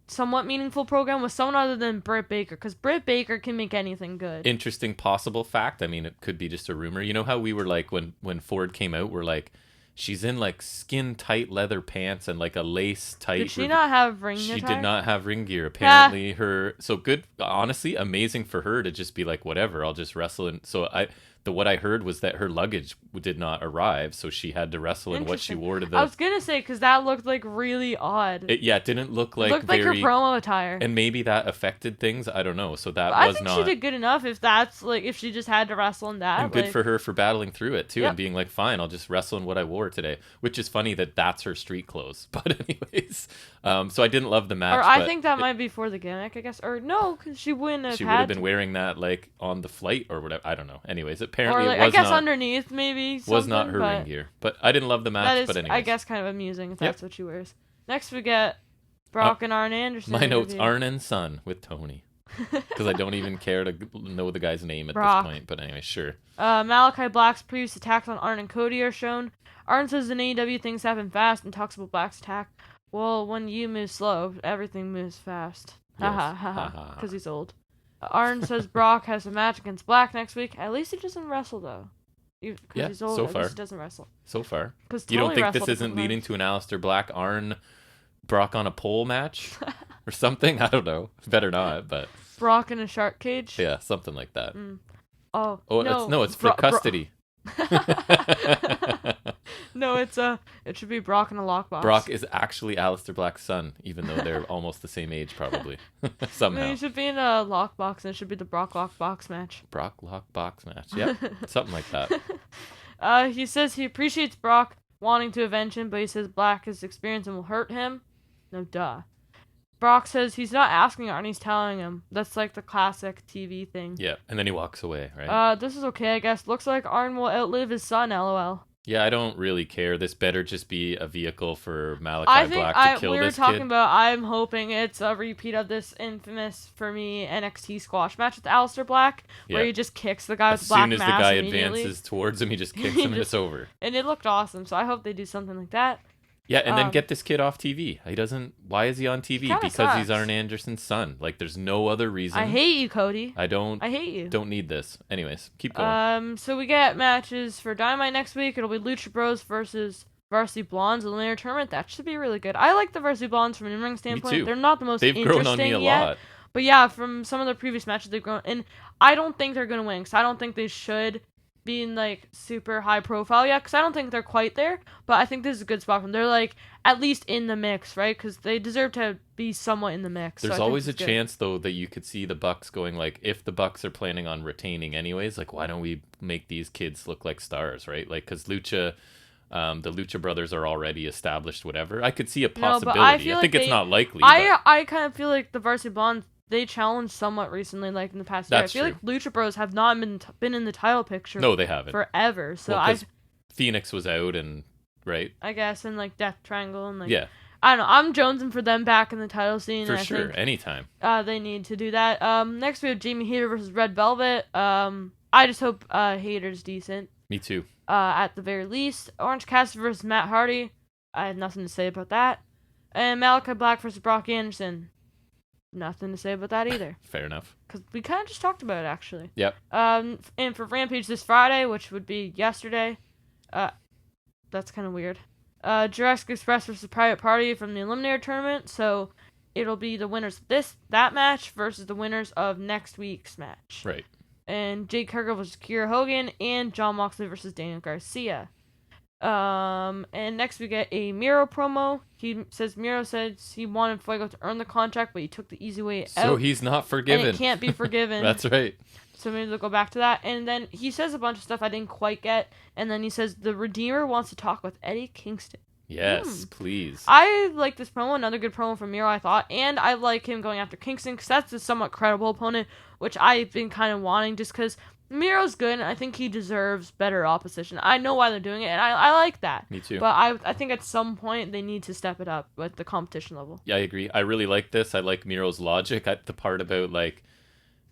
somewhat meaningful program with someone other than Britt Baker, because Britt Baker can make anything good. Interesting possible fact. I mean, it could be just a rumor. You know how we were like, when Ford came out, we're like, she's in like skin tight leather pants and like a lace tight. Did she not have ring gear? She did not have ring gear. Apparently so good. Honestly, amazing for her to just be like, whatever, I'll just wrestle. And so what I heard was that her luggage did not arrive, so she had to wrestle in what she wore to the... I was gonna say, because that looked like really odd. It didn't look like it looked like her promo attire. And maybe that affected things. I don't know. So that but was I think not... she did good enough if that's like if she just had to wrestle in that. And good for her for battling through it too, and being like, fine, I'll just wrestle in what I wore today. Which is funny that that's her street clothes. But anyways, so I didn't love the match. Or I think that might be for the gimmick, I guess. Or no, because she wouldn't have. She would have been wearing that like on the flight or whatever. I don't know. Anyways, apparently like, it was I guess not, underneath maybe. Was not her ring gear. But I didn't love the match. That is, but anyways, I guess, kind of amusing if that's what she wears. Next we get Brock and Arn Anderson. My notes: Arn and Son with Tony. Because I don't even care to know the guy's name at Brock. this point. But anyway, sure. Malachi Black's previous attacks on Arn and Cody are shown. Arn says in AEW things happen fast and talks about Black's attack. Well, when you move slow, everything moves fast. Yes. Ha ha ha. Because he's old. Arn says Brock has a match against Black next week. At least he doesn't wrestle, though. Because he's old, so at far. least he doesn't wrestle. So far. You don't think this isn't leading to an Aleister Black Arn Brock on a pole match? Or something? I don't know. Better not, but... Brock in a shark cage? Yeah, something like that. Oh, no. It's for custody. No, it should be Brock in a lockbox. Brock is actually Aleister Black's son, even though they're almost the same age, probably. Somehow. No, he should be in a lockbox, and it should be the Brock lockbox match. Brock lockbox match. Yep, something like that. He says he appreciates Brock wanting to avenge him, but he says Black is experienced and will hurt him. No, duh. Brock says he's not asking Arn, he's telling him. That's like the classic TV thing. Yeah, and then he walks away, right? This is okay, I guess. Looks like Arn will outlive his son, LOL. Yeah, I don't really care. This better just be a vehicle for Malachi Black to kill this kid. We were talking about, I'm hoping it's a repeat of this infamous, for me, NXT squash match with Aleister Black, where he just kicks the guy with the black mask. As soon as the guy advances towards him, he just kicks him and it's over. And it looked awesome, so I hope they do something like that. Yeah, and then get this kid off TV. Why is he on TV? Because he's Arn Anderson's son. Like, there's no other reason. I hate you, Cody. I hate you. Don't need this. Anyways, keep going. So we get matches for Dynamite next week. It'll be Lucha Bros versus Varsity Blondes in the Eliminator Tournament. That should be really good. I like the Varsity Blondes from an in-ring standpoint. Me too. They're not the most interesting yet. They've grown on me a lot. But yeah, from some of the previous matches they've grown. And I don't think they're going to win, because I don't think they should be in, like, super high profile yet, because I don't think they're quite there, but I think this is a good spot for them. They're, like, at least in the mix, right? Because they deserve to be somewhat in the mix. There's always a chance, though, that you could see the Bucks going, like, if the Bucks are planning on retaining anyways, like, why don't we make these kids look like stars, right? Like, because the Lucha Brothers are already established, whatever. I could see a possibility. I think it's not likely. I kind of feel like the Varsity Blondes, they challenged somewhat recently, like in the past year. I feel like Lucha Bros have not been in the title picture. No, they haven't forever. So Phoenix was out, and right. I guess, and like Death Triangle, and like I don't know. I'm jonesing for them back in the title scene. For sure, anytime. They need to do that. Next we have Jamie Hayter versus Red Velvet. I just hope Hayter's decent. Me too. At the very least, Orange Cassidy versus Matt Hardy. I have nothing to say about that. And Malachi Black versus Brock Anderson. Nothing to say about that either. Fair enough. Because we kind of just talked about it, actually. Yep. And for Rampage this Friday, which would be yesterday, that's kind of weird. Jurassic Express versus Private Party from the Eliminator Tournament. So it'll be the winners of that match versus the winners of next week's match. Right. And Jade Cargill versus Kiera Hogan, and Jon Moxley versus Daniel Garcia. And next we get a Miro promo. Miro says he wanted Fuego to earn the contract, but he took the easy way out. So he's not forgiven. And it can't be forgiven. That's right. So maybe they'll go back to that. And then he says a bunch of stuff I didn't quite get. And then he says the Redeemer wants to talk with Eddie Kingston. Yes, please. I like this promo. Another good promo from Miro, I thought. And I like him going after Kingston, because that's a somewhat credible opponent, which I've been kind of wanting, just because Miro's good, and I think he deserves better opposition. I know why they're doing it, and I like that. Me too. But I think at some point they need to step it up with the competition level. Yeah, I agree. I really like this. I like Miro's logic at the part about, like,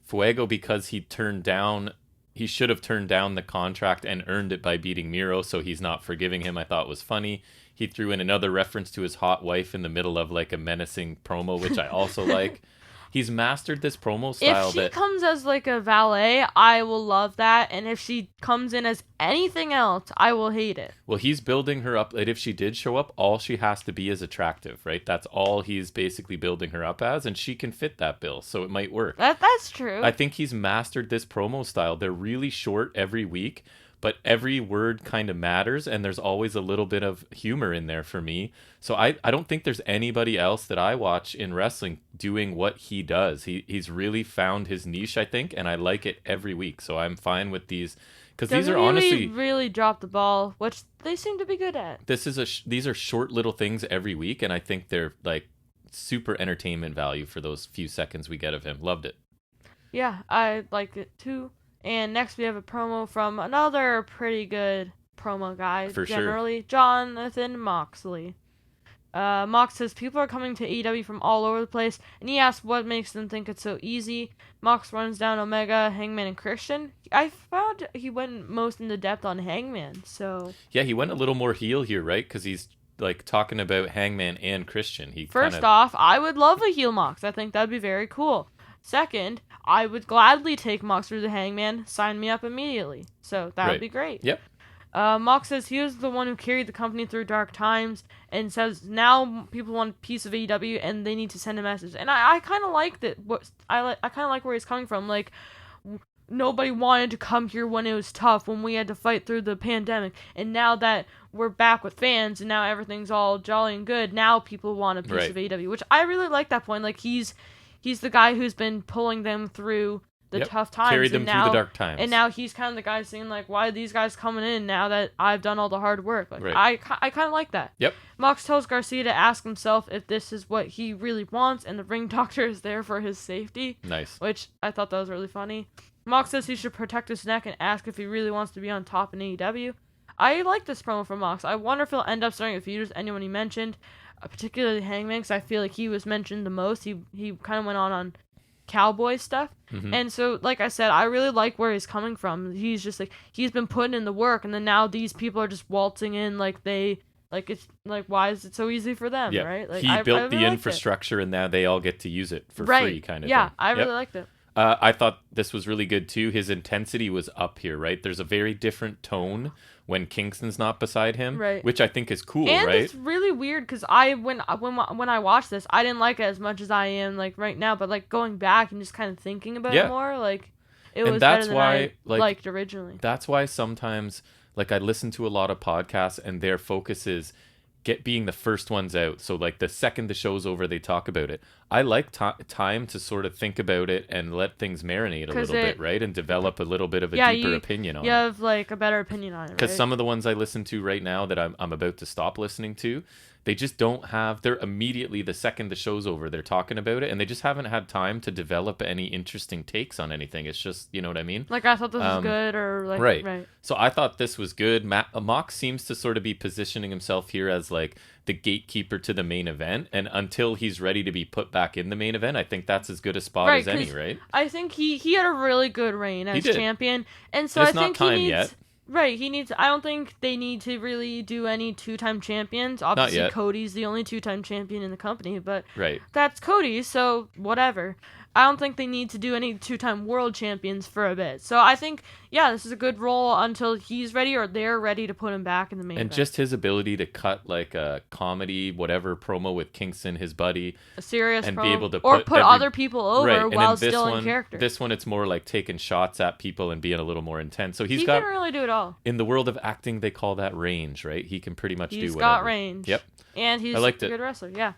Fuego, because he should have turned down the contract and earned it by beating Miro, so he's not forgiving him, I thought was funny. He threw in another reference to his hot wife in the middle of, like, a menacing promo, which I also like. He's mastered this promo style. If she comes as like a valet, I will love that. And if she comes in as anything else, I will hate it. Well, he's building her up. Like, if she did show up, all she has to be is attractive, right? That's all he's basically building her up as, and she can fit that bill, so it might work. That's true. I think he's mastered this promo style. They're really short every week, but every word kind of matters, and there's always a little bit of humor in there for me. So I don't think there's anybody else that I watch in wrestling doing what he does. He's really found his niche, I think, and I like it every week. So I'm fine with these, because these are honestly really dropped the ball, which they seem to be good at. These are short little things every week, and I think they're like super entertainment value for those few seconds we get of him. Loved it. Yeah, I liked it too. And next we have a promo from another pretty good promo guy, For generally, sure. Jonathan Moxley. Mox says people are coming to AEW from all over the place, and he asks what makes them think it's so easy. Mox runs down Omega, Hangman, and Christian. I found he went most into depth on Hangman, so... Yeah, he went a little more heel here, right? Because he's like talking about Hangman and Christian. First off, I would love a heel Mox. I think that'd be very cool. Second, I would gladly take Mox through the Hangman. Sign me up immediately. So that would be great. Yep. Mox says he was the one who carried the company through dark times, and says now people want a piece of AEW and they need to send a message. And I kind of like that. I kind of like where he's coming from. Like, nobody wanted to come here when it was tough, when we had to fight through the pandemic, and now that we're back with fans and now everything's all jolly and good, now people want a piece of AEW, which I really like that point. Like, he's the guy who's been pulling them through the tough times. Carried them through the dark times. And now he's kind of the guy saying, like, why are these guys coming in now that I've done all the hard work? Like, I kind of like that. Yep. Mox tells Garcia to ask himself if this is what he really wants, and the ring doctor is there for his safety. Nice. Which I thought that was really funny. Mox says he should protect his neck and ask if he really wants to be on top in AEW. I like this promo from Mox. I wonder if he'll end up starting a feud with anyone he mentioned. Particularly Hangman, because I feel like he was mentioned the most. He kind of went on cowboy stuff. Mm-hmm. And so, like I said, I really like where he's coming from. He's just like, he's been putting in the work, and then now these people are just waltzing in it's like, why is it so easy for them, right? Like, he built the infrastructure, and now they all get to use it for free, kind of thing. Yeah, I really liked it. I thought this was really good too. His intensity was up here, right? There's a very different tone when Kingston's not beside him, which I think is cool, and right? It's really weird because when I watched this, I didn't like it as much as I am like right now. But like going back and just kind of thinking about it more, like it was better than I liked originally. That's why sometimes, like, I listen to a lot of podcasts and their focus is being the first ones out. So like the second the show's over, they talk about it. I like time to sort of think about it and let things marinate a little bit, right? And develop a little bit of a deeper opinion on it. You have like a better opinion on it, because some of the ones I listen to right now that I'm about to stop listening to, they just don't have, they're immediately, the second the show's over, they're talking about it, and they just haven't had time to develop any interesting takes on anything. It's just, you know what I mean? Like, I thought this was good, or like, right. So I thought this was good. Mox seems to sort of be positioning himself here as like the gatekeeper to the main event, and until he's ready to be put back in the main event, I think that's as good a spot as any, right? I think he had a really good reign as champion, and so I think he needs... Yet. Right, he needs... I don't think they need to really do any two-time champions. Obviously, Cody's the only two-time champion in the company, but that's Cody, so whatever. I don't think they need to do any two-time world champions for a bit. So I think, this is a good role until he's ready or they're ready to put him back in the main event. And just his ability to cut like a comedy, whatever promo with Kingston, his buddy. A serious and promo. be able to put other people over while still in character. This one, it's more like taking shots at people and being a little more intense. So he can really do it all. In the world of acting, they call that range, right? He can pretty much do whatever. He's got range. Yep. And he's a good wrestler,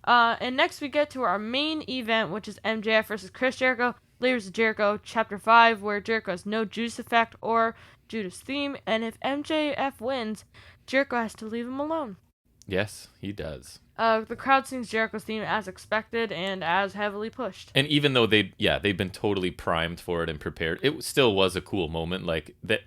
and next we get to our main event, which is MJF versus Chris Jericho, Layers of Jericho, Chapter 5, where Jericho has no Judas effect or Judas theme, and if MJF wins, Jericho has to leave him alone. Yes, he does. The crowd sings Jericho's theme as expected and as heavily pushed. And even though they've been totally primed for it and prepared, it still was a cool moment. Like that,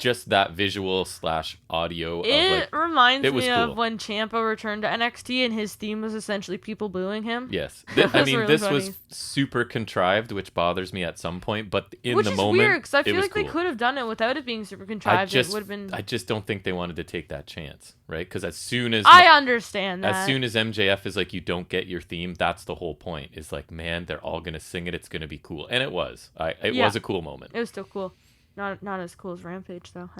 just that visual / audio. It reminds me cool. of when Ciampa returned to NXT and his theme was essentially people booing him. Yes. I mean, really this funny. was super contrived, which bothers me at some point, but in which the is moment, weird, because I feel like cool. they could have done it without it being super contrived. It would have been... I just don't think they wanted to take that chance, right? Because as soon as... I understand that. As soon as MJF is like, you don't get your theme, that's the whole point. Is like, man, they're all going to sing it. It's going to be cool. And it was. It was a cool moment. It was still cool. Not as cool as Rampage, though.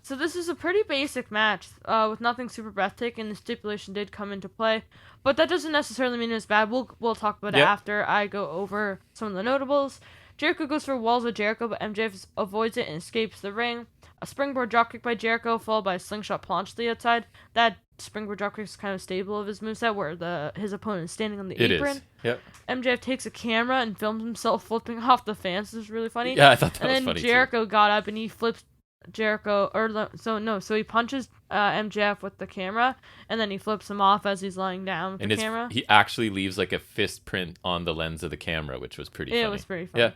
So this is a pretty basic match with nothing super breathtaking. The stipulation did come into play, but that doesn't necessarily mean it's bad. We'll talk about it after I go over some of the notables. Jericho goes for walls of Jericho, but MJF avoids it and escapes the ring. A springboard dropkick by Jericho, followed by a slingshot planche to the outside. That springboard dropkick is kind of stable of his moveset, where his opponent is standing on the apron. It is. Yep. MJF takes a camera and films himself flipping off the fans. This is really funny. Yeah, I thought that was funny. And then Jericho got up and he flips Jericho, so he punches MJF with the camera, and then he flips him off as he's lying down with the camera. He actually leaves like a fist print on the lens of the camera, which was pretty funny. It was pretty funny. Yeah.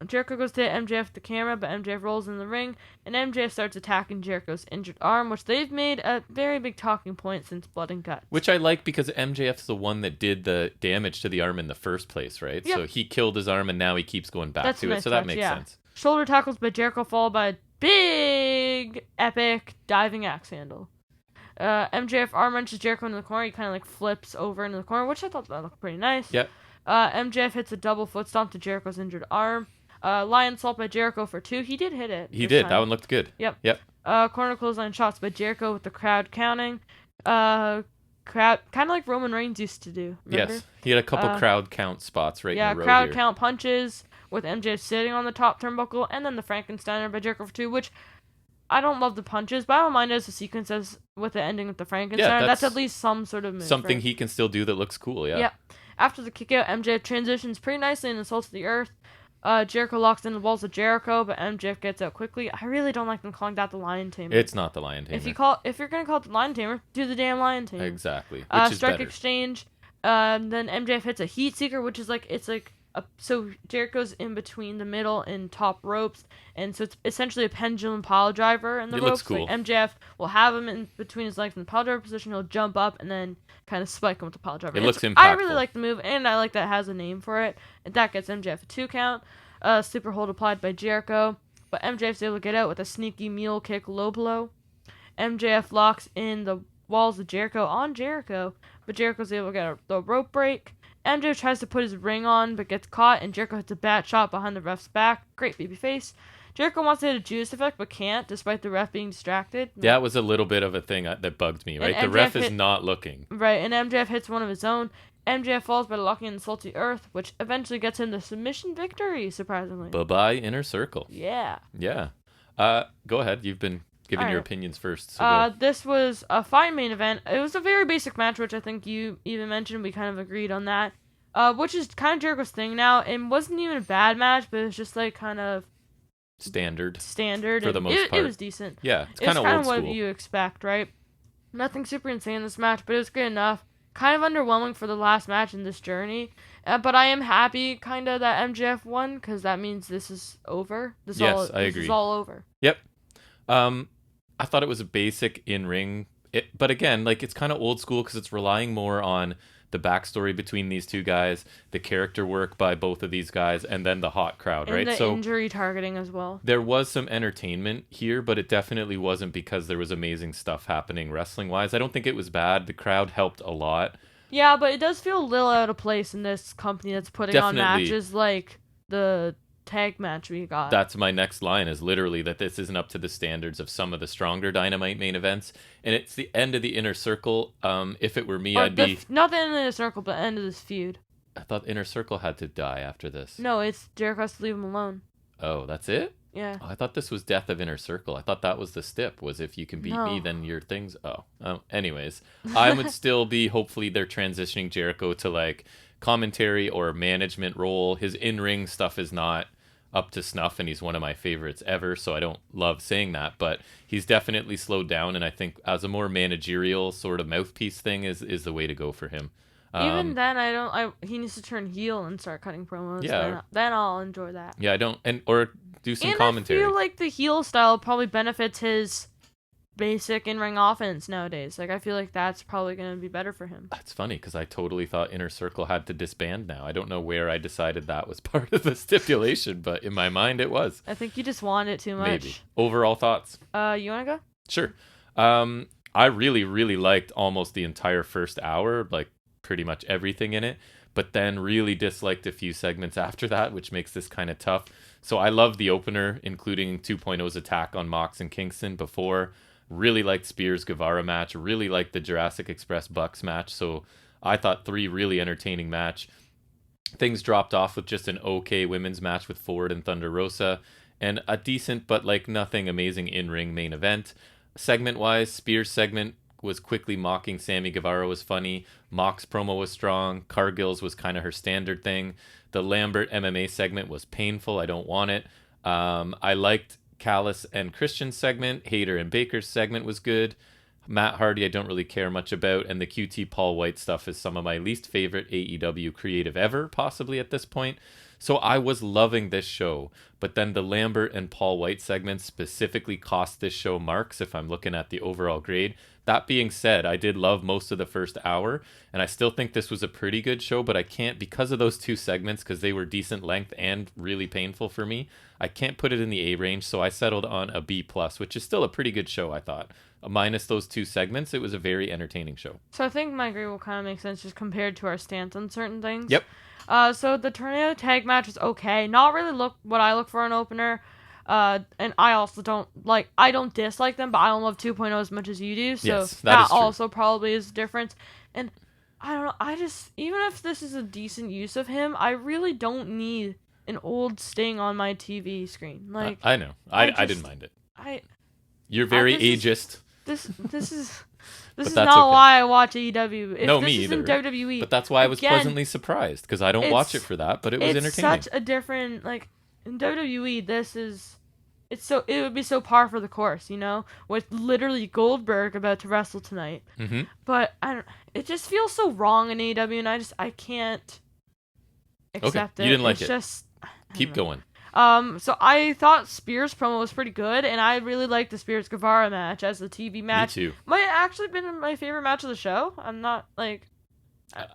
Jericho goes to hit MJF with the camera, but MJF rolls in the ring, and MJF starts attacking Jericho's injured arm, which they've made a very big talking point since Blood and Guts. Which I like, because MJF's the one that did the damage to the arm in the first place, right? Yep. So he killed his arm, and now he keeps going back to it, so that makes sense. Shoulder tackles by Jericho, followed by a big, epic diving axe handle. MJF arm wrenches Jericho into the corner. He kind of like flips over into the corner, which I thought that looked pretty nice. Yep. MJF hits a double foot stomp to Jericho's injured arm. Lion salt by Jericho for 2. He did hit it. He did. That one looked good. Yep. Yep. Corner clothesline shots by Jericho with the crowd counting. Crowd kind of like Roman Reigns used to do. Remember? Yes. He had a couple crowd count spots right in a row crowd here. Count punches with MJF sitting on the top turnbuckle, and then the Frankensteiner by Jericho for 2, which I don't love the punches, but I don't mind it as a sequence as with the ending with the Frankensteiner. Yeah, that's at least some sort of move. Something right? he can still do that looks cool, yeah. Yeah. After the kick out, MJF transitions pretty nicely and assaults the earth. Jericho locks in the walls of Jericho, but MJF gets out quickly. I really don't like them calling that the Lion Tamer. It's not the Lion Tamer. If you're gonna call it the Lion Tamer, do the damn Lion Tamer. Exactly. Which is strike better. exchange. Then MJF hits a heat seeker, which is like so Jericho's in between the middle and top ropes, and so it's essentially a pendulum pile driver in the ropes. Looks cool. Like MJF will have him in between his legs in the pile driver position. He'll jump up and then kind of spike him with the pile driver. It looks impactful. I really like the move, and I like that it has a name for it. And that gets MJF a 2 count. Super hold applied by Jericho, but MJF's able to get out with a sneaky mule kick low blow. MJF locks in the walls of Jericho on Jericho, but Jericho's able to get the rope break. MJF tries to put his ring on, but gets caught, and Jericho hits a bat shot behind the ref's back. Great babyface. Jericho wants to hit a Judas effect, but can't, despite the ref being distracted. That was a little bit of a thing that bugged me, right? The ref is not looking. Right, and MJF hits one of his own. MJF falls by locking in the salty earth, which eventually gets him the submission victory, surprisingly. Bye-bye, Inner Circle. Yeah. Yeah. Go ahead. You've been giving your opinions first. So this was a fine main event. It was a very basic match, which I think you even mentioned. We kind of agreed on that. Which is kind of Jericho's thing now. It wasn't even a bad match, but it was just like kind of standard for the most part. It was decent. Yeah, it's kind of old school. What you expect, right? Nothing super insane in this match, but it was good enough. Kind of underwhelming for the last match in this journey. But I am happy kind of that MJF won, because that means this is over. I agree. This is all over. Yep. I thought it was a basic in-ring. But again, like, it's kind of old school because it's relying more on the backstory between these two guys, the character work by both of these guys, and then the hot crowd, and right? The injury targeting as well. There was some entertainment here, but it definitely wasn't because there was amazing stuff happening wrestling-wise. I don't think it was bad. The crowd helped a lot. Yeah, but it does feel a little out of place in this company that's putting on matches like the tag match we got. That's my next line, is literally that this isn't up to the standards of some of the stronger Dynamite main events, and it's the end of the Inner Circle. If it were me, I'd be not the end of the circle, but the end of this feud. I thought Inner Circle had to die after this. No, it's Jericho has to leave him alone. Oh, that's it? Yeah. Oh, I thought this was Death of Inner Circle. I thought that was the stip, was if you can beat me, then your things. Anyways, I would still be, hopefully they're transitioning Jericho to like commentary or management role. His in-ring stuff is not up to snuff, and he's one of my favorites ever, so I don't love saying that, but he's definitely slowed down, and I think as a more managerial sort of mouthpiece thing is the way to go for him. Even then, he needs to turn heel and start cutting promos. Yeah. Then I'll enjoy that. Yeah, or do some commentary. I feel like the heel style probably benefits his basic in-ring offense nowadays. Like, I feel like that's probably going to be better for him. That's funny, because I totally thought Inner Circle had to disband now. I don't know where I decided that was part of the stipulation, but in my mind it was. I think you just wanted it too much. Maybe. Overall thoughts? You want to go? Sure. I really, really liked almost the entire first hour, like pretty much everything in it, but then really disliked a few segments after that, which makes this kind of tough. So I love the opener, including 2.0's attack on Mox and Kingston before. Really liked Spears Guevara match. Really liked the Jurassic Express Bucks match. So I thought 3 really entertaining match. Things dropped off with just an okay women's match with Ford and Thunder Rosa, and a decent but like nothing amazing in-ring main event. Segment-wise, Spears' segment was quickly mocking Sammy Guevara was funny. Mox promo was strong. Cargill's was kind of her standard thing. The Lambert MMA segment was painful. I don't want it. I liked Callis and Christian's segment. Hayter and Baker's segment was good. Matt Hardy I don't really care much about, and the QT Paul White stuff is some of my least favorite AEW creative ever, possibly at this point. So I was loving this show, but then the Lambert and Paul White segments specifically cost this show marks if I'm looking at the overall grade. That being said, I did love most of the first hour, and I still think this was a pretty good show, but I can't, because of those 2 segments, because they were decent length and really painful for me, I can't put it in the A range, so I settled on a B+, which is still a pretty good show, I thought. Minus those 2 segments, it was a very entertaining show. So I think my grade will kind of make sense just compared to our stance on certain things. Yep. So the Tornado tag match was okay. Not really what I look for in an opener. And I also I don't dislike them, but I don't love 2.0 as much as you do. So yes, that also probably is a difference. And I don't know, even if this is a decent use of him, I really don't need an old Sting on my TV screen. Like I know. I didn't mind it. You're very ageist. This is not why I watch AEW. If me either. In WWE, but that's why I was pleasantly surprised, because I don't watch it for that, but it was entertaining. It's such a different, like, in WWE, it would be so par for the course, with literally Goldberg about to wrestle tonight. Mm-hmm. But it just feels so wrong in AEW, and I can't accept it. You didn't like it. Just keep going. So I thought Spears' promo was pretty good, and I really liked the Spears Guevara match as the TV match. Me too. Might have actually been my favorite match of the show. I'm not like.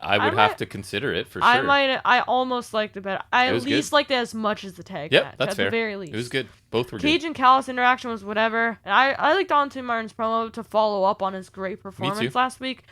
I would have to consider it for sure. I almost liked it better. I at least liked it as much as the tag match. That's fair. At the very least. It was good. Both were Cage good. and Callis interaction was whatever. And I liked Dante Martin's promo to follow up on his great performance last week.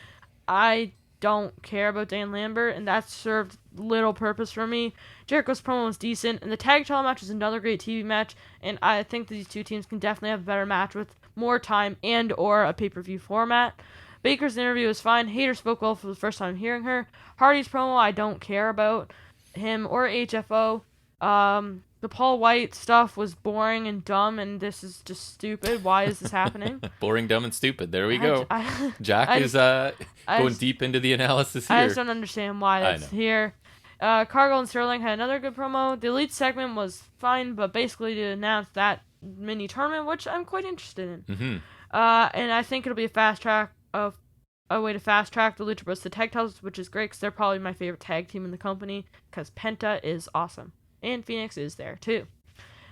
I don't care about Dan Lambert, and that served little purpose for me. Jericho's promo was decent, and the tag title match was another great TV match, and I think these 2 teams can definitely have a better match with more time and or a pay-per-view format. Baker's interview was fine. Hayter spoke well for the first time hearing her. Hardy's promo, I don't care about him or HFO. The Paul White stuff was boring and dumb, and this is just stupid. Why is this happening? Boring, dumb, and stupid. There we go. Jack is going deep into the analysis here. I just don't understand why that's here. Cargill and Sterling had another good promo. The Elite segment was fine, but basically to announce that mini tournament, which I'm quite interested in. Mm-hmm. And I think it'll be a way to fast track the Lucha Bros to tag titles, which is great because they're probably my favorite tag team in the company because Penta is awesome. And Phoenix is there, too.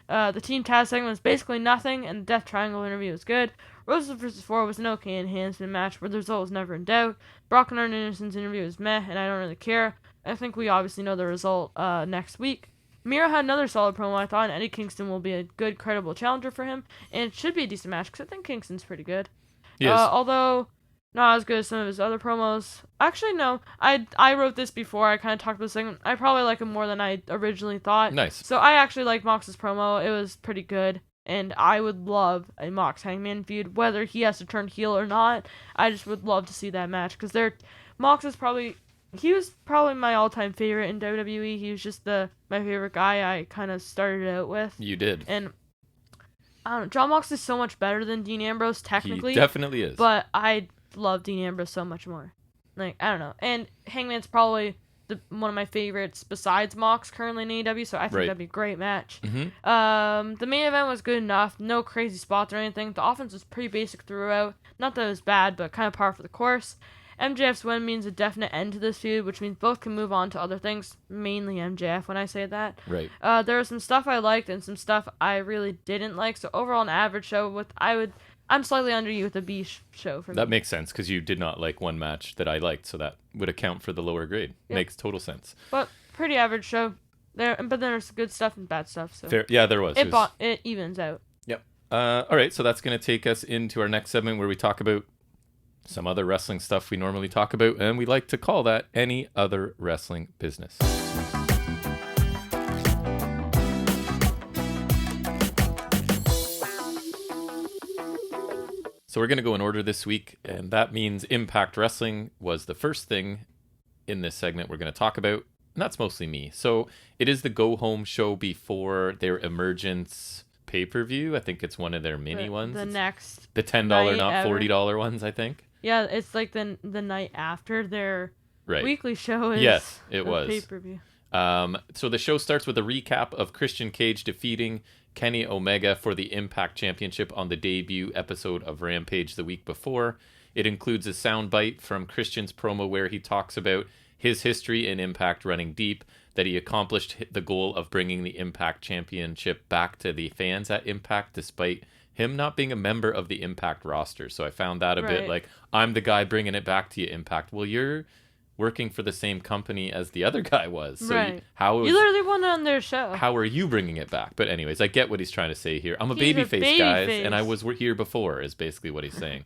The Team Taz segment was basically nothing, and the Death Triangle interview was good. Roses vs. 4 was an okay enhancement match, where the result was never in doubt. Brock and Arn Anderson's interview was meh, and I don't really care. I think we obviously know the result next week. Miro had another solid promo, I thought, and Eddie Kingston will be a good, credible challenger for him, and it should be a decent match, because I think Kingston's pretty good. Yes. Although not as good as some of his other promos. Actually, no. I wrote this before. I kind of talked about this thing. I probably like him more than I originally thought. Nice. So I actually liked Mox's promo. It was pretty good. And I would love a Mox Hangman feud, whether he has to turn heel or not. I just would love to see that match. Because Mox is he was probably my all-time favorite in WWE. He was just my favorite guy I kind of started out with. You did. And I don't know. John Mox is so much better than Dean Ambrose, technically. He definitely is. But I love Dean Ambrose so much more. Like, I don't know. And Hangman's probably one of my favorites besides Mox currently in AEW, so I think that'd be a great match. Mm-hmm. The main event was good enough. No crazy spots or anything. The offense was pretty basic throughout. Not that it was bad, but kind of par for the course. MJF's win means a definite end to this feud, which means both can move on to other things, mainly MJF when I say that. Right. There was some stuff I liked and some stuff I really didn't like, so overall an average show. I'm slightly under you with a B show for me. That makes sense, because you did not like one match that I liked, so that would account for the lower grade. Yep. Makes total sense. But pretty average show. But there's good stuff and bad stuff. So fair. Yeah, there was. It evens out. Yep. All right, so that's going to take us into our next segment where we talk about some other wrestling stuff we normally talk about, and we like to call that any other wrestling business. So we're going to go in order this week, and that means Impact Wrestling was the first thing in this segment we're going to talk about, and that's mostly me. So it is the go-home show before their Emergence pay-per-view. I think it's one of their mini ones. The next the $10, not $40 ones, I think. Yeah, it's like the night after their weekly show is yes, it was pay-per-view. So the show starts with a recap of Christian Cage defeating Kenny Omega for the Impact Championship on the debut episode of Rampage the week before. It includes a soundbite from Christian's promo where he talks about his history in Impact running deep, that he accomplished the goal of bringing the Impact Championship back to the fans at Impact despite him not being a member of the Impact roster. So I found that a bit like, I'm the guy bringing it back to you, Impact. Well, you're working for the same company as the other guy was. So you literally won on their show. How are you bringing it back? But anyways, I get what he's trying to say here. I'm a babyface, guys, and I was here before, is basically what he's saying.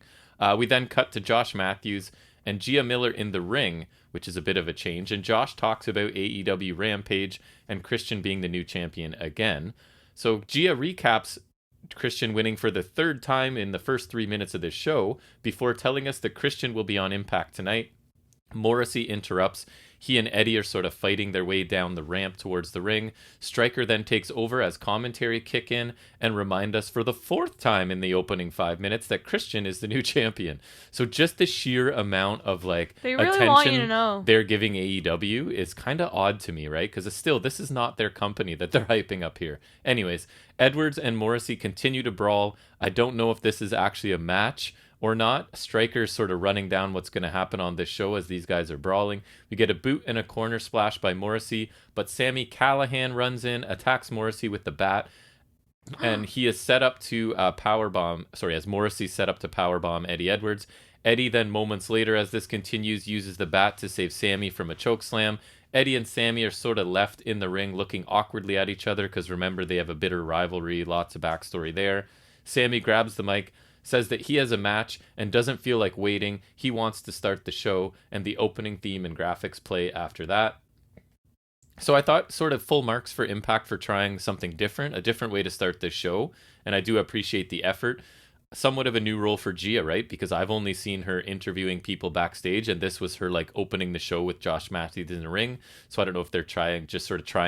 We then cut to Josh Matthews and Gia Miller in the ring, which is a bit of a change. And Josh talks about AEW Rampage and Christian being the new champion again. So Gia recaps Christian winning for the third time in the first 3 minutes of this show before telling us that Christian will be on Impact tonight. Morrissey interrupts. He and Eddie are sort of fighting their way down the ramp towards the ring. Stryker then takes over as commentary kick in and remind us for the fourth time in the opening 5 minutes that Christian is the new champion. So just the sheer amount of they really attention want you to know. They're giving AEW is kind of odd to me, right? Because still, this is not their company that they're hyping up here. Anyways, Edwards and Morrissey continue to brawl. I don't know if this is actually a match or not. Stryker's sort of running down what's going to happen on this show as these guys are brawling. We get a boot and a corner splash by Morrissey, but Sami Callihan runs in, attacks Morrissey with the bat, and he is set up to powerbomb. As Morrissey set up to powerbomb Eddie Edwards. Eddie then moments later, as this continues, uses the bat to save Sami from a chokeslam. Eddie and Sami are sort of left in the ring looking awkwardly at each other because remember, they have a bitter rivalry, lots of backstory there. Sami grabs the mic, says that he has a match and doesn't feel like waiting. He wants to start the show, and the opening theme and graphics play after that. So I thought sort of full marks for Impact for trying something different, a different way to start this show, and I do appreciate the effort. Somewhat of a new role for Gia, right? Because I've only seen her interviewing people backstage, and this was her opening the show with Josh Matthews in the ring. So I don't know if they're trying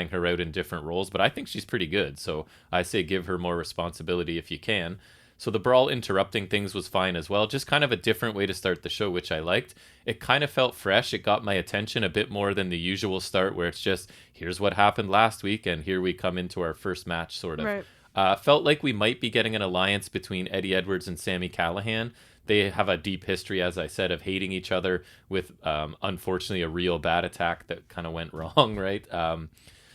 her out in different roles, but I think she's pretty good. So I say give her more responsibility if you can. So the brawl interrupting things was fine as well. Just kind of a different way to start the show, which I liked. It kind of felt fresh. It got my attention a bit more than the usual start where it's just, here's what happened last week, and here we come into our first match, sort of. Right. Felt like we might be getting an alliance between Eddie Edwards and Sami Callihan. They have a deep history, as I said, of hating each other with, unfortunately, a real bad attack that kind of went wrong, right?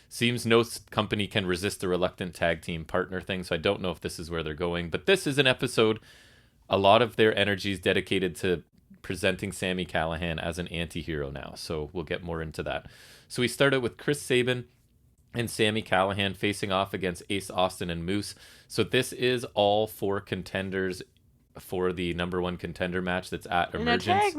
Seems no company can resist the reluctant tag team partner thing, so I don't know if this is where they're going. But this is an episode, a lot of their energy is dedicated to presenting Sami Callihan as an anti-hero now, so we'll get more into that. So we started with Chris Sabin and Sami Callihan facing off against Ace Austin and Moose. So this is all 4 contenders for the number 1 contender match that's at Emergence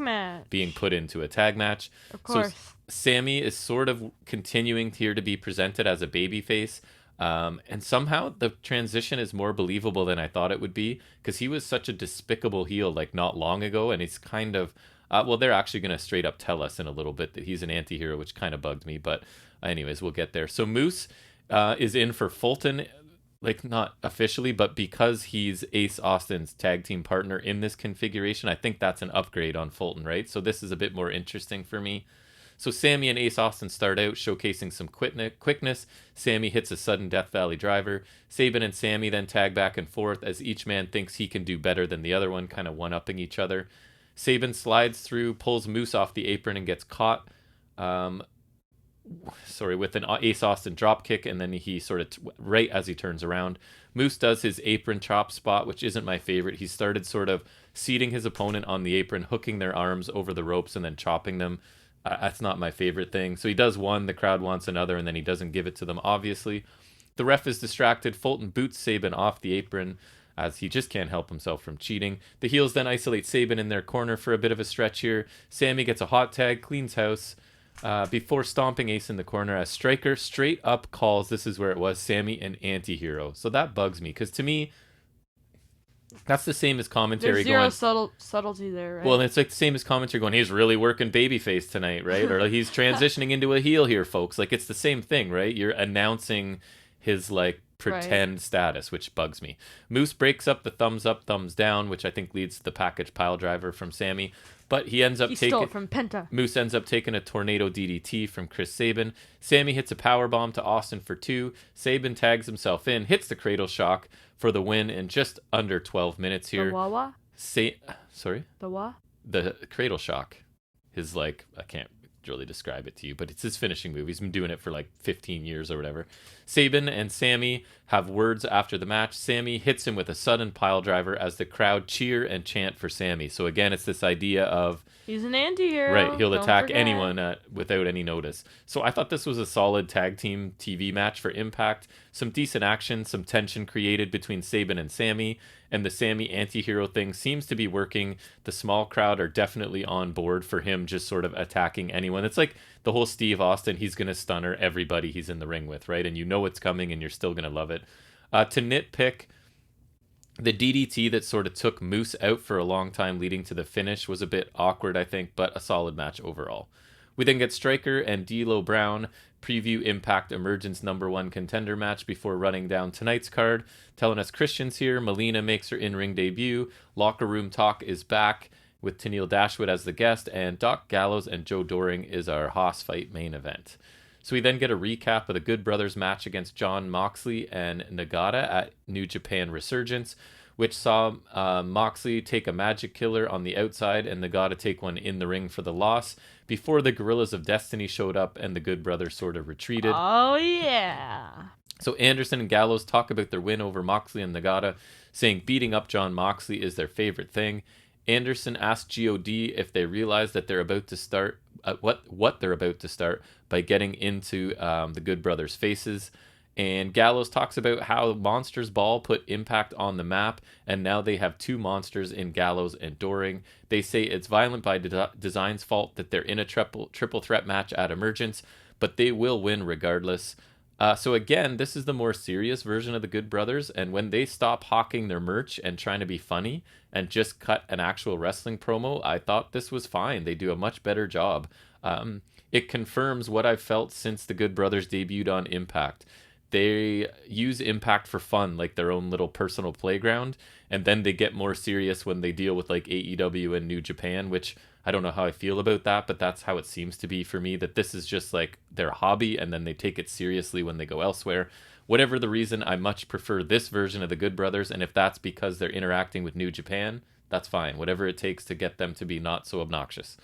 being put into a tag match. Of course. So Sami is sort of continuing here to be presented as a babyface. And somehow the transition is more believable than I thought it would be, because he was such a despicable heel not long ago, and he's kind of they're actually going to straight up tell us in a little bit that he's an anti-hero, which kind of bugged me, but anyways, we'll get there. So Moose is in for Fulton, not officially, but because he's Ace Austin's tag team partner in this configuration, I think that's an upgrade on Fulton, right? So this is a bit more interesting for me. So Sami and Ace Austin start out showcasing some quickness. Sami hits a sudden Death Valley driver. Sabin and Sami then tag back and forth as each man thinks he can do better than the other one, kind of one-upping each other. Sabin slides through, pulls Moose off the apron, and gets caught. With an Ace Austin drop kick, and then he sort of right as he turns around, Moose does his apron chop spot, which isn't my favorite. He started sort of seating his opponent on the apron, hooking their arms over the ropes, and then chopping them. That's not my favorite thing. So he does one, the crowd wants another, and then he doesn't give it to them, obviously. The ref is distracted. Fulton boots Sabin off the apron, as he just can't help himself from cheating. The heels then isolate Sabin in their corner for a bit of a stretch here. Sammy gets a hot tag, cleans house, before stomping Ace in the corner, as Stryker straight up calls, this is where it was, Sammy an anti-hero. So that bugs me, because to me, that's the same as commentary. There's zero subtlety there, right? Well, it's like the same as commentary going, he's really working babyface tonight, right? Or he's transitioning into a heel here, folks. Like, it's the same thing, right? You're announcing his, like, pretend status, which bugs me. Moose breaks up the thumbs up, thumbs down, which I think leads to the package pile driver from Sammy. But he stole it from Penta. Moose ends up taking a tornado DDT from Chris Sabin. Sammy hits a powerbomb to Austin for 2. Sabin tags himself in, hits the cradle shock for the win in just under 12 minutes here. The Wawa? Sorry? The what? The cradle shock. His, like, I can't really describe it to you, but it's his finishing move. He's been doing it for like 15 years or whatever. Sabin and Sammy have words after the match. Sammy hits him with a sudden pile driver as the crowd cheer and chant for Sammy. So again, it's this idea of he's an anti-hero. Right, he'll attack anyone without any notice. So I thought this was a solid tag team TV match for Impact. Some decent action, some tension created between Sabin and Sammy, and the Sammy anti-hero thing seems to be working. The small crowd are definitely on board for him just sort of attacking anyone. It's like the whole Steve Austin, he's going to stunner everybody he's in the ring with, right? And you know it's coming and you're still going to love it. To nitpick, the DDT that sort of took Moose out for a long time leading to the finish was a bit awkward, I think, but a solid match overall. We then get Stryker and D'Lo Brown preview Impact Emergence #1 contender match before running down tonight's card, telling us Christian's here, Melina makes her in-ring debut, Locker Room Talk is back with Tennille Dashwood as the guest, and Doc Gallows and Joe Doring is our Haas fight main event. So we then get a recap of the Good Brothers match against Jon Moxley and Nagata at New Japan Resurgence, which saw Moxley take a magic killer on the outside and Nagata take one in the ring for the loss before the Gorillas of Destiny showed up and the Good Brothers sort of retreated. Oh, yeah. So Anderson and Gallows talk about their win over Moxley and Nagata, saying beating up Jon Moxley is their favorite thing. Anderson asks God if they realize that they're about to start, what they're about to start by getting into the Good Brothers' faces. And Gallows talks about how Monsters Ball put Impact on the map, and now they have 2 monsters in Gallows and Doring. They say it's Violent by Design's fault that they're in a triple threat match at Emergence, but they will win regardless. So again, this is the more serious version of the Good Brothers, and when they stop hawking their merch and trying to be funny and just cut an actual wrestling promo, I thought this was fine. They do a much better job. It confirms what I've felt since the Good Brothers debuted on Impact. They use Impact for fun, like their own little personal playground, and then they get more serious when they deal with like AEW and New Japan, which I don't know how I feel about that, but that's how it seems to be for me, that this is just like their hobby and then they take it seriously when they go elsewhere. Whatever the reason, I much prefer this version of the Good Brothers, and if that's because they're interacting with New Japan, that's fine. Whatever it takes to get them to be not so obnoxious.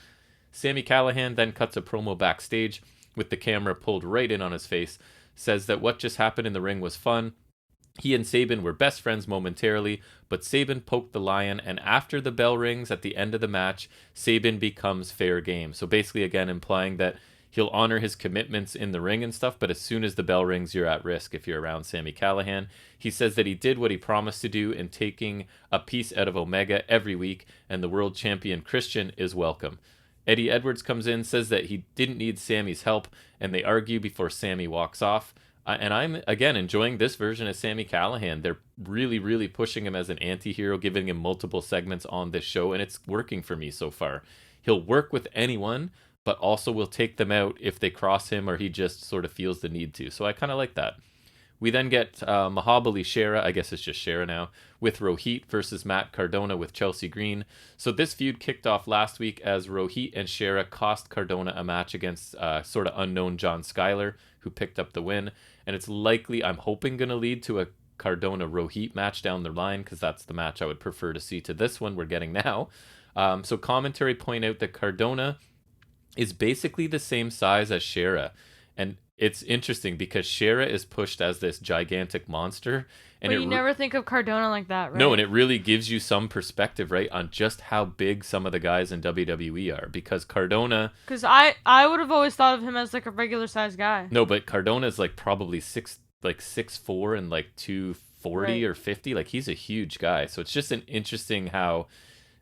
Sami Callihan then cuts a promo backstage with the camera pulled right in on his face, says that what just happened in the ring was fun. He and Sabin were best friends momentarily, but Sabin poked the lion, and after the bell rings at the end of the match, Sabin becomes fair game. So basically, again, implying that he'll honor his commitments in the ring and stuff, but as soon as the bell rings, you're at risk if you're around Sami Callihan. He says that he did what he promised to do in taking a piece out of Omega every week, and the world champion Christian is welcome. Eddie Edwards comes in, says that he didn't need Sammy's help, and they argue before Sammy walks off. And I'm, again, enjoying this version of Sami Callihan. They're really, really pushing him as an anti-hero, giving him multiple segments on this show, and it's working for me so far. He'll work with anyone, but also will take them out if they cross him or he just sort of feels the need to. So I kind of like that. We then get Mahabali Shera, I guess it's just Shera now, with Rohit versus Matt Cardona with Chelsea Green. So this feud kicked off last week as Rohit and Shera cost Cardona a match against sort of unknown John Skyler, who picked up the win. And it's likely, I'm hoping, going to lead to a Cardona-Rohit match down the line, because that's the match I would prefer to see to this one we're getting now. So commentary point out that Cardona is basically the same size as Shera. And it's interesting because Shera is pushed as this gigantic monster. And but you never think of Cardona like that, right? No, and it really gives you some perspective, right, on just how big some of the guys in WWE are. Because Cardona... Because I would have always thought of him as like a regular sized guy. No, but Cardona's like probably 6'4" and like 240 or 50. Like, he's a huge guy. So it's just an interesting how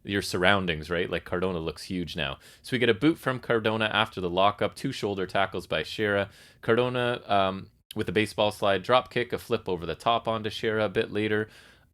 your surroundings, right? Like, Cardona looks huge now. So we get a boot from Cardona after the lockup, 2 shoulder tackles by Shera. Cardona with a baseball slide drop kick, a flip over the top onto Shera a bit later.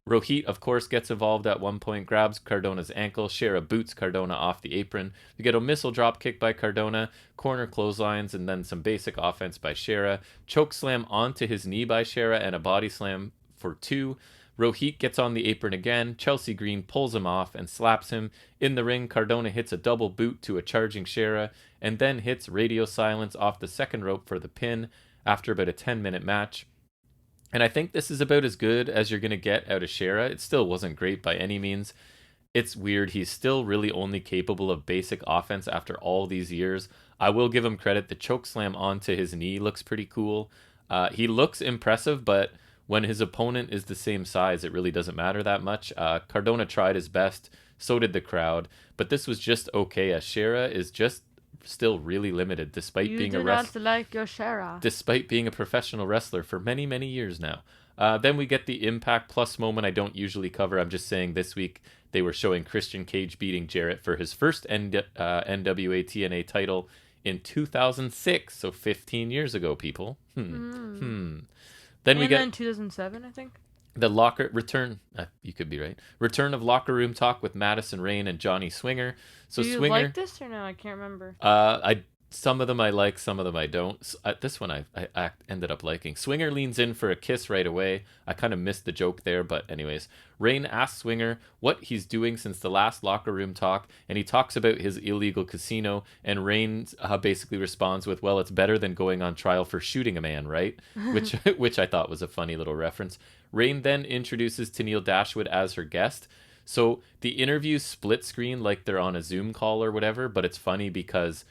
Rohit, of course, gets involved at one point, grabs Cardona's ankle. Shera boots Cardona off the apron. We get a missile drop kick by Cardona, corner clotheslines, and then some basic offense by Shera. Choke slam onto his knee by Shera and a body slam for 2. Rohit gets on the apron again. Chelsea Green pulls him off and slaps him. In the ring, Cardona hits a double boot to a charging Shera and then hits radio silence off the second rope for the pin after about a 10-minute match. And I think this is about as good as you're going to get out of Shera. It still wasn't great by any means. It's weird. He's still really only capable of basic offense after all these years. I will give him credit. The choke slam onto his knee looks pretty cool. He looks impressive, but when his opponent is the same size, it really doesn't matter that much. Cardona tried his best. So did the crowd. But this was just okay, as Shera is just still really limited despite being a wrestler. Like your Shera. Despite being a professional wrestler for many, many years now. Then we get the Impact Plus moment I don't usually cover. I'm just saying this week they were showing Christian Cage beating Jarrett for his first NWA TNA title in 2006. So 15 years ago, people. Then we get... then 2007, I think. The locker return, you could be right. Return of locker room talk with Madison Rayne and Johnny Swinger. So Do you Swinger, like this or no? I can't remember. Some of them I like, some of them I don't. This one I ended up liking. Swinger leans in for a kiss right away. I kind of missed the joke there, but anyways. Rayne asks Swinger what he's doing since the last locker room talk, and he talks about his illegal casino, and Rayne basically responds with, well, it's better than going on trial for shooting a man, right? Which I thought was a funny little reference. Rayne then introduces Tenille Dashwood as her guest. So the interview's split screen like they're on a Zoom call or whatever, but it's funny because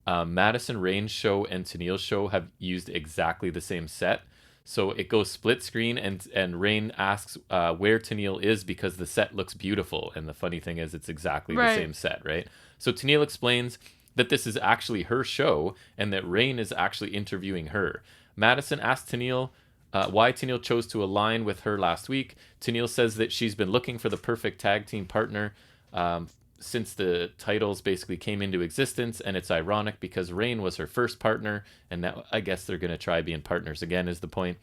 Madison Rayne's show and Tenille's show have used exactly the same set. So it goes split screen and Rayne asks where Tenille is because the set looks beautiful. And the funny thing is it's exactly the same set, right? So Tenille explains that this is actually her show and that Rayne is actually interviewing her. Madison asks Tenille why Tenille chose to align with her last week. Tenille says that she's been looking for the perfect tag team partner since the titles basically came into existence, and it's ironic because Rayne was her first partner, and now I guess they're going to try being partners again is the point.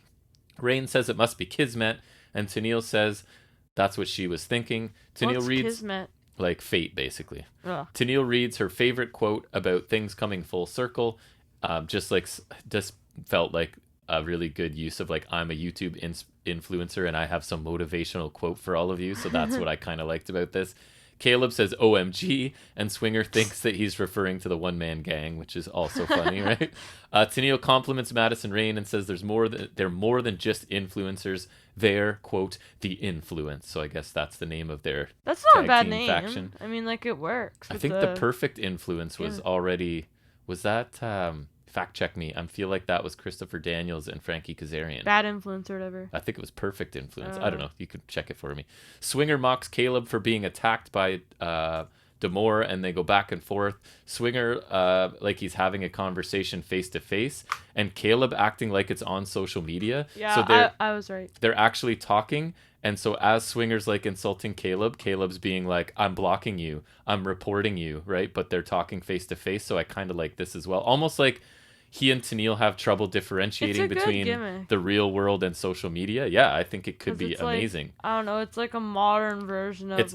Rayne says it must be Kismet, and Tenille says that's what she was thinking. Tenille reads Kismet? Like fate, basically. Ugh. Tenille reads her favorite quote about things coming full circle, just felt like a really good use of like, I'm a YouTube influencer and I have some motivational quote for all of you. So that's what I kind of liked about this. Caleb says OMG, and Swinger thinks that he's referring to the one-man gang, which is also funny, right? Tenille compliments Madison Rayne and says they're more than just influencers. They're, quote, the influence. So I guess that's the name of their That's not tag a bad team name. faction. I mean, like, it works. I think the perfect influence was already... Was that... fact check me. I feel like that was Christopher Daniels and Frankie Kazarian. Bad influence or whatever. I think it was perfect influence. I don't know. You could check it for me. Swinger mocks Caleb for being attacked by D'Amore, and they go back and forth. Swinger, like he's having a conversation face to face, and Caleb acting like it's on social media. Yeah, so I was right. They're actually talking, and so as Swinger's like insulting Caleb's being like, I'm blocking you, I'm reporting you, right? But they're talking face to face, so I kind of like this as well. Almost like he and Tenille have trouble differentiating between the real world and social media. Yeah, I think it could be amazing. Like, I don't know, it's like a modern version of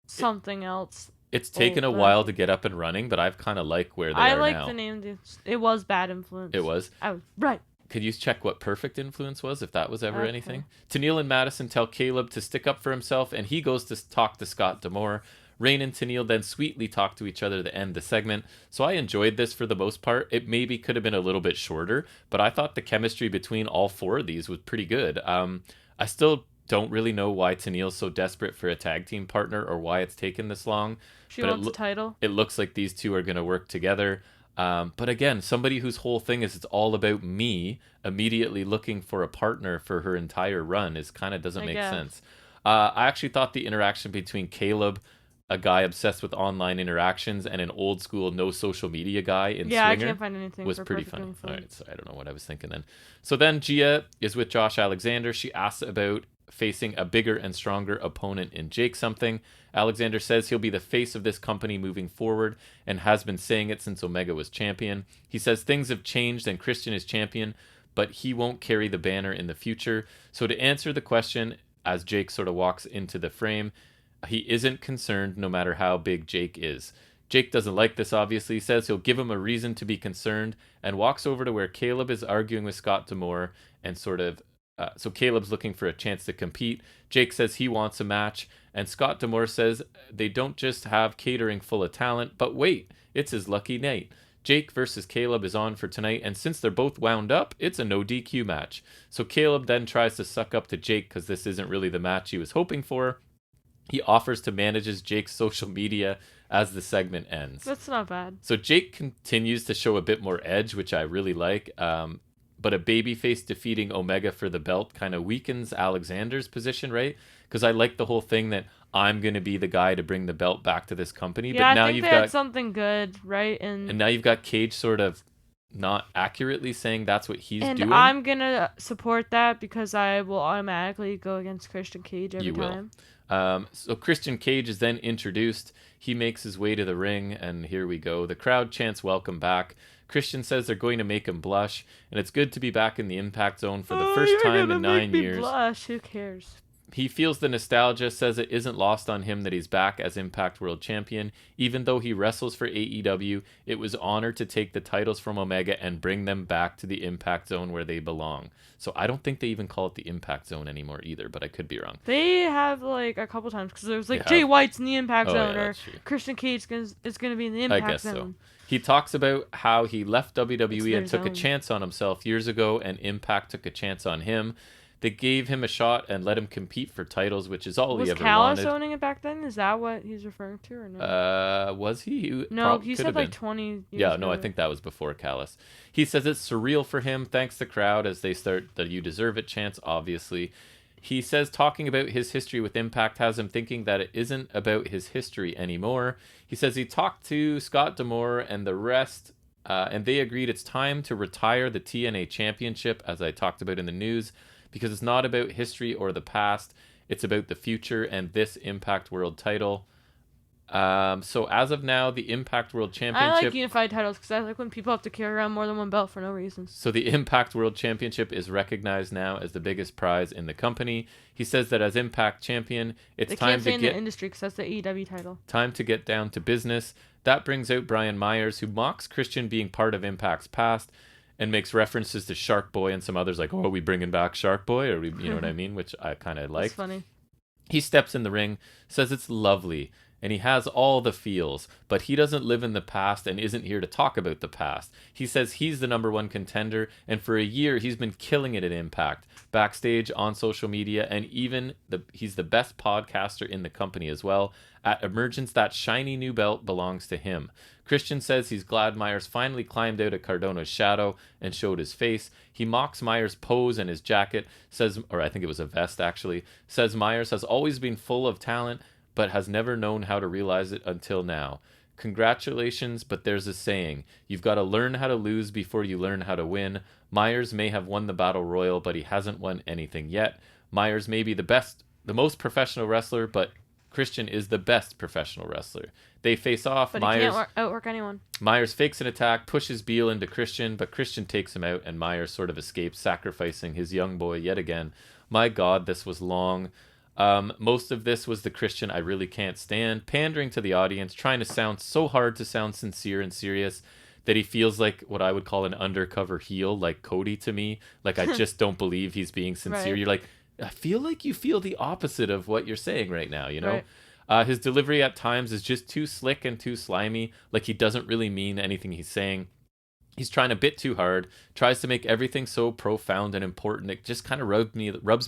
something else. It's taken a while to get up and running, but I've kind of like where they are now. I like the name. It was Bad Influence. It was? I was right. Could you check what Perfect Influence was, if that was ever anything? Tenille and Madison tell Caleb to stick up for himself, and he goes to talk to Scott D'Amore. Rayne and Tenille then sweetly talk to each other to end the segment. So I enjoyed this for the most part. It maybe could have been a little bit shorter, but I thought the chemistry between all four of these was pretty good. I still don't really know why Tenniel's so desperate for a tag team partner or why it's taken this long. She wants a title. It looks like these two are going to work together. But again, somebody whose whole thing is it's all about me immediately looking for a partner for her entire run is kind of doesn't make sense. I actually thought the interaction between Caleb, a guy obsessed with online interactions, and an old school no social media guy in Swinger, I can't find anything was pretty funny. All right, so I don't know what I was thinking then. So then Gia is with Josh Alexander. She asks about facing a bigger and stronger opponent in Jake something. Alexander says he'll be the face of this company moving forward and has been saying it since Omega was champion. He says things have changed and Christian is champion, but he won't carry the banner in the future. So to answer the question, as Jake sort of walks into the frame, he isn't concerned no matter how big Jake is. Jake doesn't like this, obviously. He says he'll give him a reason to be concerned and walks over to where Caleb is arguing with Scott D'Amore and sort of so Caleb's looking for a chance to compete. Jake says he wants a match, and Scott D'Amore says they don't just have catering full of talent, but wait, it's his lucky night. Jake versus Caleb is on for tonight, and since they're both wound up, it's a no DQ match. So Caleb then tries to suck up to Jake because this isn't really the match he was hoping for. He offers to manage Jake's social media as the segment ends. That's not bad. So Jake continues to show a bit more edge, which I really like. But a babyface defeating Omega for the belt kind of weakens Alexander's position, right? Because I like the whole thing that I'm going to be the guy to bring the belt back to this company. Yeah, but now I think they had something good, right? And now you've got Cage sort of not accurately saying that's what he's doing. And I'm going to support that because I will automatically go against Christian Cage every time. So Christian Cage is then introduced. He makes his way to the ring, and here we go. The crowd chants welcome back. Christian says they're going to make him blush, and it's good to be back in the Impact Zone for the first time in 9 years. Blush. Who cares? He feels the nostalgia, says it isn't lost on him that he's back as Impact World Champion. Even though he wrestles for AEW, it was honored to take the titles from Omega and bring them back to the Impact Zone where they belong. So I don't think they even call it the Impact Zone anymore either, but I could be wrong. They have like a couple times because there was like Jay White's in the Impact Zone or Christian Cage is going to be in the Impact Zone. So. He talks about how he left WWE and took a chance on himself years ago, and Impact took a chance on him. They gave him a shot and let him compete for titles, which is all he ever wanted. Was Callis owning it back then? Is that what he's referring to, or no? Was he? No, he said like 20 years Yeah, ago. No, I think that was before Callis. He says it's surreal for him, thanks the crowd, as they start the You Deserve It chants, obviously. He says talking about his history with Impact has him thinking that it isn't about his history anymore. He says he talked to Scott D'Amore and the rest, and they agreed it's time to retire the TNA Championship, as I talked about in the news, because it's not about history or the past. It's about the future and this Impact World title. So as of now, the Impact World Championship... I like unified titles because I like when people have to carry around more than one belt for no reason. So the Impact World Championship is recognized now as the biggest prize in the company. He says that as Impact Champion, it's time to get... in the industry because that's the AEW title. Time to get down to business. That brings out Brian Myers, who mocks Christian being part of Impact's past and makes references to Shark Boy and some others like, oh, are we bringing back Shark Boy? Or you know what I mean? Which I kind of like. That's funny. He steps in the ring, says it's lovely, and he has all the feels, but he doesn't live in the past and isn't here to talk about the past. He says he's the number one contender, and for a year he's been killing it at Impact, backstage, on social media, and even he's the best podcaster in the company as well. At Emergence, that shiny new belt belongs to him. Christian says he's glad Myers finally climbed out of Cardona's shadow and showed his face. He mocks Myers' pose and his jacket, says, or I think it was a vest actually, says Myers has always been full of talent, but has never known how to realize it until now. Congratulations, but there's a saying, you've got to learn how to lose before you learn how to win. Myers may have won the Battle Royal, but he hasn't won anything yet. Myers may be the most professional wrestler, but Christian is the best professional wrestler. They face off. But Myers he can't outwork anyone. Myers fakes an attack, pushes Beal into Christian, but Christian takes him out, and Myers sort of escapes, sacrificing his young boy yet again. My God, this was long. Most of this was the Christian I really can't stand, pandering to the audience, trying to sound so hard to sound sincere and serious that he feels like what I would call an undercover heel, like Cody to me. Like, I just don't believe he's being sincere. Right. You're like, I feel like you feel the opposite of what you're saying right now, you know? Right. His delivery at times is just too slick and too slimy, like he doesn't really mean anything he's saying. He's trying a bit too hard, tries to make everything so profound and important. It just kind of rubs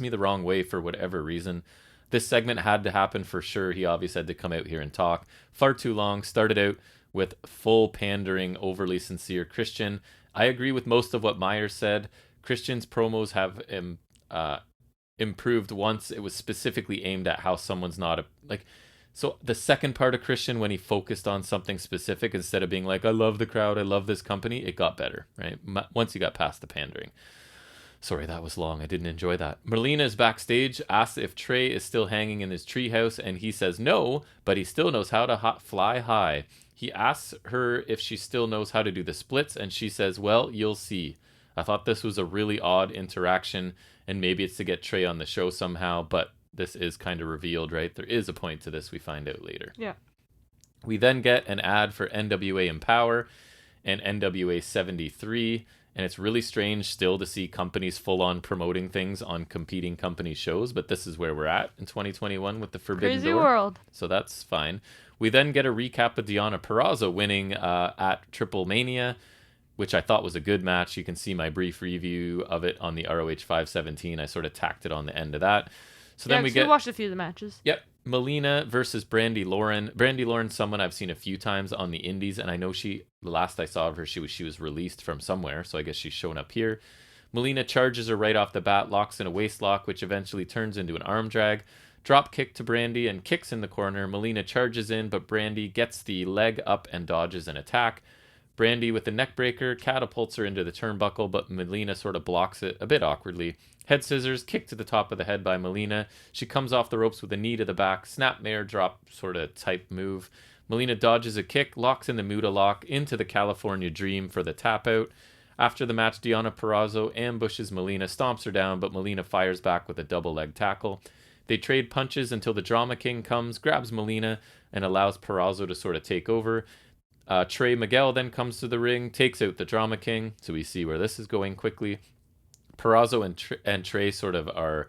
me the wrong way for whatever reason. This segment had to happen for sure. He obviously had to come out here and talk. Far too long. Started out with full pandering, overly sincere Christian. I agree with most of what Myers said. Christian's promos have improved once it was specifically aimed at how someone's not so the second part of Christian, when he focused on something specific instead of being like, I love the crowd, I love this company, it got better, right? Once he got past the pandering. Sorry, that was long. I didn't enjoy that. Melina is backstage, asks if Trey is still hanging in his treehouse, and he says no, but he still knows how to fly high. He asks her if she still knows how to do the splits, and she says, well, you'll see. I thought this was a really odd interaction, and maybe it's to get Trey on the show somehow, but this is kind of revealed, right? There is a point to this, we find out later. Yeah. We then get an ad for NWA Empower and NWA 73, and it's really strange still to see companies full-on promoting things on competing company shows, but this is where we're at in 2021 with the Forbidden Crazy Door. world. So that's fine. We then get a recap of Deonna Purrazzo winning at Triple Mania, which I thought was a good match. You can see my brief review of it on the ROH 517. I sort of tacked it on the end of that. So then we watched a few of the matches. Yep. Melina versus Brandi Lauren. Brandi Lauren's someone I've seen a few times on the indies, and I know the last I saw of her, she was released from somewhere, so I guess she's shown up here. Melina charges her right off the bat, locks in a waist lock, which eventually turns into an arm drag. Drop kick to Brandi and kicks in the corner. Melina charges in, but Brandi gets the leg up and dodges an attack. Brandi with the neck breaker catapults her into the turnbuckle, but Melina sort of blocks it a bit awkwardly. Head scissors, kick to the top of the head by Melina. She comes off the ropes with a knee to the back, snapmare drop sort of type move. Melina dodges a kick, locks in the Muda lock into the California Dream for the tap out. After the match, Deonna Purrazzo ambushes Melina, stomps her down, but Melina fires back with a double leg tackle. They trade punches until the Drama King comes, grabs Melina, and allows Purrazzo to sort of take over. Trey Miguel then comes to the ring, takes out the Drama King, so we see where this is going quickly. Purrazzo and Trey sort of are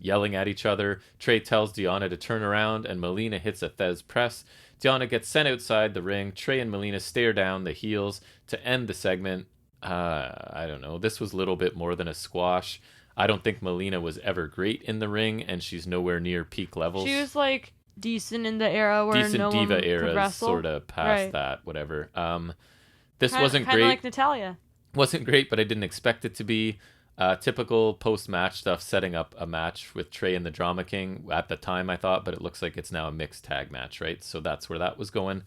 yelling at each other. Trey tells Deonna to turn around, and Melina hits a Thez press. Deonna gets sent outside the ring. Trey and Melina stare down the heels to end the segment. I don't know. This was a little bit more than a squash. I don't think Melina was ever great in the ring, and she's nowhere near peak levels. She was like decent in the era where decent no diva one era, could wrestle. sort of past that, whatever. This wasn't Kind great. of like Natalia. Wasn't great, but I didn't expect it to be. Typical post-match stuff, setting up a match with Trey and the Drama King at the time, I thought, but it looks like it's now a mixed tag match, right? So that's where that was going.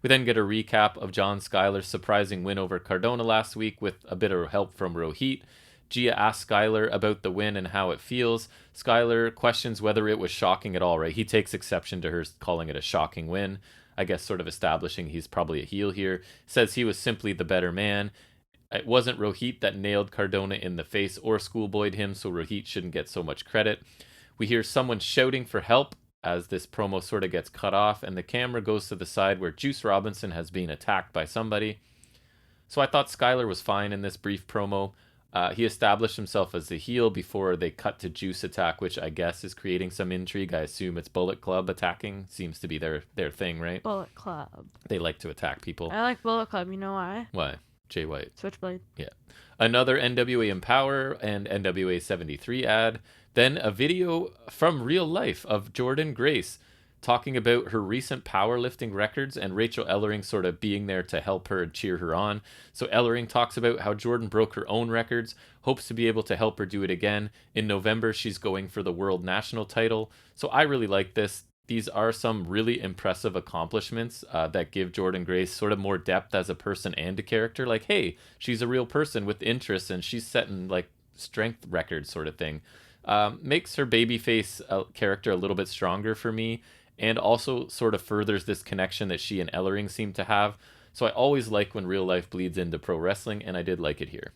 We then get a recap of John Skyler's surprising win over Cardona last week with a bit of help from Rohit. Gia asks Skyler about the win and how it feels. Skyler questions whether it was shocking at all, right? He takes exception to her calling it a shocking win. I guess sort of establishing he's probably a heel here. Says he was simply the better man. It wasn't Rohit that nailed Cardona in the face or schoolboyed him, so Rohit shouldn't get so much credit. We hear someone shouting for help as this promo sort of gets cut off, and the camera goes to the side where Juice Robinson has been attacked by somebody. So I thought Skyler was fine in this brief promo. He established himself as the heel before they cut to Juice attack, which I guess is creating some intrigue. I assume it's Bullet Club attacking. Seems to be their thing, right? Bullet Club. They like to attack people. I like Bullet Club. You know why? Why? Jay White. Switchblade. Yeah. Another NWA Empower and NWA 73 ad. Then a video from real life of Jordan Grace talking about her recent powerlifting records and Rachel Ellering sort of being there to help her and cheer her on. So Ellering talks about how Jordan broke her own records, hopes to be able to help her do it again. In November, she's going for the world national title. So I really like this. These are some really impressive accomplishments that give Jordan Grace sort of more depth as a person and a character. Like, hey, she's a real person with interests and she's setting like strength records sort of thing. Makes her babyface character a little bit stronger for me, and also sort of furthers this connection that she and Ellering seem to have. So I always like when real life bleeds into pro wrestling, and I did like it here.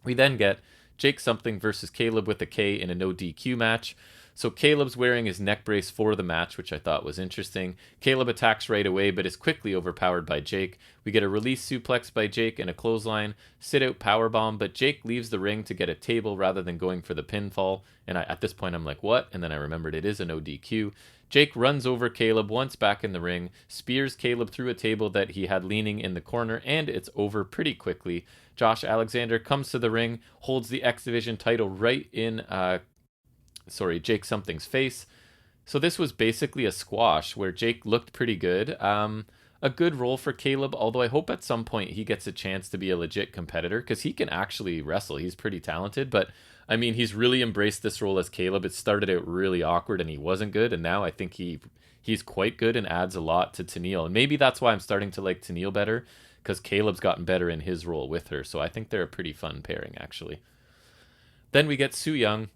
We then get Jake Something versus Caleb with a K in a no DQ match. So Caleb's wearing his neck brace for the match, which I thought was interesting. Caleb attacks right away, but is quickly overpowered by Jake. We get a release suplex by Jake and a clothesline, sit-out powerbomb, but Jake leaves the ring to get a table rather than going for the pinfall. And at this point, I'm like, what? And then I remembered it is a no DQ. Jake runs over Caleb once back in the ring, spears Caleb through a table that he had leaning in the corner, and it's over pretty quickly. Josh Alexander comes to the ring, holds the X Division title right in, Jake something's face. So this was basically a squash where Jake looked pretty good. A good role for Caleb, although I hope at some point he gets a chance to be a legit competitor because he can actually wrestle. He's pretty talented, but I mean, he's really embraced this role as Caleb. It started out really awkward and he wasn't good, and now I think he's quite good and adds a lot to Tenille. And maybe that's why I'm starting to like Tenille better, because Caleb's gotten better in his role with her. So I think they're a pretty fun pairing, actually. Then we get Su Yung.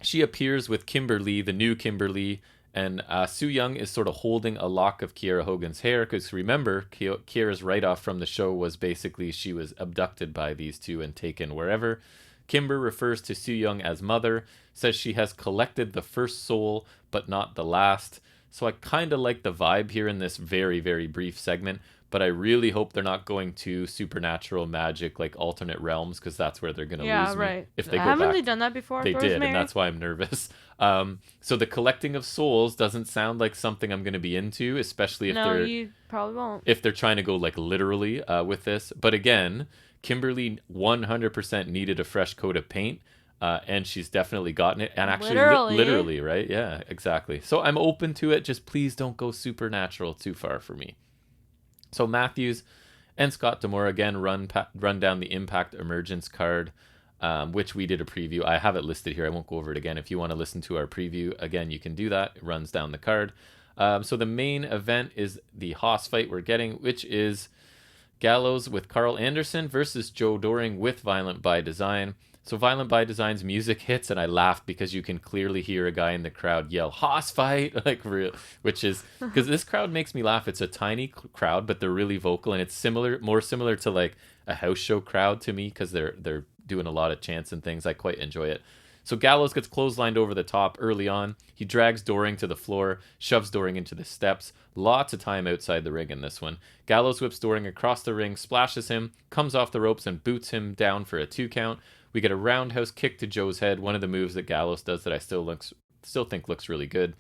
She appears with Kimberly, the new Kimberly, and Su Yung is sort of holding a lock of Kiera Hogan's hair, because remember, Kiera's write-off from the show was basically she was abducted by these two and taken wherever. Kimber refers to Su Yung as mother, says she has collected the first soul, but not the last. So I kind of like the vibe here in this very, very brief segment, but I really hope they're not going to supernatural magic, like alternate realms, because that's where they're going to lose me. If they go haven't back. They done that before? They did, and that's why I'm nervous. So the collecting of souls doesn't sound like something I'm going to be into, especially if you probably won't. If they're trying to go like literally with this. But again, Kimberly 100% needed a fresh coat of paint. And she's definitely gotten it, and actually literally, right? Yeah, exactly. So I'm open to it. Just please don't go supernatural too far for me. So Matthews and Scott D'Amore again run down the Impact Emergence card, which we did a preview. I have it listed here. I won't go over it again. If you want to listen to our preview, again, you can do that. It runs down the card. So the main event is the Haas fight we're getting, which is Gallows with Carl Anderson versus Joe Doring with Violent by Design. So Violent by Design's music hits, and I laughed because you can clearly hear a guy in the crowd yell "Haas fight," like real, which is because this crowd makes me laugh. It's a tiny crowd, but they're really vocal, and it's more similar to like a house show crowd to me because they're doing a lot of chants and things. I quite enjoy it. So Gallows gets clotheslined over the top early on. He drags Doring to the floor, shoves Doring into the steps. Lots of time outside the ring in this one. Gallows whips Doring across the ring, splashes him, comes off the ropes, and boots him down for a 2 count. We get a roundhouse kick to Joe's head, one of the moves that Gallows does that I still think looks really good.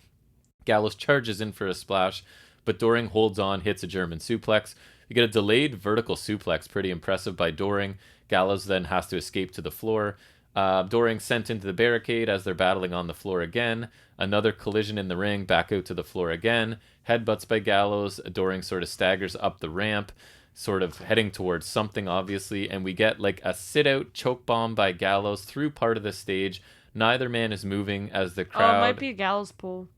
Gallows charges in for a splash, but Doring holds on, hits a German suplex. We get a delayed vertical suplex, pretty impressive by Doring. Gallows then has to escape to the floor. Doring sent into the barricade as they're battling on the floor again. Another collision in the ring, back out to the floor again. Headbutts by Gallows. Doring sort of staggers up the ramp, sort of heading towards something, obviously, and we get like a sit-out choke bomb by Gallows through part of the stage. Neither man is moving as the crowd... Oh, it might be a Gallows pull.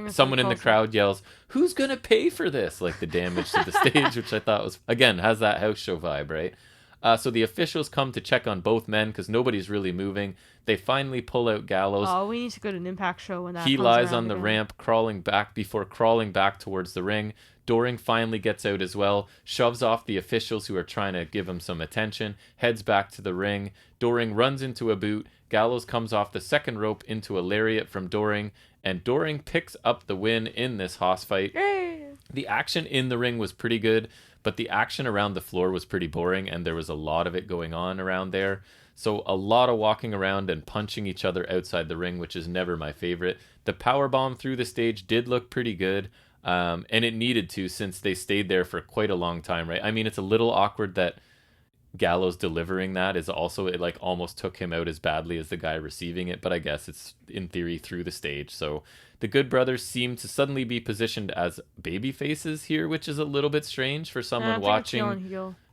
Someone in the crowd yells, "Who's gonna pay for this?" Like the damage to the stage, which I thought was, again, has that house show vibe, right? So the officials come to check on both men because nobody's really moving. They finally pull out Gallows. Oh, we need to go to an Impact show when that He comes lies around on the again. ramp, crawling back towards the ring. Doring finally gets out as well, shoves off the officials who are trying to give him some attention, heads back to the ring. Doring runs into a boot. Gallows comes off the second rope into a lariat from Doring, and Doring picks up the win in this Haas fight. Yay! The action in the ring was pretty good, but the action around the floor was pretty boring, and there was a lot of it going on around there. So a lot of walking around and punching each other outside the ring, which is never my favorite. The powerbomb through the stage did look pretty good. And it needed to, since they stayed there for quite a long time, right? I mean, it's a little awkward that Gallows delivering that is also, it like almost took him out as badly as the guy receiving it, but I guess it's in theory through the stage. So the Good Brothers seem to suddenly be positioned as baby faces here, which is a little bit strange for someone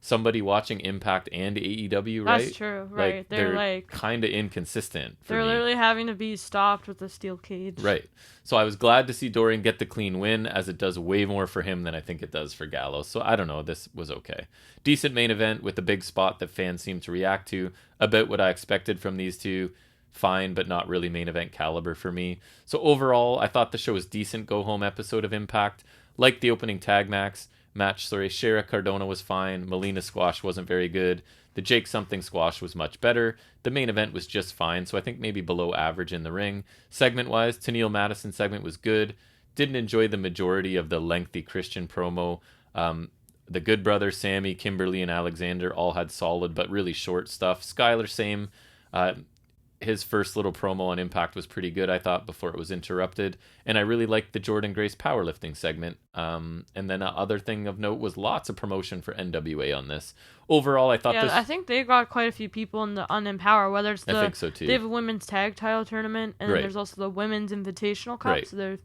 somebody watching Impact and AEW, right? That's true, right? Like, they're like kind of inconsistent. They're literally having to be stopped with a steel cage. Right. So I was glad to see Doring get the clean win, as it does way more for him than I think it does for Gallows. So I don't know. This was okay. Decent main event with a big spot that fans seem to react to. About what I expected from these two. Fine, but not really main event caliber for me. So overall, I thought the show was decent go-home episode of Impact. Like the opening tag match. Shara Cardona was fine. Melina squash wasn't very good. The Jake something squash was much better. The main event was just fine, so I think maybe below average in the ring. Segment-wise, Tenille Madison segment was good. Didn't enjoy the majority of the lengthy Christian promo. The Good Brothers, Sammy, Kimberly, and Alexander all had solid but really short stuff. Skylar, same. his first little promo on Impact was pretty good, I thought, before it was interrupted. And I really liked the Jordan Grace powerlifting segment. And then other thing of note was lots of promotion for NWA on this. Overall, I thought I think they got quite a few people in the Unempower, whether it's I think so too. They have a women's tag title tournament, and then there's also the women's invitational cup. Right. So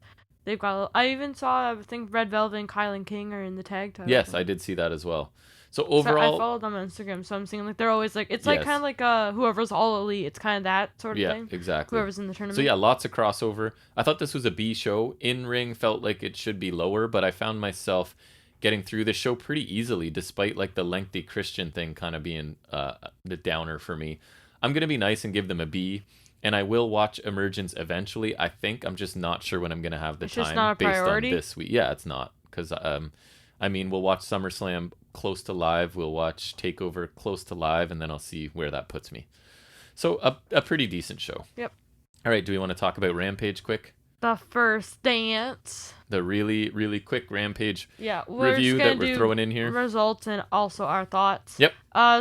they've got. I even saw, I think Red Velvet and Kylan King are in the tag title. Yes, I did see that as well. So overall, I followed them on Instagram, so I'm seeing like they're always like it's like kind of like whoever's all elite. It's kind of that sort of thing. Yeah, exactly. Whoever's in the tournament. So yeah, lots of crossover. I thought this was a B show. In ring felt like it should be lower, but I found myself getting through the show pretty easily, despite like the lengthy Christian thing kind of being the downer for me. I'm gonna be nice and give them a B, and I will watch Emergence eventually. I think I'm just not sure when I'm gonna have the time just not a based priority? on this week. Yeah, it's not because I mean, we'll watch SummerSlam close to live. We'll watch TakeOver close to live, and then I'll see where that puts me. So a pretty decent show. Yep. All right, do we want to talk about Rampage quick? The first dance. The really, really quick Rampage review that we're throwing in here. Results and also our thoughts. Yep.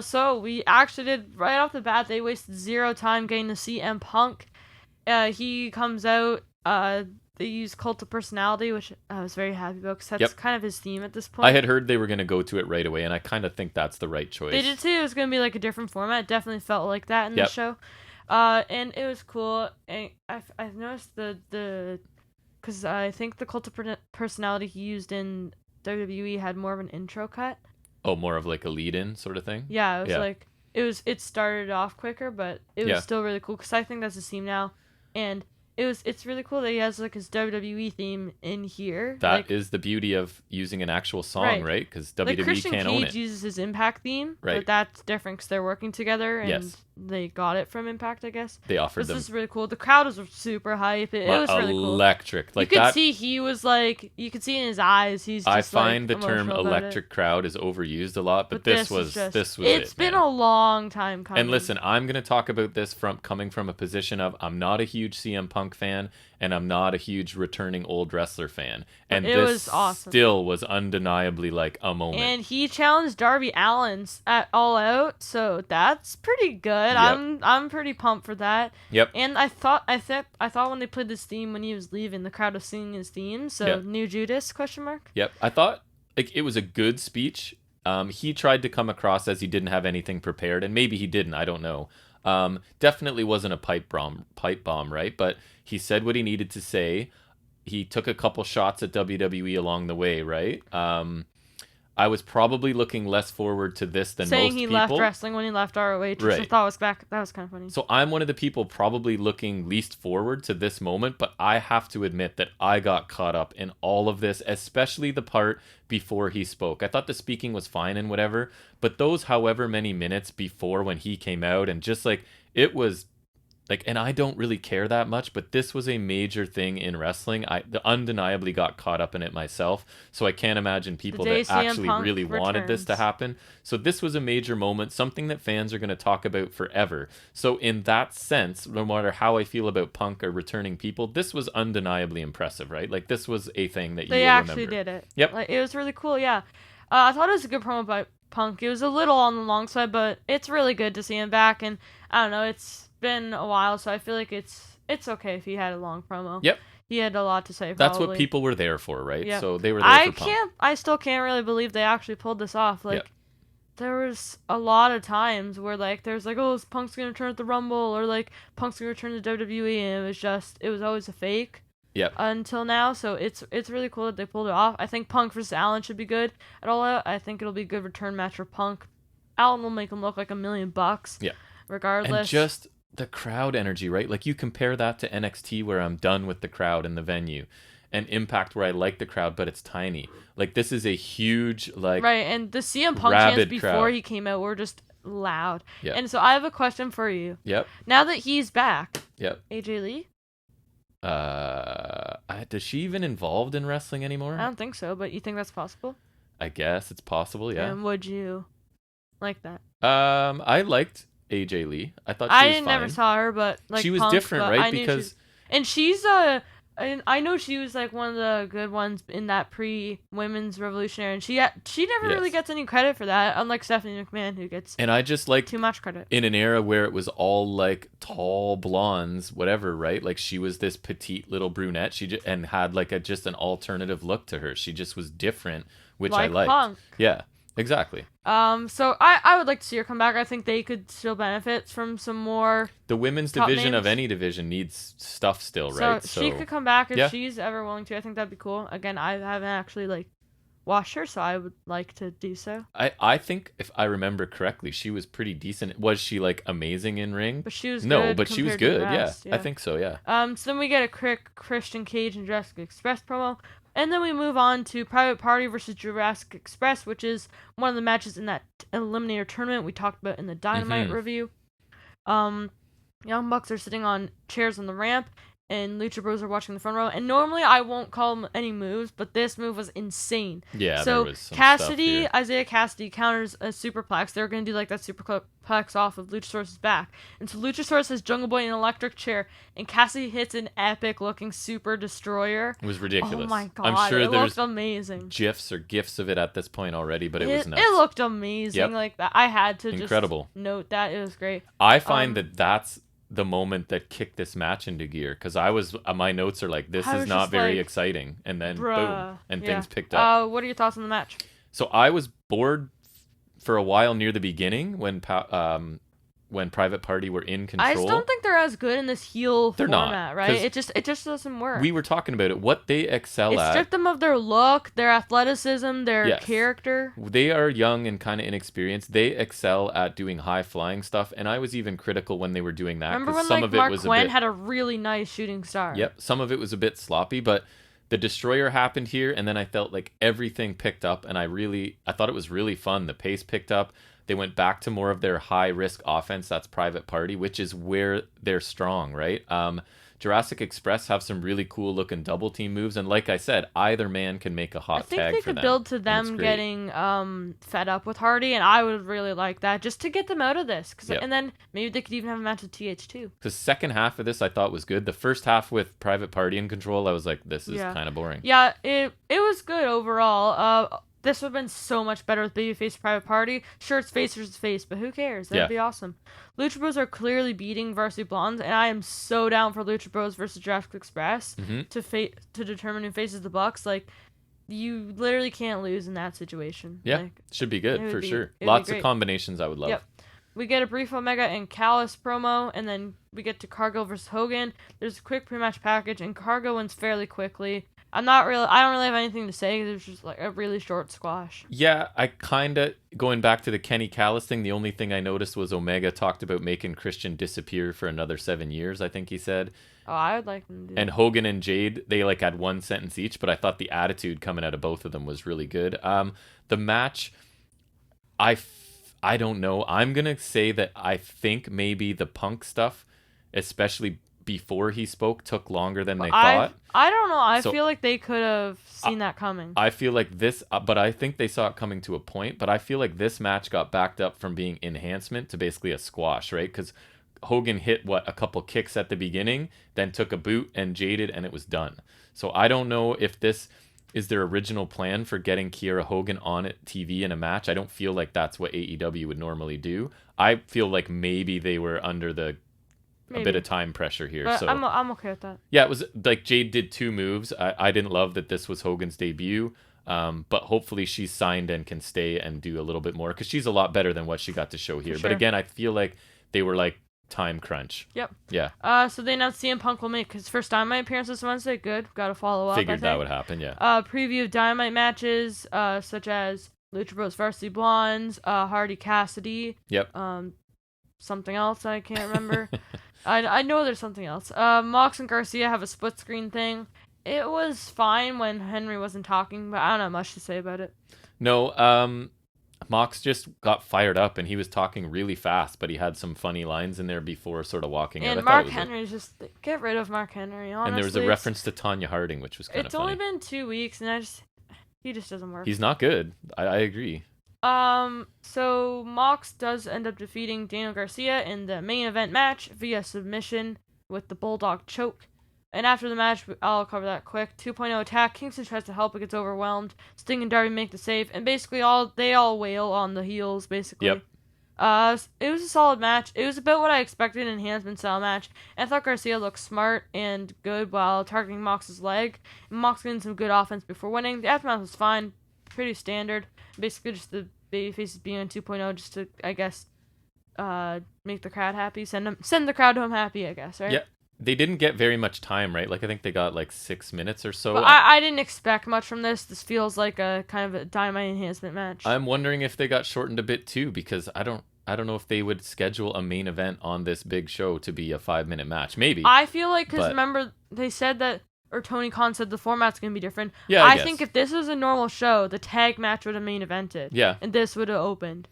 So we actually did, right off the bat, they wasted 0 time getting to see CM Punk. He comes out, they use Cult of Personality, which I was very happy about because that's kind of his theme at this point. I had heard they were going to go to it right away, and I kind of think that's the right choice. They did say it was going to be like a different format. It definitely felt like that in the show. And it was cool. And I've noticed because I think the Cult of Personality he used in WWE had more of an intro cut. Oh, more of like a lead-in sort of thing? Yeah, it was like, it started off quicker, but it was still really cool because I think that's his theme now. And it's really cool that he has like his WWE theme in here. That is the beauty of using an actual song, right? Because WWE can't own it. Christian Cage uses his Impact theme, right? But that's different because they're working together, and they got it from Impact, I guess. They offered them. This is really cool. The crowd was super hype. It was really cool. Electric. Like you could see he was like, you could see in his eyes. He's. Just, I find like, the term electric crowd is overused a lot, but this was it. It's been a long time coming. And listen, I'm gonna talk about this coming from a position of I'm not a huge CM Punk fan, and I'm not a huge returning old wrestler fan. And it this was awesome. Still was undeniably like a moment. And he challenged Darby Allin at All Out, so that's pretty good. Yep. I'm pretty pumped for that. Yep. And I thought when they played this theme when he was leaving, the crowd was singing his theme. So New Judas ? Yep. I thought like it was a good speech. He tried to come across as he didn't have anything prepared, and maybe he didn't. I don't know. Definitely wasn't a pipe bomb, right? But he said what he needed to say. He took a couple shots at WWE along the way, right? I was probably looking less forward to this than most people. Saying he left wrestling when he left ROH, which I thought was back. That was kind of funny. So I'm one of the people probably looking least forward to this moment, but I have to admit that I got caught up in all of this, especially the part before he spoke. I thought the speaking was fine and whatever, but those however many minutes before when he came out and just like it was like, and I don't really care that much, but this was a major thing in wrestling. I undeniably got caught up in it myself, so I can't imagine people that actually really wanted this to happen. So this was a major moment, something that fans are going to talk about forever. So in that sense, no matter how I feel about Punk or returning people, this was undeniably impressive, right? Like this was a thing that you will remember. They actually did it. Yep. Like, it was really cool, yeah. I thought it was a good promo by Punk. It was a little on the long side, but it's really good to see him back, and I don't know, it's been a while, so I feel like it's okay if he had a long promo. Yep. He had a lot to say, probably. That's what people were there for, right? Yep. So they were there for Punk. I still can't really believe they actually pulled this off. Like, there was a lot of times where, like, there's like, oh, Punk's gonna return at the Rumble, or like, Punk's gonna return to WWE, and it was always a fake. Yep. Until now, so it's really cool that they pulled it off. I think Punk versus Allen should be good at All Out. I think it'll be a good return match for Punk. Allen will make him look like $1 million. Yeah. Regardless. And just the crowd energy, right? Like you compare that to NXT where I'm done with the crowd in the venue, and Impact where I like the crowd but it's tiny. Like this is a huge like right, and the CM Punk chants before he came out were just loud. Yep. And so I have a question for you. Yep. Now that he's back. Yep. AJ Lee? Does she even involved in wrestling anymore? I don't think so, but you think that's possible? I guess it's possible, yeah. And would you like that? I liked AJ Lee. I thought she was fine. Never saw her, but like she was Punk, different, right? Because and she's a I know she was like one of the good ones in that pre-women's revolutionary, and she never really gets any credit for that, unlike Stephanie McMahon, who gets and I just like too much credit in an era where it was all like tall blondes, whatever, right? Like she was this petite little brunette, and had like just an alternative look to her. She just was different, which I liked. Punk. Yeah, exactly. So I would like to see her come back. I think they could still benefit from some more. The women's division of any division needs stuff still, right? So she could come back if she's ever willing to. I think that'd be cool. Again, I haven't actually like watched her, so I would like to do so. I think if I remember correctly, she was pretty decent. Was she like amazing in ring? But she was but she was good. Yeah, yeah, I think so. Yeah. So then we get a quick Christian Cage and Jurassic Express promo. And then we move on to Private Party versus Jurassic Express, which is one of the matches in that Eliminator tournament we talked about in the Dynamite review. Young Bucks are sitting on chairs on the ramp, and Lucha Bros are watching the front row. And normally I won't call them any moves, but this move was insane. Yeah, so there was some Cassidy, stuff here. Isaiah Cassidy counters a superplex. They're going to do like that superplex off of Luchasaurus' back. And so Luchasaurus has Jungle Boy in an electric chair, and Cassidy hits an epic-looking super destroyer. It was ridiculous. Oh my god, I'm sure it there's looked amazing. GIFs or GIFs of it at this point already, but it was nuts. It looked amazing. Yep. Like that. I had to Incredible. just note that. It was great. I find that's the moment that kicked this match into gear, because my notes are like, this is not very exciting, and then boom, and things picked up. What are your thoughts on the match? So I was bored for a while near the beginning when Private Party were in control. I just don't think they're as good in this heel format, not, right? It just doesn't work. We were talking about it. What they excel at. It stripped them of their look, their athleticism, their character. They are young and kind of inexperienced. They excel at doing high flying stuff, and I was even critical when they were doing that. Remember when some of Mark it was Quinn had a really nice shooting star? Yep, some of it was a bit sloppy, but the Destroyer happened here, and then I felt like everything picked up, and I thought it was really fun. The pace picked up. They went back to more of their high-risk offense. That's Private Party, which is where they're strong, right? Jurassic Express have some really cool-looking double-team moves, and like I said, either man can make a hot tag for them. I think they could build to them getting fed up with Hardy, and I would really like that, just to get them out of this. And then maybe they could even have a match with TH2. The second half of this I thought was good. The first half with Private Party in control, I was like, this is kind of boring. Yeah, it was good overall. This would have been so much better with Babyface Private Party. Sure, it's face versus face, but who cares? That'd be awesome. Lucha Bros are clearly beating Varsity Blondes, and I am so down for Lucha Bros versus Jurassic Express to determine who faces the Bucks. Like, you literally can't lose in that situation. Yeah, should be good for sure. Lots of combinations I would love. Yep. We get a brief Omega and Callis promo, and then we get to Cargo versus Hogan. There's a quick pre-match package, and Cargo wins fairly quickly. I don't really have anything to say because it was just like a really short squash. Yeah, I kind of, going back to the Kenny Callis thing, the only thing I noticed was Omega talked about making Christian disappear for another 7 years, I think he said. Oh, I would like them to do. And Hogan and Jade, they like had one sentence each, but I thought the attitude coming out of both of them was really good. The match, I don't know. I'm going to say that I think maybe the Punk stuff, especially before he spoke, took longer than they thought. I don't know. I feel like they could have seen that coming. I feel like this, but I think they saw it coming to a point, but I feel like this match got backed up from being enhancement to basically a squash, right? Because Hogan hit, a couple kicks at the beginning, then took a boot and jaded, and it was done. So I don't know if this is their original plan for getting Kiera Hogan on TV in a match. I don't feel like that's what AEW would normally do. I feel like maybe they were under a bit of time pressure here. But so I'm okay with that. Yeah, it was like Jade did 2 moves. I didn't love that this was Hogan's debut, but hopefully she's signed and can stay and do a little bit more, because she's a lot better than what she got to show here. But again, I feel like they were like time crunch. Yep. Yeah. So they announced CM Punk will make his first Dynamite appearance this Wednesday. Good. Got to follow up. Figured that would happen. Yeah. Preview of Dynamite matches, such as Lucha Bros Varsity Blondes, Hardy Cassidy. Yep. Something else I can't remember. I know there's something else. Mox and Garcia have a split screen thing. It was fine when Henry wasn't talking, but I don't have much to say about it. No, Mox just got fired up and he was talking really fast, but he had some funny lines in there before sort of walking out. And Mark Henry's just, get rid of Mark Henry, honestly. And there was a reference to Tanya Harding, which was kind of funny. It's only been 2 weeks, and he just doesn't work. He's not good. I agree. So Mox does end up defeating Daniel Garcia in the main event match via submission with the Bulldog choke. And after the match, I'll cover that quick. 2.0 attack. Kingston tries to help but gets overwhelmed. Sting and Darby make the save, and basically they all wail on the heels. Basically, Yep. It was a solid match. It was about what I expected, an enhancement style match. And I thought Garcia looked smart and good while targeting Mox's leg. And Mox getting some good offense before winning. The aftermath was fine, pretty standard. Basically, just the babyfaces being on 2.0 just to, I guess, make the crowd happy, send the crowd home happy, I guess, right? Yeah. They didn't get very much time, right? Like, I think they got like 6 minutes or so. But I didn't expect much from this. This feels like a kind of a Dynamite enhancement match. I'm wondering if they got shortened a bit too, because I don't know if they would schedule a main event on this big show to be a 5-minute match. Maybe. I feel like, because remember, they said that, or Tony Khan said the format's going to be different. Yeah, I think if this was a normal show, the tag match would have main evented. Yeah. And this would have opened.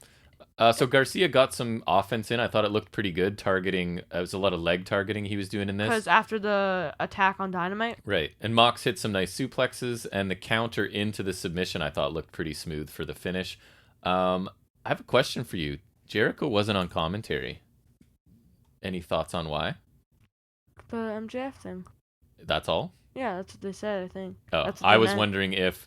So Garcia got some offense in. I thought it looked pretty good. Targeting, it was a lot of leg targeting he was doing in this. Because after the attack on Dynamite. Right. And Mox hit some nice suplexes, and the counter into the submission I thought looked pretty smooth for the finish. I have a question for you. Jericho wasn't on commentary. Any thoughts on why? The MJF thing. That's all? Yeah, that's what they said, I think. Oh, I was wondering if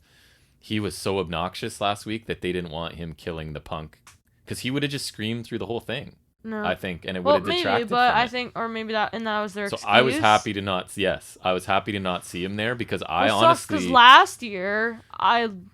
he was so obnoxious last week that they didn't want him killing the Punk. Because he would have just screamed through the whole thing. No. I think, and it would have detracted but from I it. think, or maybe that was their excuse. So I was happy to not see him there, because honestly, because last year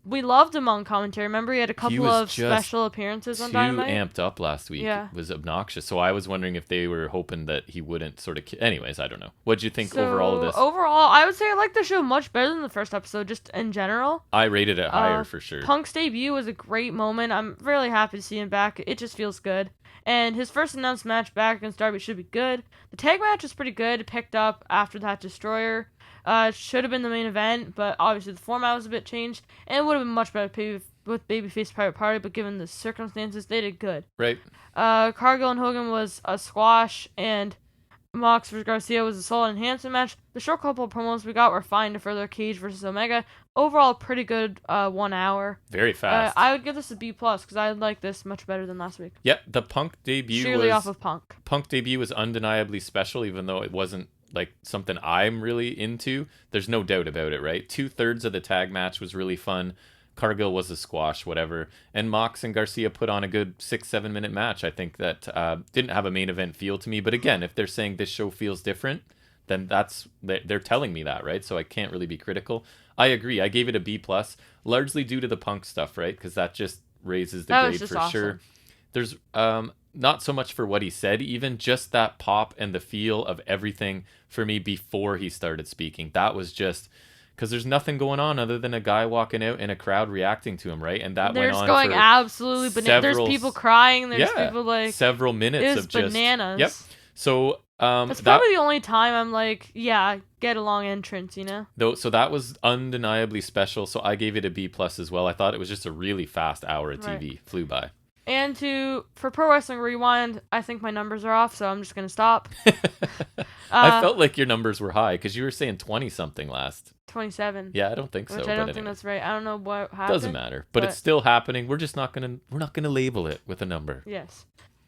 we loved him on commentary. Remember, he had a couple of special appearances on Dynamite. Amped up last week. Yeah. It was obnoxious. So I was wondering if they were hoping that he wouldn't sort of. Anyways, I don't know. What'd you think overall of this? Overall, I would say I like the show much better than the first episode, just in general. I rated it higher for sure. Punk's debut was a great moment. I'm really happy to see him back. It just feels good. And his first announced match back against Darby should be good. The tag match was pretty good. It picked up after that Destroyer. Should have been the main event, but obviously the format was a bit changed. And it would have been much better with Babyface Private Party, but given the circumstances, they did good. Right. Cargill and Hogan was a squash, and Mox vs. Garcia was a solid enhancement match. The short couple of promos we got were fine to further Cage versus Omega. Overall, pretty good 1 hour. Very fast. I would give this a B+, because I like this much better than last week. Yep, the Punk debut Surely off of Punk. Punk debut was undeniably special, even though it wasn't like something I'm really into. There's no doubt about it, right? 2/3 of the tag match was really fun. Cargill was a squash, whatever. And Mox and Garcia put on a good 6-7 minute match. I think that didn't have a main event feel to me. But again, if they're saying this show feels different, then they're telling me that, right? So I can't really be critical. I agree. I gave it a B+, largely due to the Punk stuff, right? Because that just raises the grade for awesome. Sure. There's not so much for what he said, even just that pop and the feel of everything for me before he started speaking. That was just... Because there's nothing going on other than a guy walking out and a crowd reacting to him, right? And that went on going for absolutely bananas. There's people crying. There's people like... several minutes of just... bananas. Yep. So... that's probably the only time I'm like, yeah, get along entrance, you know? So that was undeniably special. So I gave it a B+ as well. I thought it was just a really fast hour of TV. Right. Flew by. And for Pro Wrestling Rewind, I think my numbers are off, so I'm just going to stop. I felt like your numbers were high because you were saying 20-something last. 27. Yeah, I don't think so. Which I don't think that's right. I don't know what happened. Doesn't matter, but it's still happening. We're just not gonna label it with a number. Yes,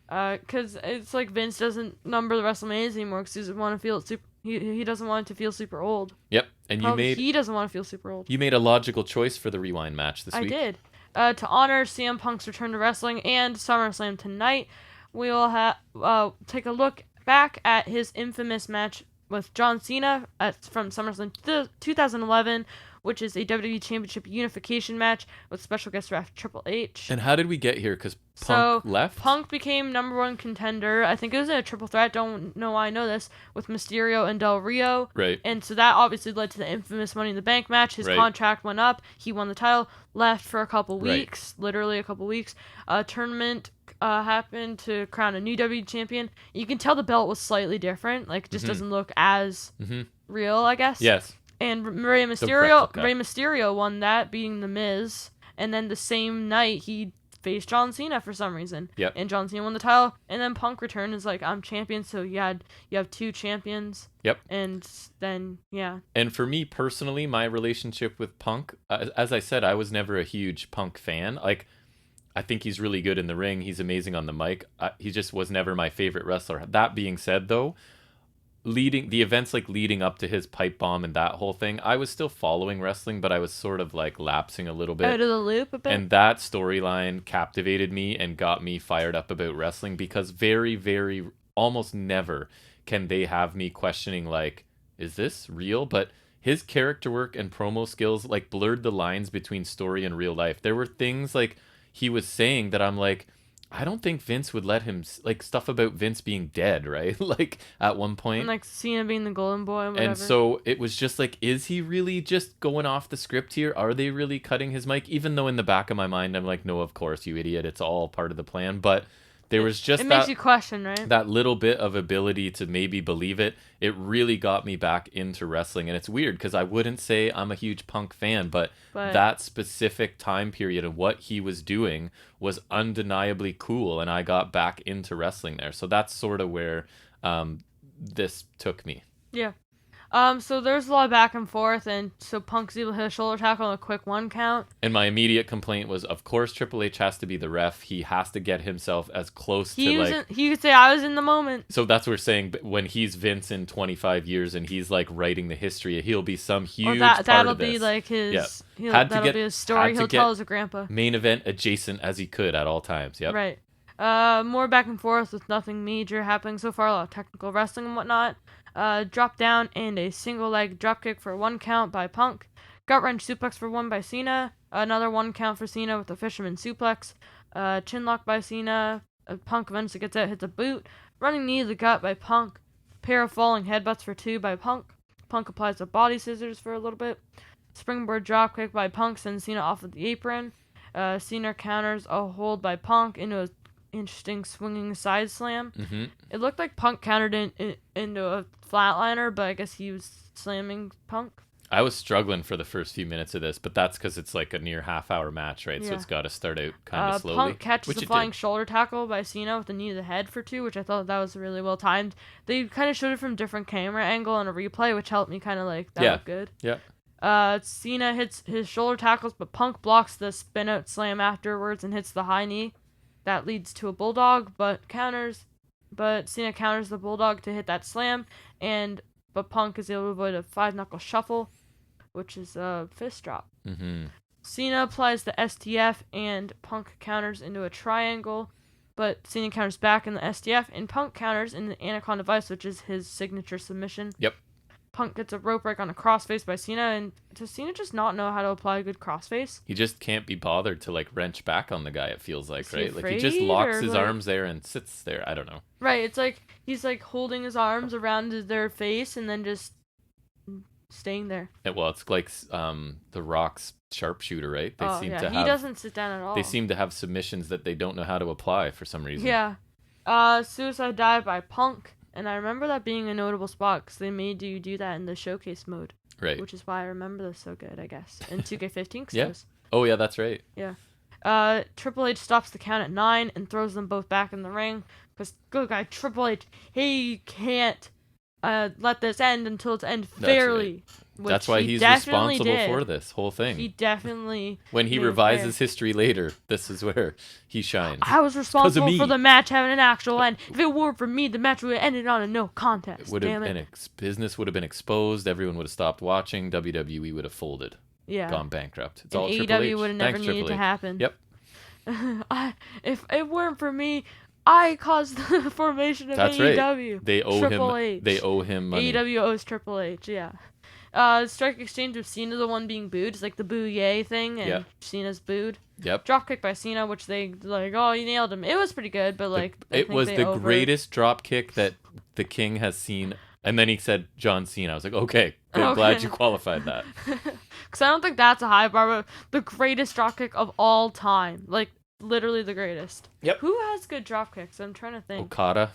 because it's like Vince doesn't number the WrestleManias anymore because he doesn't want to feel super. He doesn't want it to feel super old. Yep, and he doesn't want to feel super old. You made a logical choice for the Rewind match this week. I did. To honor CM Punk's return to wrestling and SummerSlam tonight, we will take a look back at his infamous match with John Cena from SummerSlam 2011, which is a WWE Championship unification match with special guest ref Triple H. And how did we get here? Because Punk left? Punk became #1 contender. I think it was in a triple threat. Don't know why I know this. With Mysterio and Del Rio. Right. And so that obviously led to the infamous Money in the Bank match. His contract went up. He won the title. Left for a couple weeks. Literally a couple weeks. A tournament happened to crown a new WWE champion. You can tell the belt was slightly different. Like, it just doesn't look as real, I guess. Yes. And Rey Mysterio won that, beating The Miz. And then the same night, he faced John Cena for some reason. Yep. And John Cena won the title. And then Punk returned and is like, I'm champion. So you have two champions. Yep. And then, yeah. And for me personally, my relationship with Punk, as I said, I was never a huge Punk fan. Like, I think he's really good in the ring. He's amazing on the mic. He just was never my favorite wrestler. That being said, though, the events like leading up to his pipe bomb and that whole thing, I was still following wrestling, but I was sort of like lapsing a little bit out of the loop a bit. And that storyline captivated me and got me fired up about wrestling, because very, very, almost never can they have me questioning, like, is this real? But his character work and promo skills like blurred the lines between story and real life. There were things like he was saying that I'm like, I don't think Vince would let him, like, stuff about Vince being dead, right? Like, at one point. And, like, Cena being the golden boy and whatever. And so it was just like, is he really just going off the script here? Are they really cutting his mic? Even though in the back of my mind, I'm like, no, of course, you idiot. It's all part of the plan. But there was just it makes you question, right? That little bit of ability to maybe believe it. It really got me back into wrestling. And it's weird because I wouldn't say I'm a huge Punk fan, but that specific time period of what he was doing was undeniably cool. And I got back into wrestling there. So that's sort of where this took me. Yeah. So there's a lot of back and forth, and so Punk's able to hit a shoulder tackle on a quick 1 count. And my immediate complaint was, of course, Triple H has to be the ref. He has to get himself as close to, like... He could say, I was in the moment. So that's what we're saying, when he's Vince in 25 years and he's, like, writing the history, he'll be some huge part of this. That'll be, like, his... Yeah. That'll be his story he'll tell as a grandpa. Main event adjacent as he could at all times, yep. Right. More back and forth with nothing major happening so far, a lot of technical wrestling and whatnot. Drop down and a single leg dropkick for 1 count by Punk. Gut wrench suplex for 1 by Cena. Another 1 count for Cena with a fisherman suplex. Chin lock by Cena. Punk eventually gets out, hits a boot. Running knee to the gut by Punk. Pair of falling headbutts for 2 by Punk. Punk applies the body scissors for a little bit. Springboard dropkick by Punk sends Cena off of the apron. Cena counters a hold by Punk into a interesting swinging side slam. Mm-hmm. It looked like Punk countered into a flatliner, but I guess he was slamming Punk. I was struggling for the first few minutes of this, but that's because it's like a near half-hour match, right? Yeah. So it's got to start out kind of slowly. Punk catches a flying shoulder tackle by Cena with a knee to the head for 2, which I thought that was really well timed. They kind of showed it from different camera angle on a replay, which helped me kind of like, that looked good. Yeah. Cena hits his shoulder tackles, but Punk blocks the spin out slam afterwards and hits the high knee. That leads to a bulldog, but Cena counters the bulldog to hit that slam, but Punk is able to avoid a 5-knuckle shuffle, which is a fist drop. Mm-hmm. Cena applies the STF, and Punk counters into a triangle, but Cena counters back in the STF, and Punk counters in the Anaconda Vice, which is his signature submission. Yep. Punk gets a rope break on a crossface by Cena, and does Cena just not know how to apply a good crossface? He just can't be bothered to, like, wrench back on the guy, it feels like, right? Like, he just locks his arms there and sits there. I don't know. Right, it's like he's, like, holding his arms around their face and then just staying there. Well, it's like The Rock's sharpshooter, right? He doesn't sit down at all. They seem to have submissions that they don't know how to apply for some reason. Yeah. Suicide dive by Punk. And I remember that being a notable spot because they made you do that in the showcase mode. Right. Which is why I remember this so good, I guess. In 2K15. Yeah. Oh, yeah, that's right. Yeah. Triple H stops the count at 9 and throws them both back in the ring. Because, good guy, Triple H, he can't let this end until it's end fairly. That's why he's responsible for this whole thing. He definitely... When he revises history later, this is where he shines. I was responsible for the match having an actual end. If it weren't for me, the match would have ended on a no contest. Business would have been exposed. Everyone would have stopped watching. WWE would have folded. Yeah. Gone bankrupt. It's and all AEW Triple H. would have never needed to happen. Yep. If it weren't for me... I caused the formation of AEW. Right. They owe Triple him. H. They owe him money. AEW owes Triple H. Yeah. Strike exchange with Cena, the one being booed. It's like the boo yay thing, and Cena's booed. Yep. Dropkick by Cena, which they like. Oh, you nailed him. It was pretty good, but like it was the greatest dropkick that the King has seen. And then he said John Cena. I was like, okay, good, glad you qualified that. Because I don't think that's a high bar, but the greatest dropkick of all time, like. Literally the greatest. Yep. Who has good drop kicks? I'm trying to think. Okada.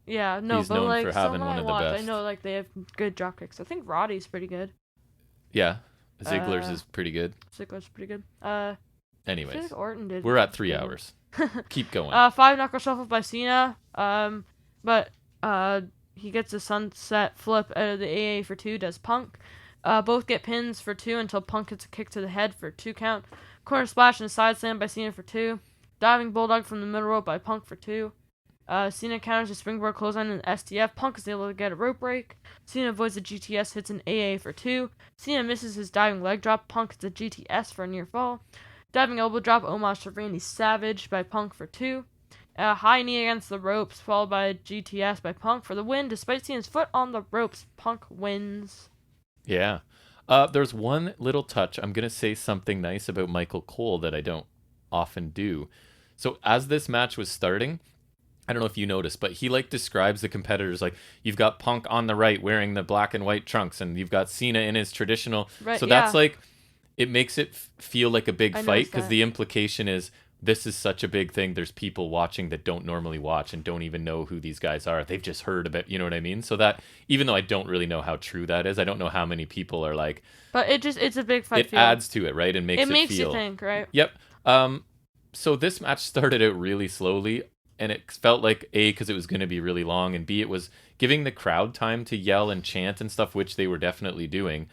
Yeah, no, He's but known like for having someone one I of the watch, best. I know like they have good drop kicks. I think Roddy's pretty good. Yeah, Ziggler's is pretty good. Ziggler's pretty good. Anyways, I feel like Orton did. We're at 3 hours. Keep going. 5-knuckle shuffle by Cena. But he gets a sunset flip out of the AA for 2. Does Punk. Both get pins for 2 until Punk gets a kick to the head for 2 count. Corner splash and a side slam by Cena for 2. Diving bulldog from the middle rope by Punk for 2. Cena counters a springboard clothesline in the STF. Punk is able to get a rope break. Cena avoids the GTS, hits an AA for 2. Cena misses his diving leg drop. Punk hits a GTS for a near fall. Diving elbow drop, homage to Randy Savage by Punk for 2. High knee against the ropes, followed by a GTS by Punk for the win. Despite Cena's foot on the ropes, Punk wins. Yeah. There's one little touch. I'm going to say something nice about Michael Cole that I don't often do. So as this match was starting, I don't know if you noticed, but he describes the competitors like, you've got Punk on the right wearing the black and white trunks, and you've got Cena in his traditional. Right, so yeah. that's it makes it feel like a big fight, because the implication is this is such a big thing. There's people watching that don't normally watch and don't even know who these guys are. They've just heard about, you know what I mean? So that, even though I don't really know how true that is, I don't know how many people are like. But it's a big fight. It adds to it, right? And makes you think, right? Yep. So this match started out really slowly, and it felt like, A, because it was going to be really long, and B, it was giving the crowd time to yell and chant and stuff, which they were definitely doing.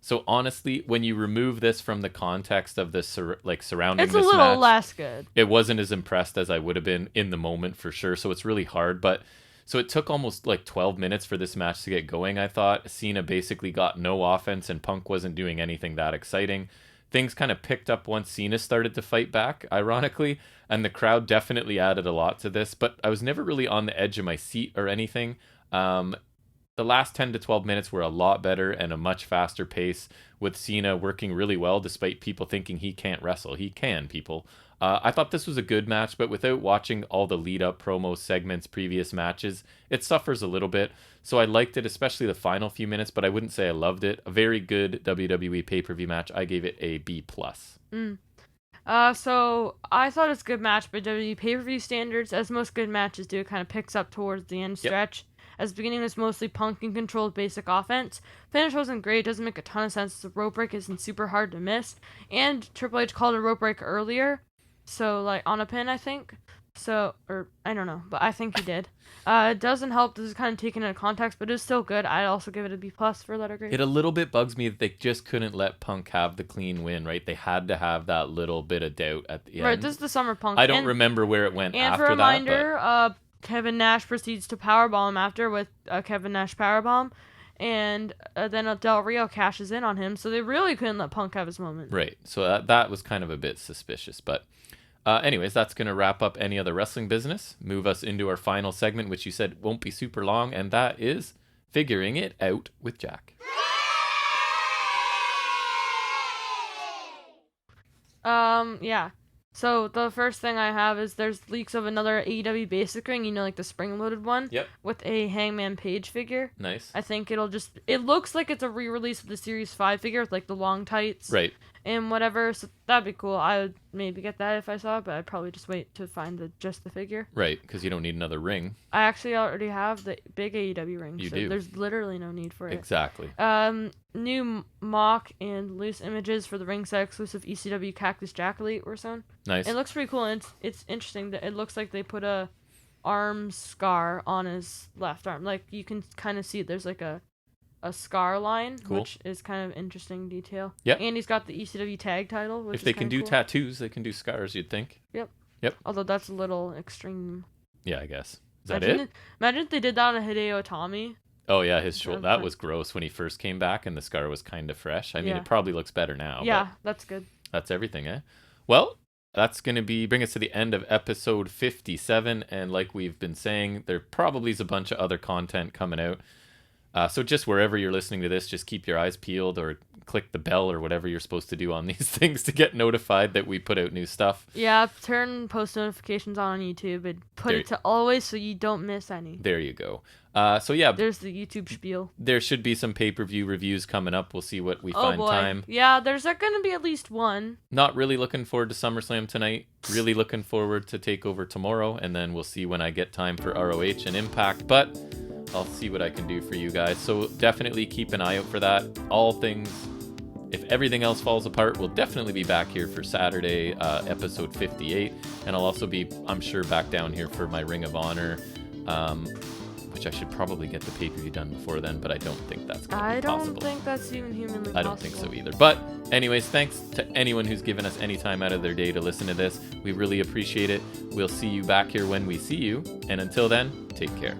So honestly, when you remove this from the context of the surrounding this match, it's a little less good. It wasn't as impressed as I would have been in the moment for sure. So it's really hard. But so it took almost 12 minutes for this match to get going. I thought Cena basically got no offense, and Punk wasn't doing anything that exciting. Things kind of picked up once Cena started to fight back, ironically, and the crowd definitely added a lot to this. But I was never really on the edge of my seat or anything. The last 10 to 12 minutes were a lot better and a much faster pace, with Cena working really well despite people thinking he can't wrestle. He can, people. I thought this was a good match, but without watching all the lead-up promo segments, previous matches, it suffers a little bit. So I liked it, especially the final few minutes, but I wouldn't say I loved it. A very good WWE pay-per-view match. I gave it a B+. So I thought it's a good match by WWE pay-per-view standards. As most good matches do, it kind of picks up towards the end stretch. As the beginning was mostly Punk and controlled basic offense. Finish wasn't great, doesn't make a ton of sense. The rope break isn't super hard to miss. And Triple H called a rope break earlier. So, on a pin, I think. So, or, I don't know, but I think he did. It doesn't help. This is kind of taken out of context, but it's still good. I'd also give it a B+ for letter grade. It a little bit bugs me that they just couldn't let Punk have the clean win, right? They had to have that little bit of doubt at the end. Right, this is the Summer Punk. I don't remember where it went after that. And for a reminder, Kevin Nash proceeds to powerbomb after with a Kevin Nash powerbomb, and then Del Rio cashes in on him, so they really couldn't let Punk have his moment. Right, so that was kind of a bit suspicious, but anyways, that's going to wrap up any other wrestling business, move us into our final segment, which you said won't be super long, and that is Figuring It Out with Jack. Yeah. So the first thing I have is there's leaks of another AEW basic ring, the spring-loaded one. Yep. With a Hangman Page figure. Nice. I think it looks like it's a re-release of the Series 5 figure with the long tights. Right. And whatever, so that'd be cool. I would maybe get that if I saw it, but I'd probably just wait to find just the figure. Right, because you don't need another ring. I actually already have the big AEW ring, you so do. There's literally no need for it. Exactly. New mock and loose images for the ringside exclusive ECW Cactus Jack Elite were shown. Nice. It looks pretty cool, and it's interesting that it looks like they put a arm scar on his left arm. You can kind of see there's a scar line, cool. Which is kind of interesting detail. Yep. And he's got the ECW tag title, which if they is can do cool. tattoos, they can do scars, you'd think. Yep. Yep. Although that's a little extreme. Yeah, I guess. Is that it? Imagine if they did that on Hideo Itami. Oh, yeah, his shoulder. That was gross when he first came back and the scar was kind of fresh. I mean, it probably looks better now. Yeah, that's good. That's everything, eh? Well, that's going to bring us to the end of episode 57. And like we've been saying, there probably is a bunch of other content coming out. So just wherever you're listening to this, just keep your eyes peeled or click the bell or whatever you're supposed to do on these things to get notified that we put out new stuff. Yeah, turn post notifications on YouTube and put it to always so you don't miss any. There you go. So yeah, there's the YouTube spiel. There should be some pay-per-view reviews coming up. We'll see what we find time. Yeah, there's going to be at least one. Not really looking forward to SummerSlam tonight. Really looking forward to TakeOver tomorrow, and then we'll see when I get time for ROH and Impact. But I'll see what I can do for you guys. So definitely keep an eye out for that. All things, if everything else falls apart, we'll definitely be back here for Saturday, episode 58. And I'll also be, I'm sure, back down here for my Ring of Honor which I should probably get the pay-per-view done before then, but I don't think that's going to be possible. possible. I don't think that's even humanly possible. I don't think so either. But anyways, thanks to anyone who's given us any time out of their day to listen to this. We really appreciate it. We'll see you back here when we see you. And until then, take care.